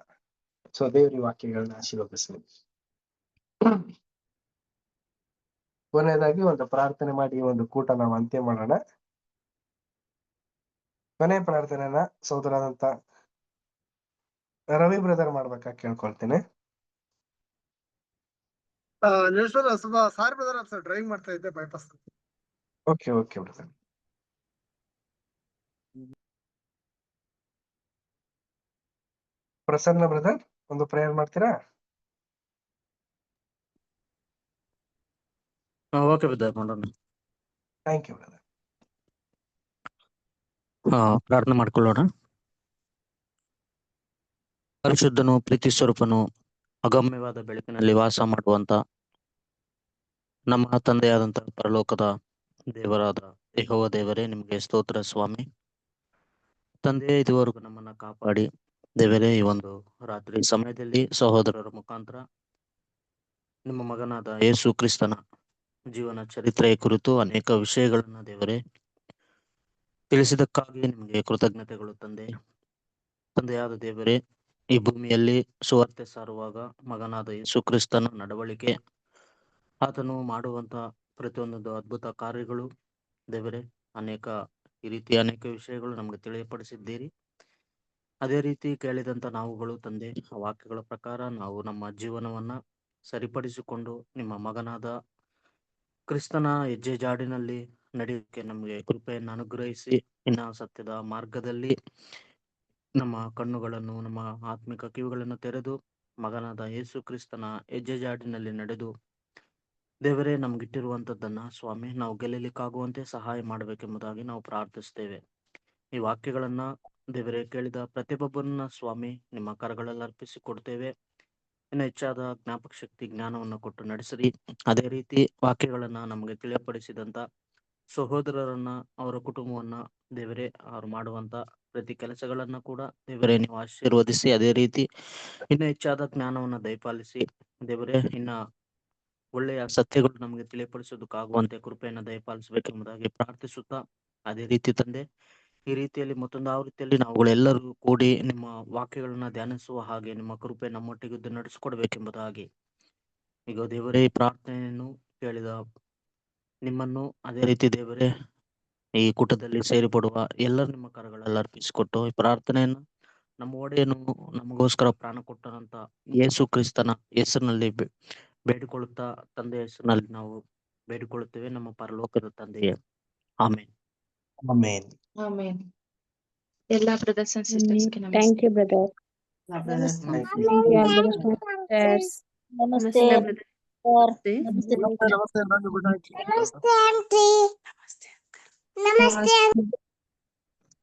ಸೊ ದೇವ್ರ ಈ ವಾಕ್ಯಗಳನ್ನ ಆಶೀರ್ವದಿಸಲಿ. ಕೊನೆಯದಾಗಿ ಒಂದು ಪ್ರಾರ್ಥನೆ ಮಾಡಿ ಈ ಒಂದು ಕೂಟ ನಾವು ಅಂತ್ಯ ಮಾಡೋಣ. ಕೊನೆ ಪ್ರಾರ್ಥನೆನ ಸಹೋದರಾದಂತ ರವಿ ಬ್ರದರ್ ಮಾಡ್ಬೇಕಾ ಕೇಳ್ಕೊಳ್ತೇನೆ. ಸ್ವಲ್ಪ ಸಾರಿ ಬ್ರದರ್, ಸ್ವಲ್ಪ ಡ್ರೈವಿಂಗ್ ಮಾಡ್ತಾ ಇದ್ದೆ, bypass. Okay brother. Prasanna brother ಒಂದು ಪ್ರೇಯರ್ ಮಾಡ್ತೀರಾ? ಓಕೆ ಬ್ರದರ್, ಮಾಡೋಣ. Thank you brother. ಪ್ರಾರ್ಥನೆ ಮಾಡ್ಕೊಳ್ಳೋಣ. ಪರಿಶುದ್ಧನು, ಪ್ರೀತಿ ಸ್ವರೂಪನು, ಅಗಮ್ಯವಾದ ಬೆಳಕಿನಲ್ಲಿ ವಾಸ ಮಾಡುವಂತ ನಮ್ಮ ತಂದೆಯಾದಂತ ಪರಲೋಕದ ದೇವರಾದ ಯೆಹೋವ ದೇವರೇ, ನಿಮ್ಗೆ ಸ್ತೋತ್ರ ಸ್ವಾಮಿ. ತಂದೆ, ಇದುವರೆಗೂ ನಮ್ಮನ್ನ ಕಾಪಾಡಿ ದೇವರೇ, ಈ ಒಂದು ರಾತ್ರಿ ಸಮಯದಲ್ಲಿ ಸಹೋದರರ ಮುಖಾಂತರ ನಿಮ್ಮ ಮಗನಾದ ಯೇಸು ಕ್ರಿಸ್ತನ ಜೀವನ ಚರಿತ್ರೆಯ ಕುರಿತು ಅನೇಕ ವಿಷಯಗಳನ್ನ ದೇವರೇ ತಿಳಿಸಿದಕ್ಕಾಗಿ ನಿಮಗೆ ಕೃತಜ್ಞತೆಗಳು ತಂದೆ. ತಂದೆಯಾದ ದೇವರೇ, ಈ ಭೂಮಿಯಲ್ಲಿ ಸುವಾರ್ತೆ ಸಾರುವಾಗ ಮಗನಾದ ಯೇಸು ಕ್ರಿಸ್ತನ ನಡವಳಿಕೆ, ಆತನು ಮಾಡುವಂತ ಪ್ರತಿಯೊಂದೊಂದು ಅದ್ಭುತ ಕಾರ್ಯಗಳು ದೇವರೇ, ಈ ರೀತಿ ಅನೇಕ ವಿಷಯಗಳು ನಮ್ಗೆ ತಿಳಿಯಪಡಿಸಿದ್ದೀರಿ. ಅದೇ ರೀತಿ ಕೇಳಿದಂತ ನಾವುಗಳು ತಂದೆ, ಆ ವಾಕ್ಯಗಳ ಪ್ರಕಾರ ನಾವು ನಮ್ಮ ಜೀವನವನ್ನ ಸರಿಪಡಿಸಿಕೊಂಡು ನಿಮ್ಮ ಮಗನಾದ ಕ್ರಿಸ್ತನ ಹೆಜ್ಜೆ ಜಾಡಿನಲ್ಲಿ ನಡೆಯೋಕೆ ನಮಗೆ ಕೃಪೆಯನ್ನು ಅನುಗ್ರಹಿಸಿ, ಇನ್ನ ಸತ್ಯದ ಮಾರ್ಗದಲ್ಲಿ ನಮ್ಮ ಕಣ್ಣುಗಳನ್ನು, ನಮ್ಮ ಆತ್ಮಿಕ ಕಿವಿಗಳನ್ನು ತೆರೆದು ಮಗನಾದ ಯೇಸು ಕ್ರಿಸ್ತನ ಹೆಜ್ಜೆಜಾಡಿನಲ್ಲಿ ನಡೆದು ದೇವರೇ ನಮ್ಗಿಟ್ಟಿರುವಂತದ್ದನ್ನ ಸ್ವಾಮಿ ನಾವು ಗೆಲ್ಲಲಿಕ್ಕಾಗುವಂತೆ ಸಹಾಯ ಮಾಡಬೇಕೆಂಬುದಾಗಿ ನಾವು ಪ್ರಾರ್ಥಿಸ್ತೇವೆ. ಈ ವಾಕ್ಯಗಳನ್ನ ದೇವರೇ ಕೇಳಿದ ಪ್ರತಿಯೊಬ್ಬರನ್ನ ಸ್ವಾಮಿ ನಿಮ್ಮ ಕರಗಳಲ್ಲಿ ಅರ್ಪಿಸಿ ಕೊಡ್ತೇವೆ. ಇನ್ನು ಹೆಚ್ಚಾದ ಜ್ಞಾಪಕ ಶಕ್ತಿ ಜ್ಞಾನವನ್ನು ಕೊಟ್ಟು ನಡೆಸಿರಿ. ಅದೇ ರೀತಿ ವಾಕ್ಯಗಳನ್ನ ನಮಗೆ ತಿಳಿಯಪಡಿಸಿದಂತ ಸಹೋದರರನ್ನ ಅವರ ಕುಟುಂಬವನ್ನ ದೇವರೇ ಅವ್ರು ಮಾಡುವಂತ ಪ್ರತಿ ಕೆಲಸಗಳನ್ನ ಕೂಡ ದೇವರೇ ನೀವು ಆಶೀರ್ವದಿಸಿ ಅದೇ ರೀತಿ ಇನ್ನು ಹೆಚ್ಚಾದ ಜ್ಞಾನವನ್ನ ದಯಪಾಲಿಸಿ ದೇವರೇ ಇನ್ನ ಒಳ್ಳೆಯ ಸತ್ಯಗಳು ನಮಗೆ ತಿಳಿಯಪಡಿಸೋದಕ್ಕಾಗುವಂತೆ ಕೃಪೆಯನ್ನು ದಯಪಾಲಿಸಬೇಕೆಂಬುದಾಗಿ ಪ್ರಾರ್ಥಿಸುತ್ತಾ ಅದೇ ರೀತಿ ತಂದೆ ಈ ರೀತಿಯಲ್ಲಿ ಮತ್ತೊಂದು ಆವೃತ್ತಿಯಲ್ಲಿ ನಾವುಗಳೆಲ್ಲರೂ ಕೂಡಿ ನಿಮ್ಮ ವಾಕ್ಯಗಳನ್ನ ಧ್ಯಾನಿಸುವ ಹಾಗೆ ನಿಮ್ಮ ಕೃಪೆ ನಮ್ಮೊಟ್ಟಿಗಿದ್ದು ನಡೆಸಿಕೊಡ್ಬೇಕೆಂಬುದಾಗಿ ಈಗ ದೇವರೇ ಈ ಪ್ರಾರ್ಥನೆಯನ್ನು ಕೇಳಿದ ನಿಮ್ಮನ್ನು ಅದೇ ರೀತಿ ದೇವರೇ ಈ ಕೂಟದಲ್ಲಿ ಸೇರಿಪಡುವ ಎಲ್ಲರೂ ನಿಮ್ಮ ಕರಗಳಲ್ಲಿ ಅರ್ಪಿಸಿಕೊಟ್ಟು ಈ ಪ್ರಾರ್ಥನೆಯನ್ನು ನಮ್ಮ ಒಡೆಯನು ನಮಗೋಸ್ಕರ ಪ್ರಾಣ ಕೊಟ್ಟನಂತ ಯೇಸು ಕ್ರಿಸ್ತನ ಹೆಸರಿನಲ್ಲಿ ಬೇಡಿಕೊಳ್ಳುತ್ತಾ ತಂದೆಯ ಹೆಸರಿನಲ್ಲಿ ನಾವು ಬೇಡಿಕೊಳ್ಳುತ್ತೇವೆ ನಮ್ಮ ಪರಲೋಕದ ತಂದೆಯೇ. ಆಮೇನ್. ಆಮೇನ್. ಆಮೇನ್. ಎಲ್ಲಾ ಬ್ರದರ್ಸ್ ಅಂಡ್ ಸಿಸ್ಟರ್ಸ್ಗೆ ಥ್ಯಾಂಕ್ ಯು ಬ್ರದರ್. ನಮಸ್ತೆ. ನಮಸ್ತೆ ನಮಸ್ತೆ ನಮಸ್ತೆ. ನಮಸ್ತೆ ನಮಸ್ತೆ ನಮಸ್ತೆ. Good night. ನಮಸ್ತೆ.